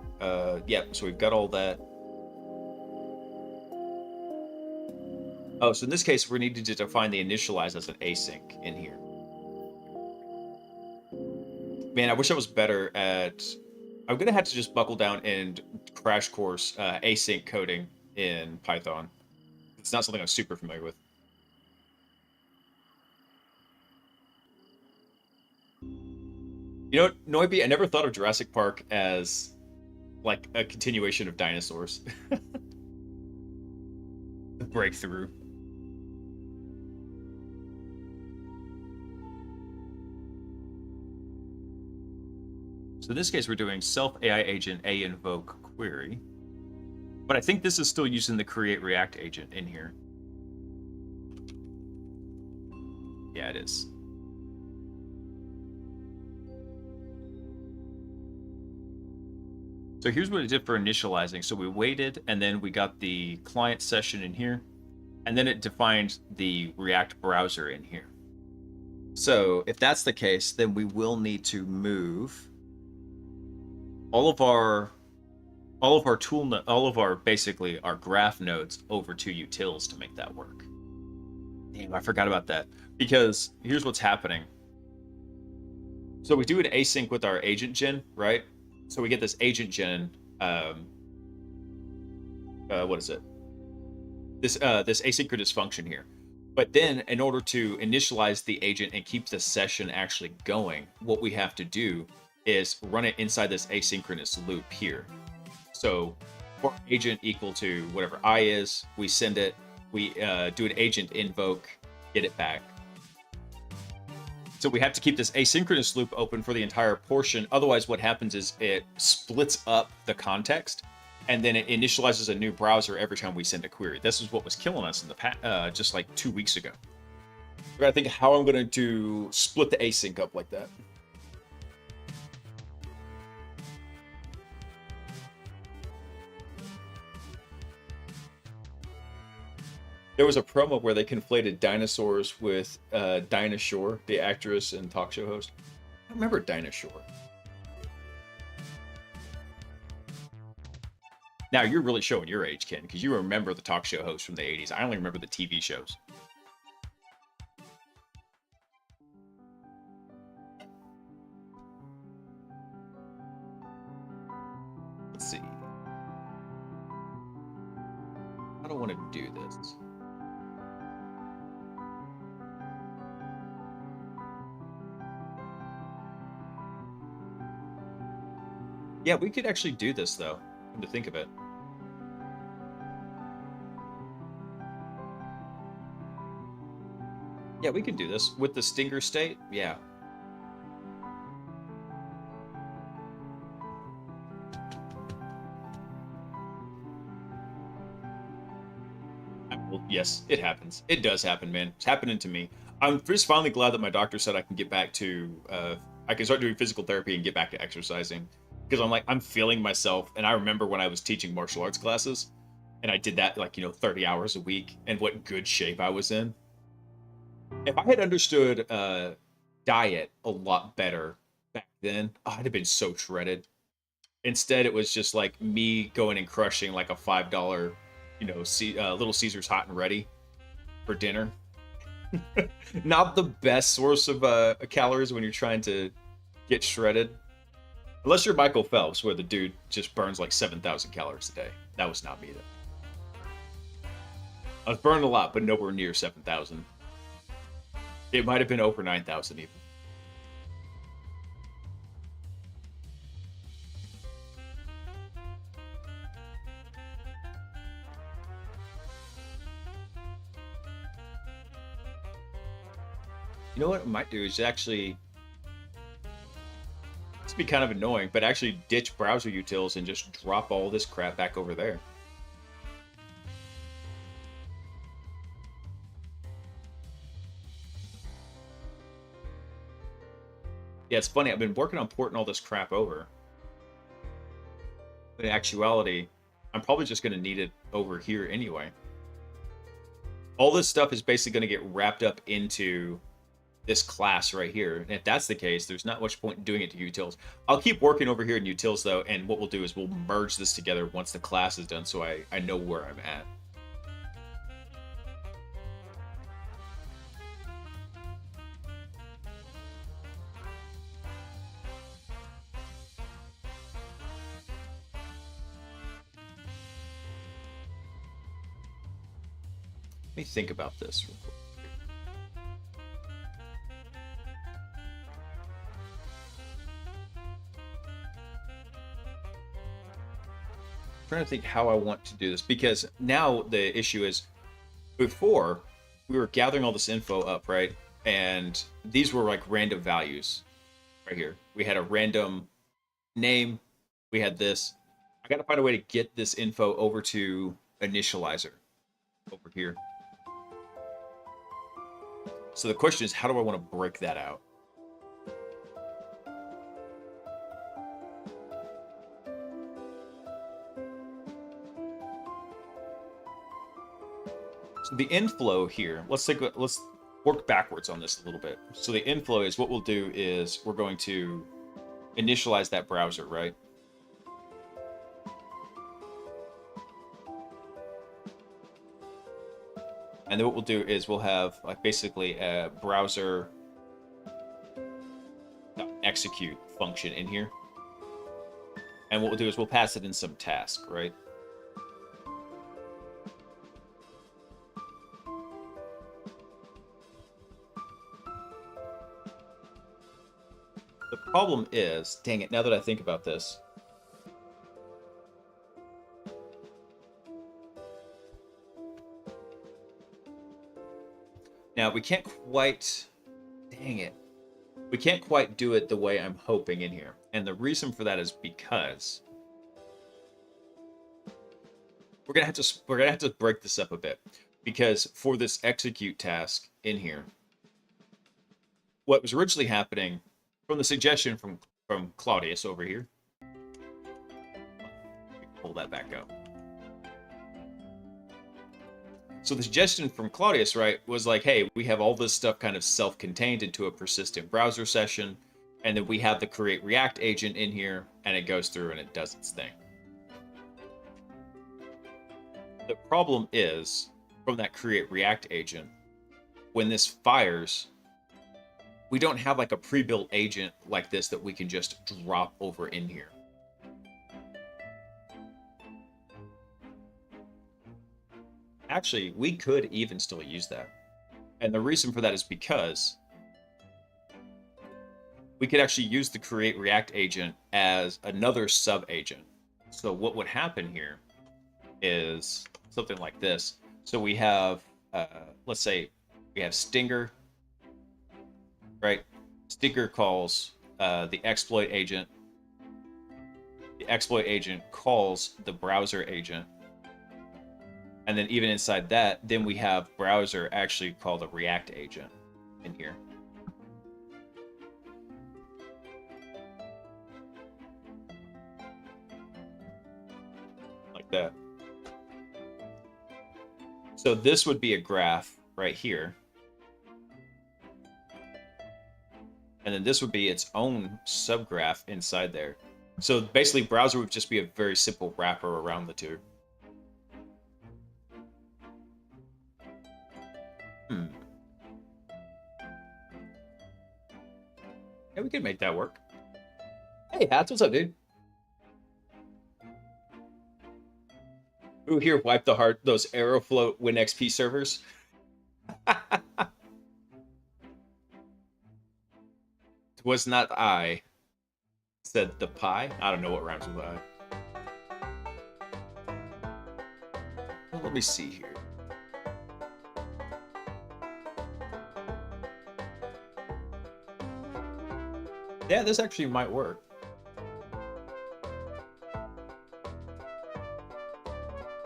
Yep, so we've got all that. Oh, so in this case, we needed to define the initialize as an async in here. Man, I wish I was better at... I'm going to have to just buckle down and crash course async coding in Python. It's not something I'm super familiar with. You know, Noiby, I never thought of Jurassic Park as like a continuation of dinosaurs. The breakthrough. So in this case, we're doing self AI agent a invoke query. But I think this is still using the create React agent in here. Yeah, it is. So here's what it did for initializing. So we waited, and then we got the client session in here, and then it defined the React browser in here. So if that's the case, then we will need to move all of our all of our all of our basically our graph nodes over to utils to make that work. Damn, I forgot about that. Because here's what's happening. So we do an async with our agent gen, right? So we get this agent gen. What is it? This asynchronous function here. But then, in order to initialize the agent and keep the session actually going, what we have to do is run it inside this asynchronous loop here. So, for agent equal to whatever I is, we send it. We do an agent invoke, get it back. So we have to keep this asynchronous loop open for the entire portion. Otherwise, what happens is it splits up the context, and then it initializes a new browser every time we send a query. This is what was killing us in the past, just like 2 weeks ago. I gotta think how I'm going to split the async up like that. There was a promo where they conflated dinosaurs with Dinah Shore, the actress and talk show host. I remember Dinah Shore. Now you're really showing your age, Ken, because you remember the talk show host from the 80s. I only remember the TV shows. Let's see. I don't want to do this. Yeah, we could actually do this, though, come to think of it. Yeah, we can do this. With the stinger state, yeah. Well, yes, it happens. It does happen, man. It's happening to me. I'm just finally glad that my doctor said I can get back to, I can start doing physical therapy and get back to exercising. Because I'm feeling myself. And I remember when I was teaching martial arts classes, and I did that 30 hours a week, and what good shape I was in. If I had understood diet a lot better back then, I'd have been so shredded. Instead, it was just like me going and crushing like a $5, Little Caesars hot and ready for dinner. Not the best source of calories when you're trying to get shredded. Unless you're Michael Phelps, where the dude just burns like 7,000 calories a day. That was not me, though. I was burning a lot, but nowhere near 7,000. It might have been over 9,000 even. You know what I might do is actually, this would be kind of annoying, but actually ditch browser utils and just drop all this crap back over there. Yeah, it's funny. I've been working on porting all this crap over. But in actuality, I'm probably just going to need it over here anyway. All this stuff is basically going to get wrapped up into this class right here. And if that's the case, there's not much point in doing it to utils. I'll keep working over here in utils, though, and what we'll do is we'll merge this together once the class is done so I know where I'm at. Let me think about this real quick. I'm trying to think how I want to do this, because now the issue is, before we were gathering all this info up, right? And these were like random values right here. We had a random name. We had this. I got to find a way to get this info over to initializer over here. So the question is, how do I want to break that out? So the inflow here, let's work backwards on this a little bit. So the inflow is, what we'll do is we're going to initialize that browser, right? And then what we'll do is we'll have like basically a browser execute function in here. And what we'll do is we'll pass it in some task, right? The problem is, dang it, now that I think about this, now we can't quite, dang it, we can't quite do it the way I'm hoping in here. And the reason for that is because we're gonna have to break this up a bit. Because for this execute task in here, what was originally happening from the suggestion from Claudius over here, pull that back up. So the suggestion from Claudius, right, was like, hey, we have all this stuff kind of self-contained into a persistent browser session, and then we have the create React agent in here, and it goes through and it does its thing. The problem is, from that create React agent, when this fires, we don't have like a pre-built agent like this that we can just drop over in here. Actually, we could even still use that. And the reason for that is because we could actually use the create React agent as another sub agent. So what would happen here is something like this. So we have, let's say we have Stinger, right? Stinger calls the exploit agent. The exploit agent calls the browser agent. And then even inside that, then we have browser actually call the React agent in here. Like that. So this would be a graph right here. And then this would be its own subgraph inside there. So basically browser would just be a very simple wrapper around the two. Yeah, we could make that work. Hey, Hats, what's up, dude? Who here wiped those Aeroflot WinXP servers? It was not I, said the pie. I don't know what rhymes with I. Well, let me see here. Yeah, this actually might work.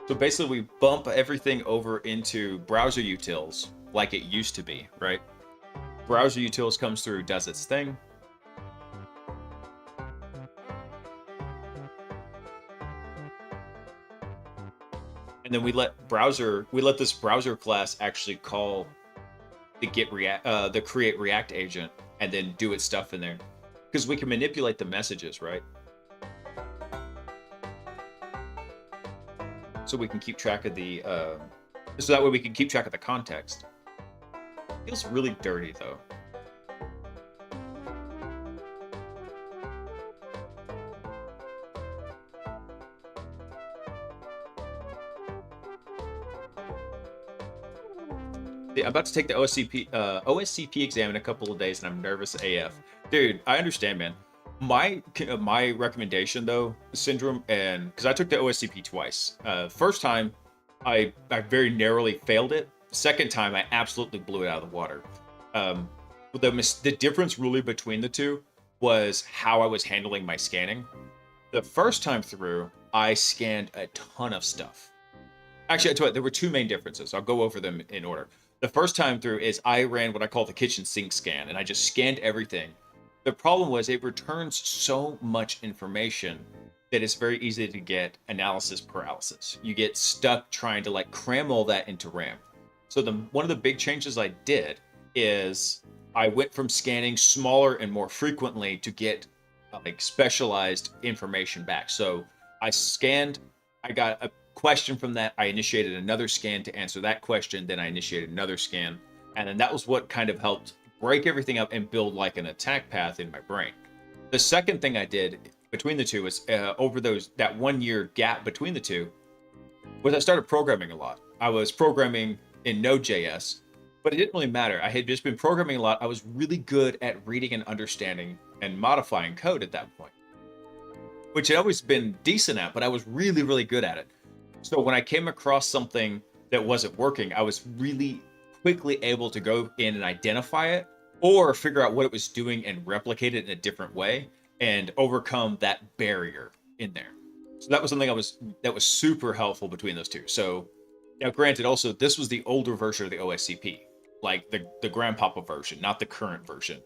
So basically we bump everything over into browser utils like it used to be, right? Browser utils comes through, does its thing. And then we let this browser class actually call the the create React agent and then do its stuff in there. Because we can manipulate the messages, right? So we can keep track of the, so that way we can keep track of the context. Feels really dirty though. I'm about to take the OSCP exam in a couple of days, and I'm nervous AF. Dude, I understand, man. My recommendation though, Syndrome, and because I took the OSCP twice. First time, I very narrowly failed it. Second time, I absolutely blew it out of the water. The difference really between the two was how I was handling my scanning. The first time through, I scanned a ton of stuff. Actually, I tell you what, there were two main differences. I'll go over them in order. The first time through is I ran what I call the kitchen sink scan, and I just scanned everything. The problem was it returns so much information that it's very easy to get analysis paralysis. You get stuck trying to like cram all that into RAM. So one of the big changes I did is I went from scanning smaller and more frequently to get like specialized information back. So I scanned, I got question from that, I initiated another scan to answer that question. Then I initiated another scan. And then that was what kind of helped break everything up and build like an attack path in my brain. The second thing I did between the two was over that 1 year gap between the two was I started programming a lot. I was programming in Node.js, but it didn't really matter. I had just been programming a lot. I was really good at reading and understanding and modifying code at that point, which had always been decent at, but I was really, really good at it. So when I came across something that wasn't working, I was really quickly able to go in and identify it or figure out what it was doing and replicate it in a different way and overcome that barrier in there. So that was something that was super helpful between those two. So now, granted, also this was the older version of the OSCP, like the grandpapa version, not the current version.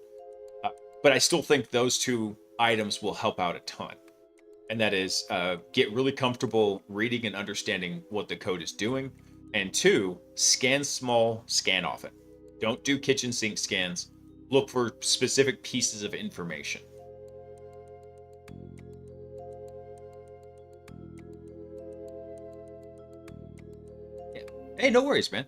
But I still think those two items will help out a ton. And that is get really comfortable reading and understanding what the code is doing. And two, scan small, scan often. Don't do kitchen sink scans. Look for specific pieces of information. Yeah. Hey, no worries, man.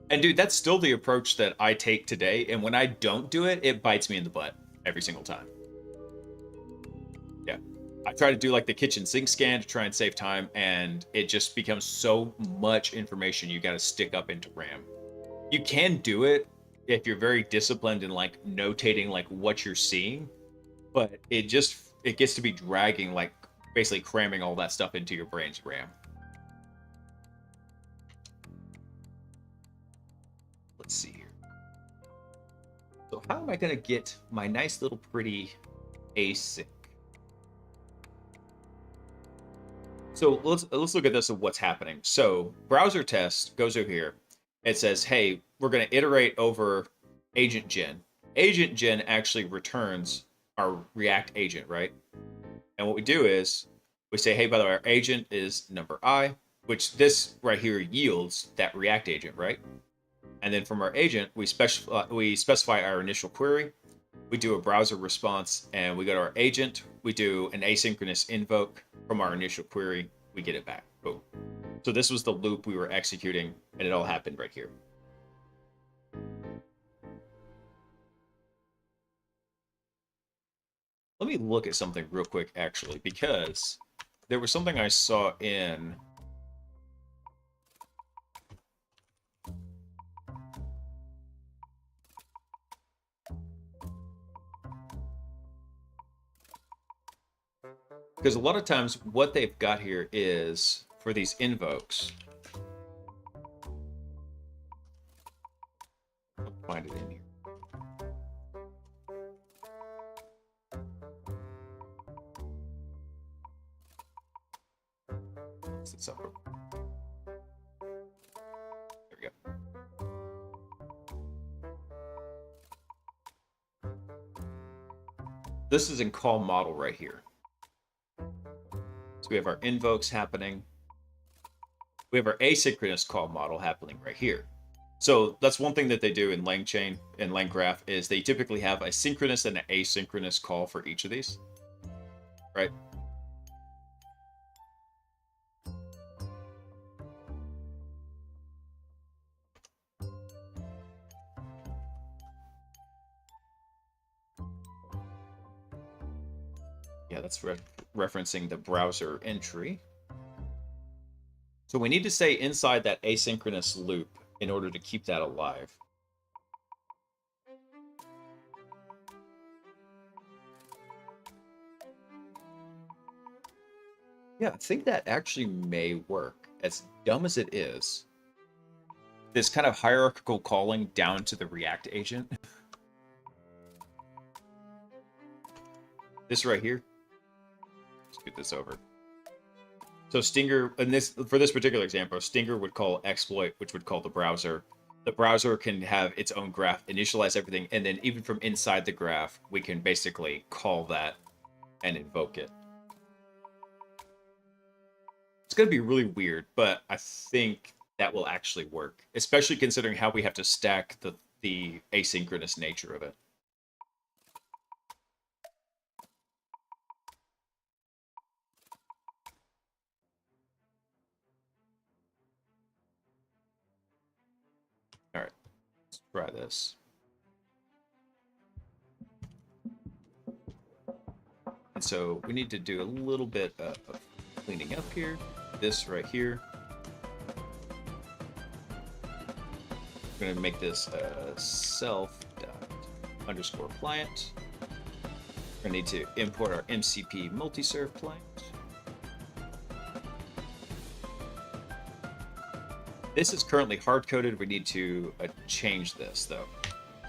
And dude, that's still the approach that I take today. And when I don't do it, it bites me in the butt every single time. Yeah. I try to do like the kitchen sink scan to try and save time, and it just becomes so much information you got to stick up into RAM. You can do it if you're very disciplined in like notating like what you're seeing, but it gets to be dragging, like basically cramming all that stuff into your brain's RAM. Let's see here. So how am I gonna get my nice little pretty async? So let's look at this of what's happening. So browser test goes over here. It says, hey, we're going to iterate over agent gen. Agent gen actually returns our React agent, right? And what we do is we say, hey, by the way, our agent is number I, which this right here yields that React agent, right? And then from our agent, we specify our initial query. We do a browser response, and we go to our agent. We do an asynchronous invoke from our initial query. We get it back. Boom. So this was the loop we were executing, and it all happened right here. Let me look at something real quick, actually, because there was something I saw in... Because a lot of times what they've got here is, for these invokes... I'll find it in here. It's up. There we go. This is in call model right here. So we have our invokes happening. We have our asynchronous call model happening right here. So that's one thing that they do in LangChain and LangGraph is they typically have a synchronous and an asynchronous call for each of these, right? Yeah, that's referencing the browser entry. So we need to stay inside that asynchronous loop in order to keep that alive. Yeah, I think that actually may work. As dumb as it is, this kind of hierarchical calling down to the React agent. This right here. Let's get this over. So Stinger, in this for this particular example, Stinger would call exploit, which would call the browser. The browser can have its own graph, initialize everything, and then even from inside the graph, we can basically call that and invoke it. It's going to be really weird, but I think that will actually work, especially considering how we have to stack the asynchronous nature of it. Let's try this. And so we need to do a little bit of cleaning up here. This right here. We're going to make this self._client. We're going to need to import our MCP multi-serve client. This is currently hard-coded. We need to change this, though.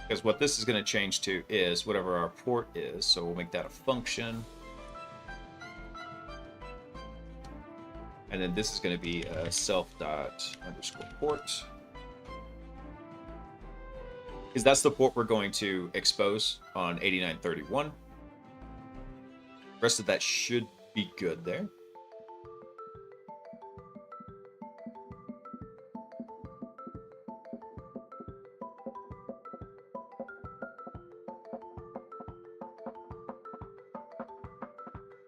Because what this is going to change to is whatever our port is. So we'll make that a function. And then this is going to be a self._port. Because that's the port we're going to expose on 8931. The rest of that should be good there.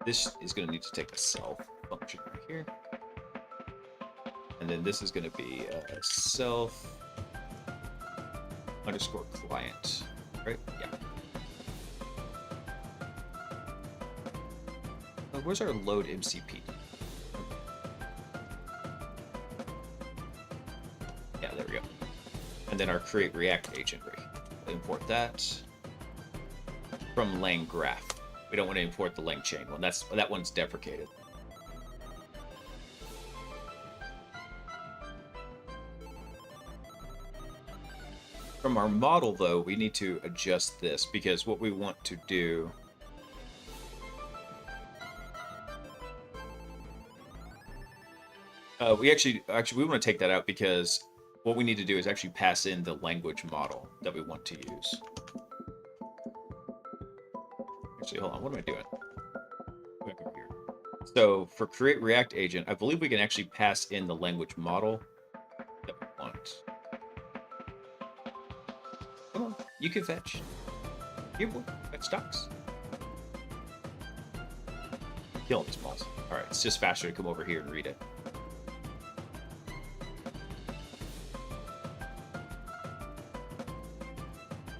This is going to need to take a self function right here. And then this is going to be a self_client, right? Yeah. Where's our load MCP? Yeah, there we go. And then our create React agent, right? We'll import that from LangGraph. We don't want to import the LangChain one. That one's deprecated. From our model, though, we need to adjust this because what we want to do we want to take that out because what we need to do is actually pass in the language model that we want to use. Actually, hold on. What am I doing? Back over here. So for create React agent, I believe we can actually pass in the language model that we want. Come on, you can fetch. Here, boy, fetch docs. Killing these balls. All right, it's just faster to come over here and read it.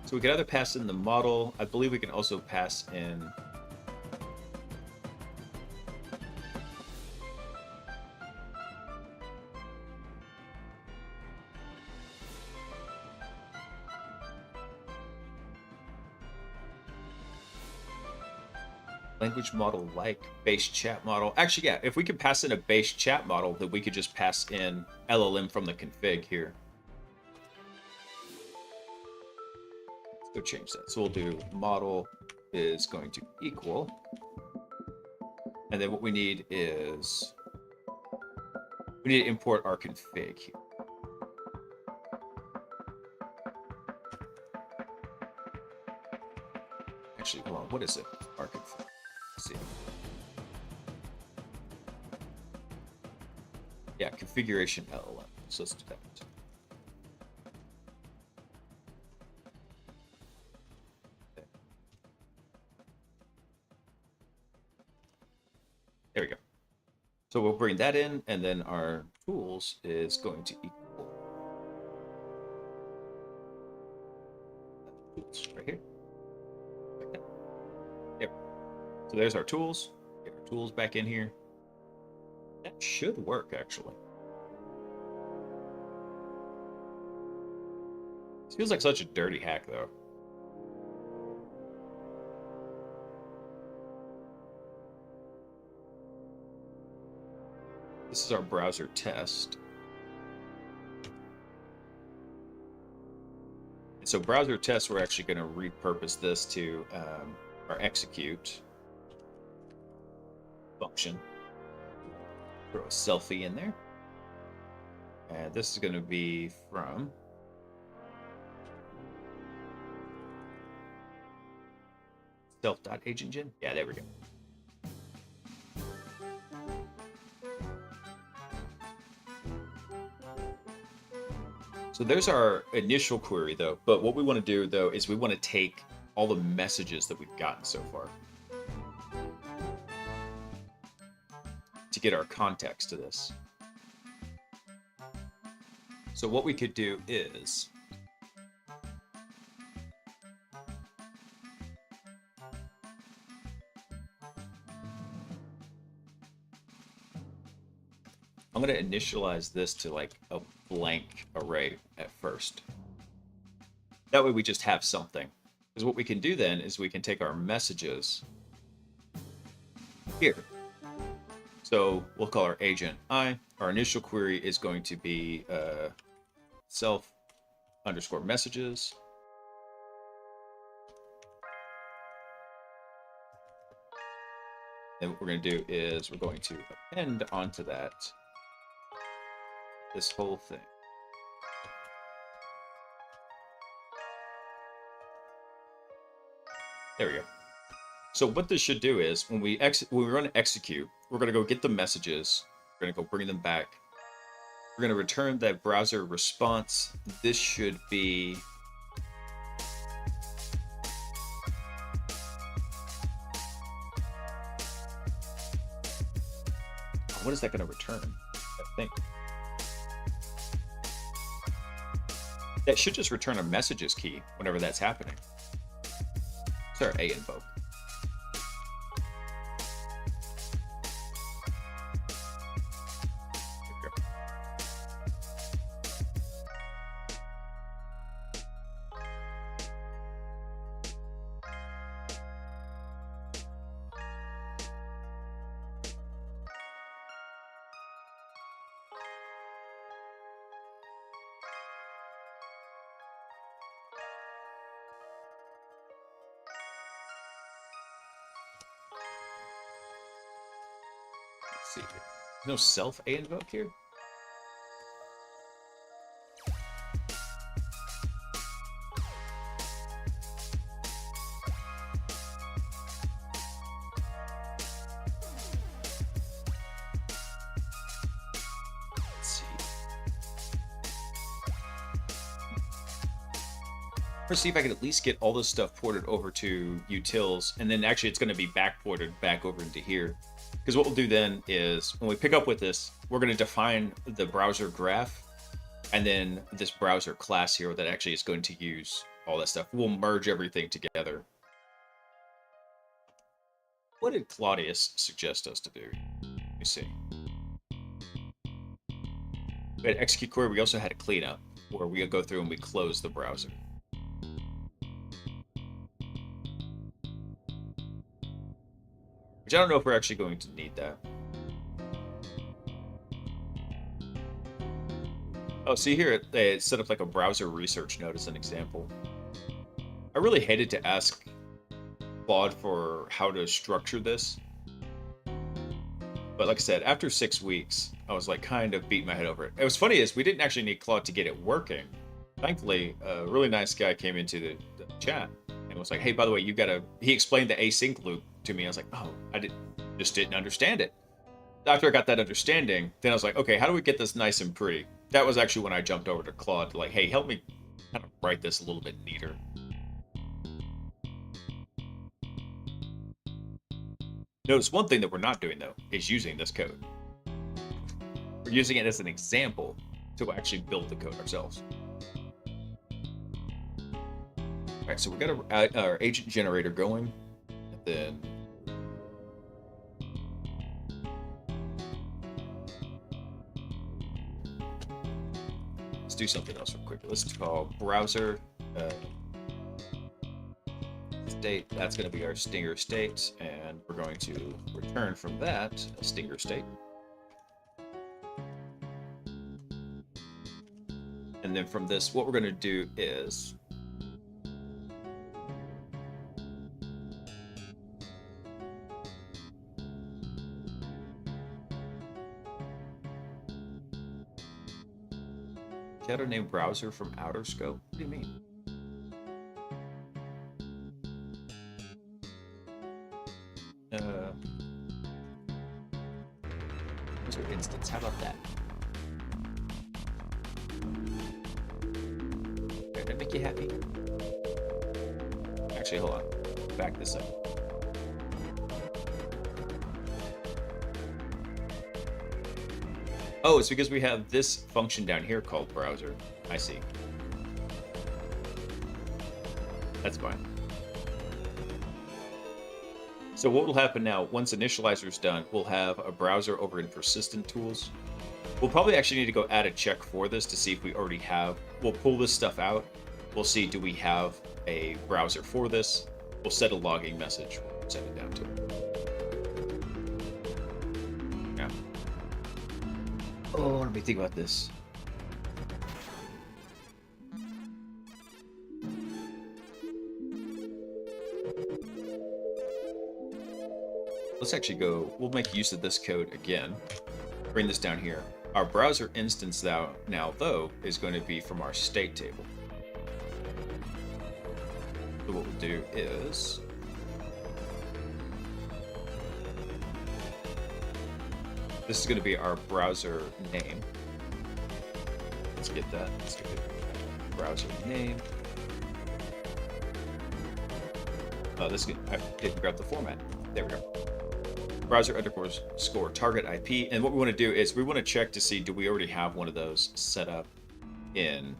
So we can either pass in the model. I believe we can also pass in language model like base chat model. Actually, yeah, if we could pass in a base chat model, then we could just pass in LLM from the config here. Let's go change that. So we'll do model is going to equal. And then what we need is we need to import our config here. Actually, hold on. What is it? Our config. Let's see. Yeah, configuration LLM. So let's do that. There we go. So we'll bring that in, and then our tools is going to equal tools right here. Like that. There. So there's our tools. Get our tools back in here. That should work, actually. This feels like such a dirty hack, though. This is our browser test. And so browser test, we're actually going to repurpose this to our execute function. Throw a selfie in there. And this is going to be from self.agentgen. Yeah, there we go. So there's our initial query, though. But what we want to do, though, is we want to take all the messages that we've gotten so far to get our context to this. So what we could do is I'm going to initialize this to like a blank array at first. That way we just have something. Because what we can do then is we can take our messages here. So we'll call our agent I. Our initial query is going to be self underscore messages. And what we're going to do is we're going to append onto that this whole thing. There we go. So what this should do is when we run execute, we're going to go get the messages. We're going to go bring them back. We're going to return that browser response. This should be what is that going to return? I think that should just return a messages key whenever that's happening. It's our A invoke. See here. There's no self A invoke here. Let's see. Let's see if I can at least get all this stuff ported over to utils, and then actually it's going to be backported back over into here. Because what we'll do then is when we pick up with this, we're going to define the browser graph and then this browser class here that actually is going to use all that stuff. We'll merge everything together. What did Claudius suggest us to do? Let me see. We had execute query. We also had a cleanup where we go through and we close the browser. Which I don't know if we're actually going to need that. Oh, see here, they set up like a browser research node as an example. I really hated to ask Claude for how to structure this. But like I said, after 6 weeks, I was like kind of beating my head over it. It was funny is we didn't actually need Claude to get it working. Thankfully, a really nice guy came into the chat and was like, hey, by the way, he explained the async loop to me. I was like, oh, just didn't understand it. After I got that understanding, then I was like, okay, how do we get this nice and pretty? That was actually when I jumped over to Claude, like, hey, help me kind of write this a little bit neater. Notice one thing that we're not doing, though, is using this code. We're using it as an example to actually build the code ourselves. All right, so we got our agent generator going, and then let's do something else real quick. Let's call browser state. That's going to be our stinger state, and we're going to return from that a stinger state. And then from this, what we're going to do is shadow name browser from outer scope. What do you mean? User instance. How about that? Did that make you happy? Actually, hold on. Back this up. Oh, it's because we have this function down here called browser. I see. That's fine. So what will happen now, once initializer is done, we'll have a browser over in persistent tools. We'll probably actually need to go add a check for this to see if we already have. We'll pull this stuff out. We'll see, do we have a browser for this? We'll set a logging message. Set it down to it. Yeah. Oh, let me think about this. Let's actually go, we'll make use of this code again. Bring this down here. Our browser instance now though is going to be from our state table. So what we'll do is this is going to be our browser name. Let's get that. Let's get the browser name. This I didn't grab the format. There we go. Browser _ target IP. And what we want to do is we want to check to see, do we already have one of those set up in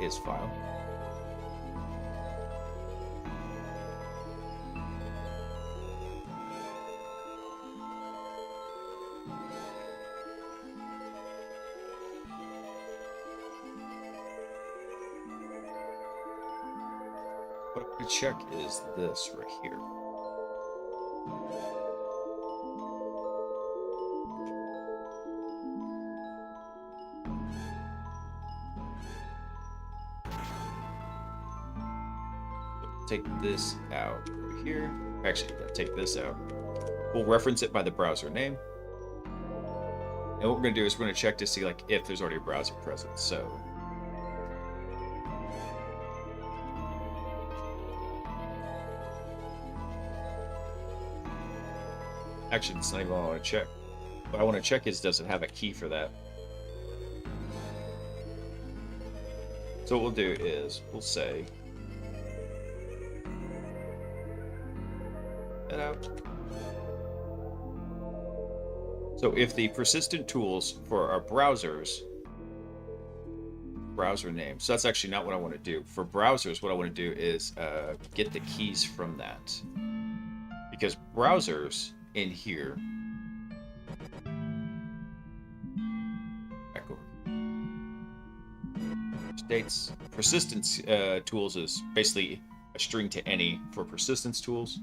is file. What I'm going to check is this right here. Take this out over here. Actually, take this out. We'll reference it by the browser name. And what we're going to do is we're going to check to see like if there's already a browser present. So actually, it's not even what I want to check. What I want to check is, does it have a key for that? So what we'll do is we'll say that out. So if the persistent tools for our browsers, browser name, so that's actually not what I want to do. For browsers, what I want to do is get the keys from that. Because browsers in here, back over, states, persistence tools is basically a string to any for persistence tools.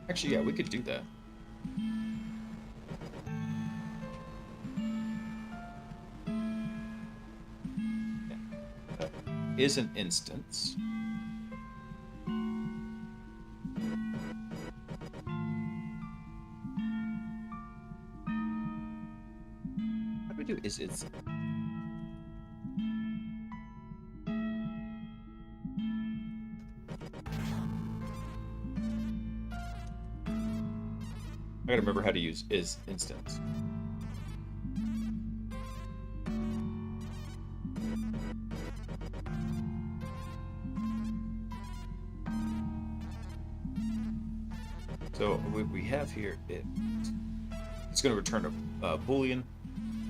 Actually, yeah, we could do that. Is an instance. What do we do? Is it's I gotta remember how to use is instance. So what we have here, it's going to return a Boolean,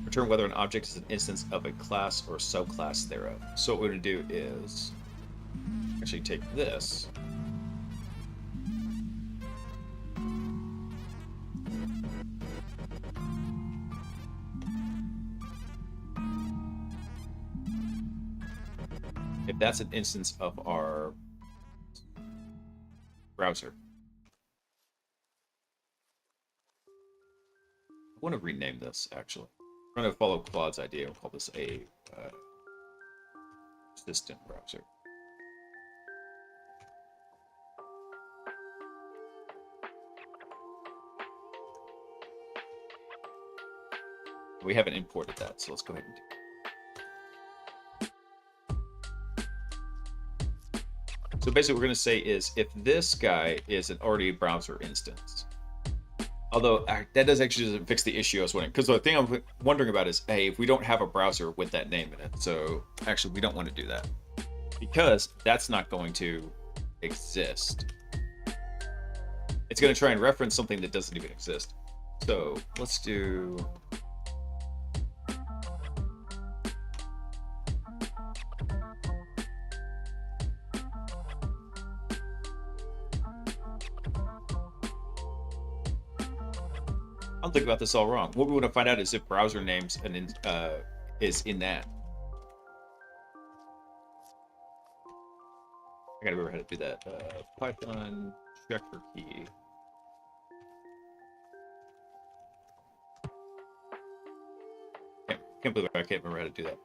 return whether an object is an instance of a class or subclass thereof. So what we're going to do is actually take this. If that's an instance of our browser. I want to rename this, actually. I'm going to follow Claude's idea and call this a persistent browser. We haven't imported that, so let's go ahead and do it. So basically what we're going to say is if this guy is an already browser instance, Although that does actually doesn't fix the issue I was wondering. Because the thing I'm wondering about is, hey, if we don't have a browser with that name in it, so actually we don't want to do that because that's not going to exist. It's going to try and reference something that doesn't even exist. So let's do. I'm thinking about this all wrong. What we want to find out is if browser names and is in that. I gotta remember how to do that. Python checker key. Can't believe I can't remember how to do that.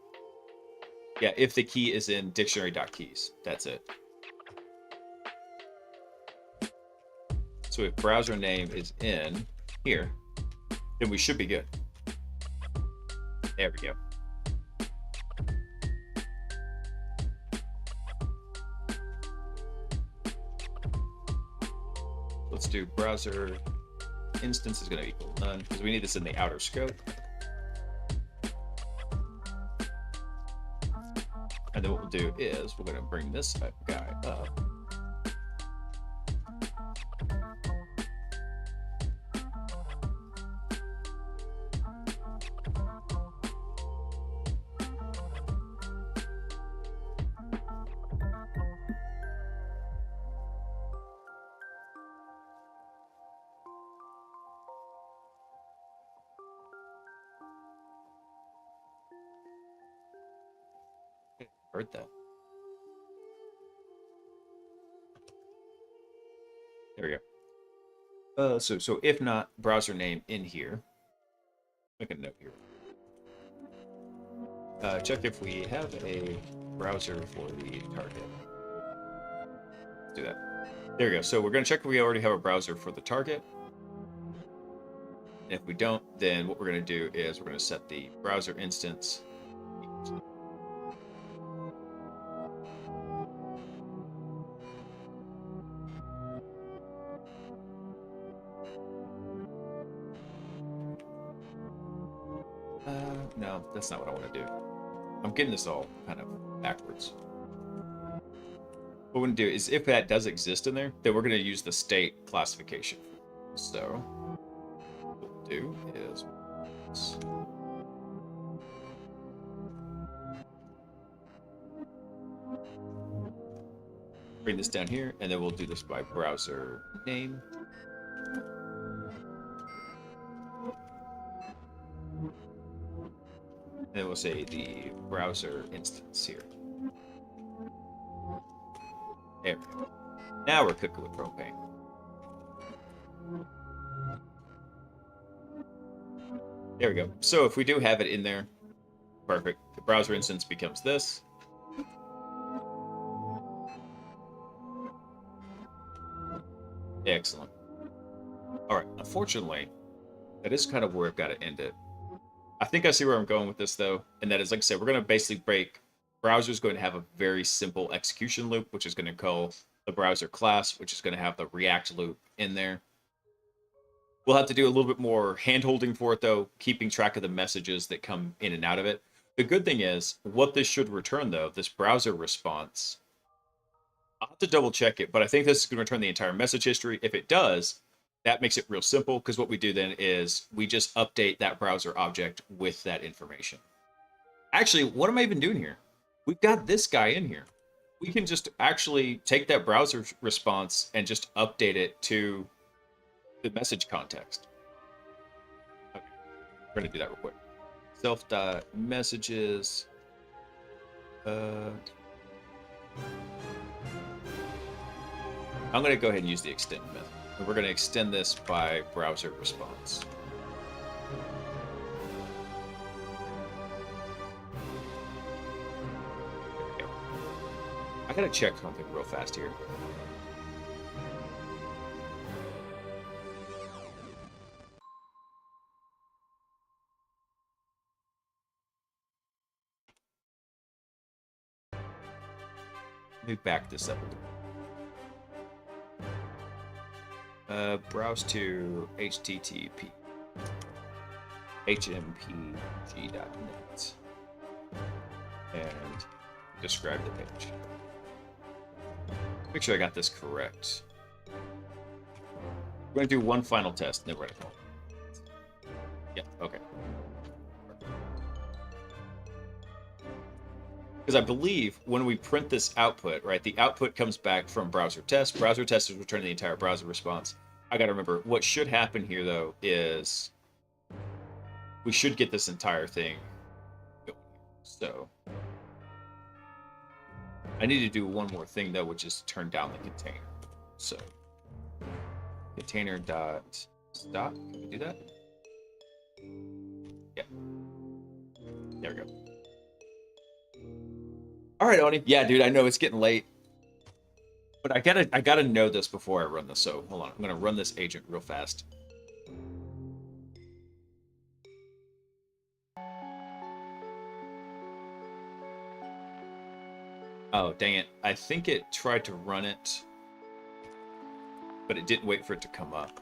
Yeah, if the key is in dictionary.keys, that's it. So if browser name is in here, then we should be good. There we go. Let's do browser instance is going to equal none because we need this in the outer scope. And then what we'll do is we're going to bring this guy up. Heard that. There we go. So if not browser name in here, make a note here. Check if we have a browser for the target. Let's do that. There we go. So we're going to check if we already have a browser for the target. And if we don't, then what we're going to do is we're going to set the browser instance. No, that's not what I want to do. I'm getting this all kind of backwards. What we're going to do is if that does exist in there, then we're going to use the state classification. So what we'll do is bring this down here, and then we'll do this by browser name. And then we'll say the browser instance here. There we go. Now we're cooking with propane. There we go. So if we do have it in there, perfect. The browser instance becomes this. Excellent. All right. Unfortunately, that is kind of where I've got to end it. I think I see where I'm going with this, though. And that is, like I said, we're going to basically break. Browser's going to have a very simple execution loop, which is going to call the browser class, which is going to have the React loop in there. We'll have to do a little bit more hand-holding for it, though, keeping track of the messages that come in and out of it. The good thing is, what this should return, though, this browser response, I'll have to double-check it, but I think this is going to return the entire message history. If it does, that makes it real simple, because what we do then is we just update that browser object with that information. Actually, what am I even doing here? We've got this guy in here. We can just actually take that browser response and just update it to the message context. Okay, we're going to do that real quick. Self.messages. I'm going to go ahead and use the extend method. And we're going to extend this by browser response. I gotta check something real fast here. Let me back this up a little. Browse to http hmpg.net and describe the page. Make sure I got this correct. We're going to do one final test, and then we're going to call. Yeah, okay. Because I believe when we print this output, right, the output comes back from browser test. Browser test is returning the entire browser response. I got to remember, what should happen here, though, is we should get this entire thing going. So I need to do one more thing, though, which is turn down the container. So container.stop. Can we do that? Yeah. There we go. All right, Oni. Yeah, dude, I know it's getting late, but I gotta know this before I run this. So hold on, I'm gonna run this agent real fast. Oh, dang it! I think it tried to run it, but it didn't wait for it to come up.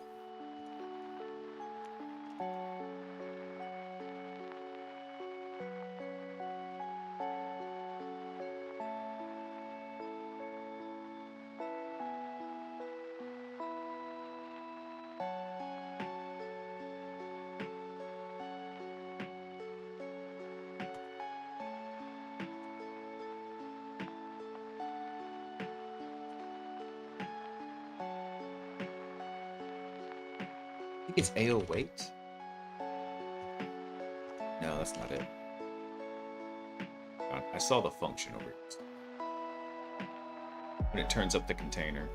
I think it's AO wait. No, that's not it. I saw the function over here. When it turns up the container.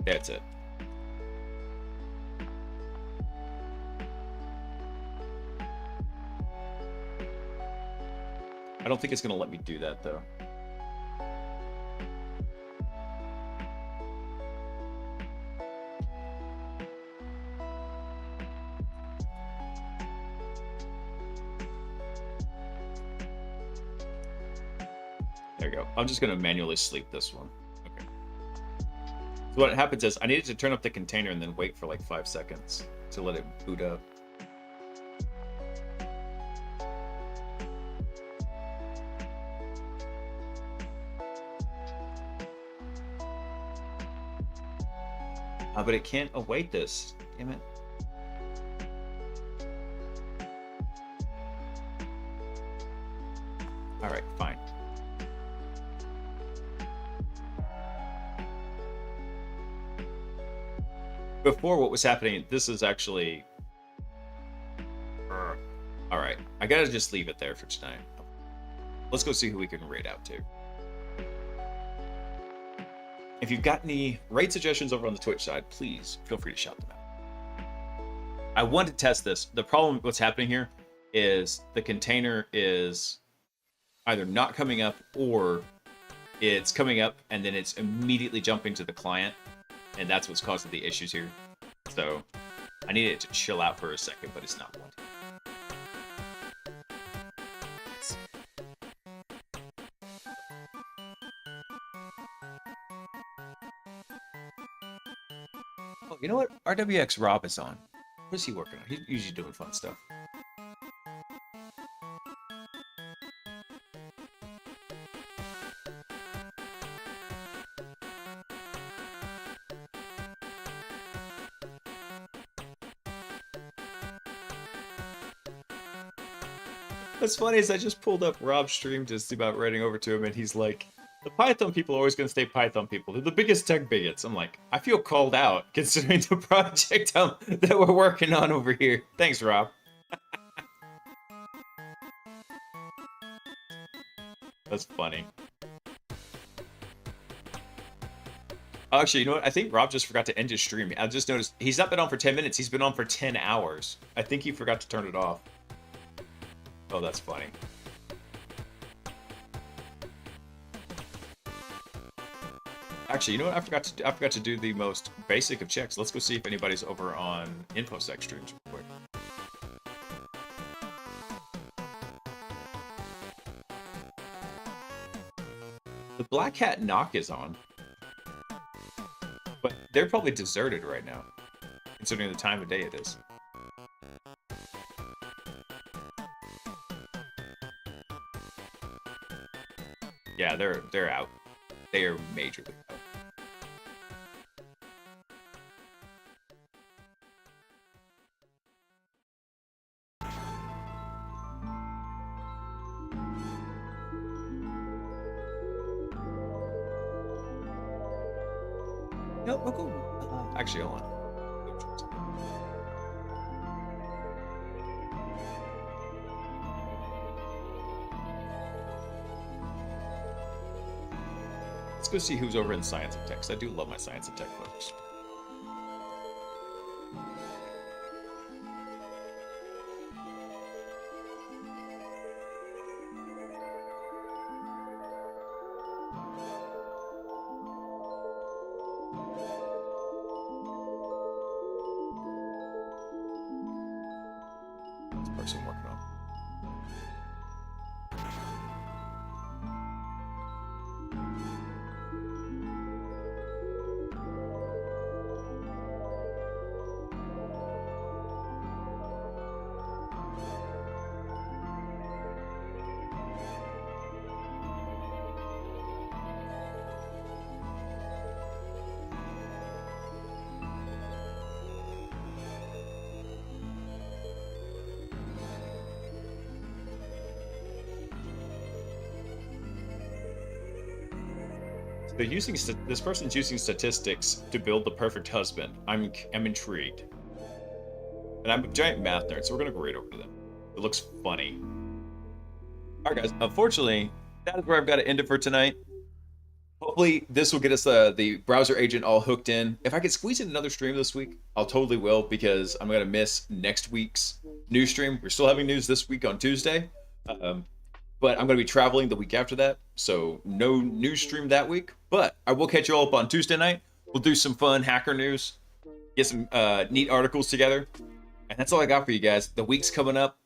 That's it. I don't think it's going to let me do that, though. There we go. I'm just going to manually sleep this one. Okay. So what happens is I needed to turn up the container and then wait for like 5 seconds to let it boot up. But it can't await this. Damn it. All right, fine. Before, what was happening, this is actually... All right, I gotta just leave it there for tonight. Let's go see who we can raid out to. If you've got any raid suggestions over on the Twitch side, please feel free to shout them out. I want to test this. The problem, what's happening here, is the container is either not coming up or it's coming up and then it's immediately jumping to the client, and that's what's causing the issues here. So I need it to chill out for a second, but it's not wanting. Oh, you know what? RWX Rob is on. What is he working on? He's usually doing fun stuff. What's funny is I just pulled up Rob's stream just about writing over to him, and he's like, the Python people are always going to stay Python people. They're the biggest tech bigots. I'm like, I feel called out considering the project that we're working on over here. Thanks, Rob. That's funny. Actually, you know what? I think Rob just forgot to end his stream. I just noticed he's not been on for 10 minutes. He's been on for 10 hours. I think he forgot to turn it off. Oh, that's funny. Actually, you know what? I forgot to do the most basic of checks. Let's go see if anybody's over on InfoSec streams real quick. The Black Hat knock is on. But they're probably deserted right now, considering the time of day it is. Yeah, they're out. They are majorly out. No, we'll go. Actually, hold on. Let's go see who's over in science and tech, because I do love my science and tech folks. This person working on. They're using this person's using statistics to build the perfect husband. I'm intrigued, and I'm a giant math nerd, so we're gonna go right over to them. It looks funny. All right, guys. Unfortunately, that is where I've got to end it for tonight. Hopefully, this will get us the browser agent all hooked in. If I could squeeze in another stream this week, I'll totally will, because I'm gonna miss next week's news stream. We're still having news this week on Tuesday. But I'm going to be traveling the week after that, so no news stream that week. But I will catch you all up on Tuesday night. We'll do some fun hacker news, get some neat articles together. And that's all I got for you guys. The week's coming up.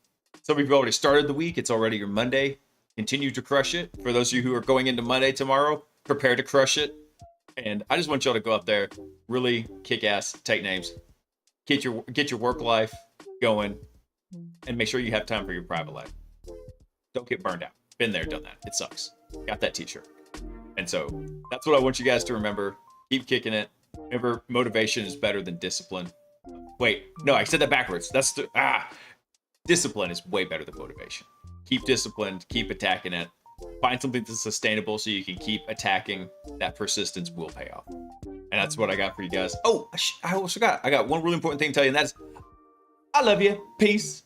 Some of you have already started the week. It's already your Monday. Continue to crush it. For those of you who are going into Monday tomorrow, prepare to crush it. And I just want y'all to go out there, really kick ass, take names, get your work life going, and make sure you have time for your private life. Don't get burned out. Been there, done that. It sucks. Got that t-shirt. And so that's what I want you guys to remember. Keep kicking it. Remember, motivation is better than discipline. Wait, no, I said that backwards. Discipline is way better than motivation. Keep disciplined. Keep attacking it. Find something that's sustainable so you can keep attacking. That persistence will pay off. And that's what I got for you guys. Oh, I almost forgot. I got one really important thing to tell you, and that's I love you. Peace.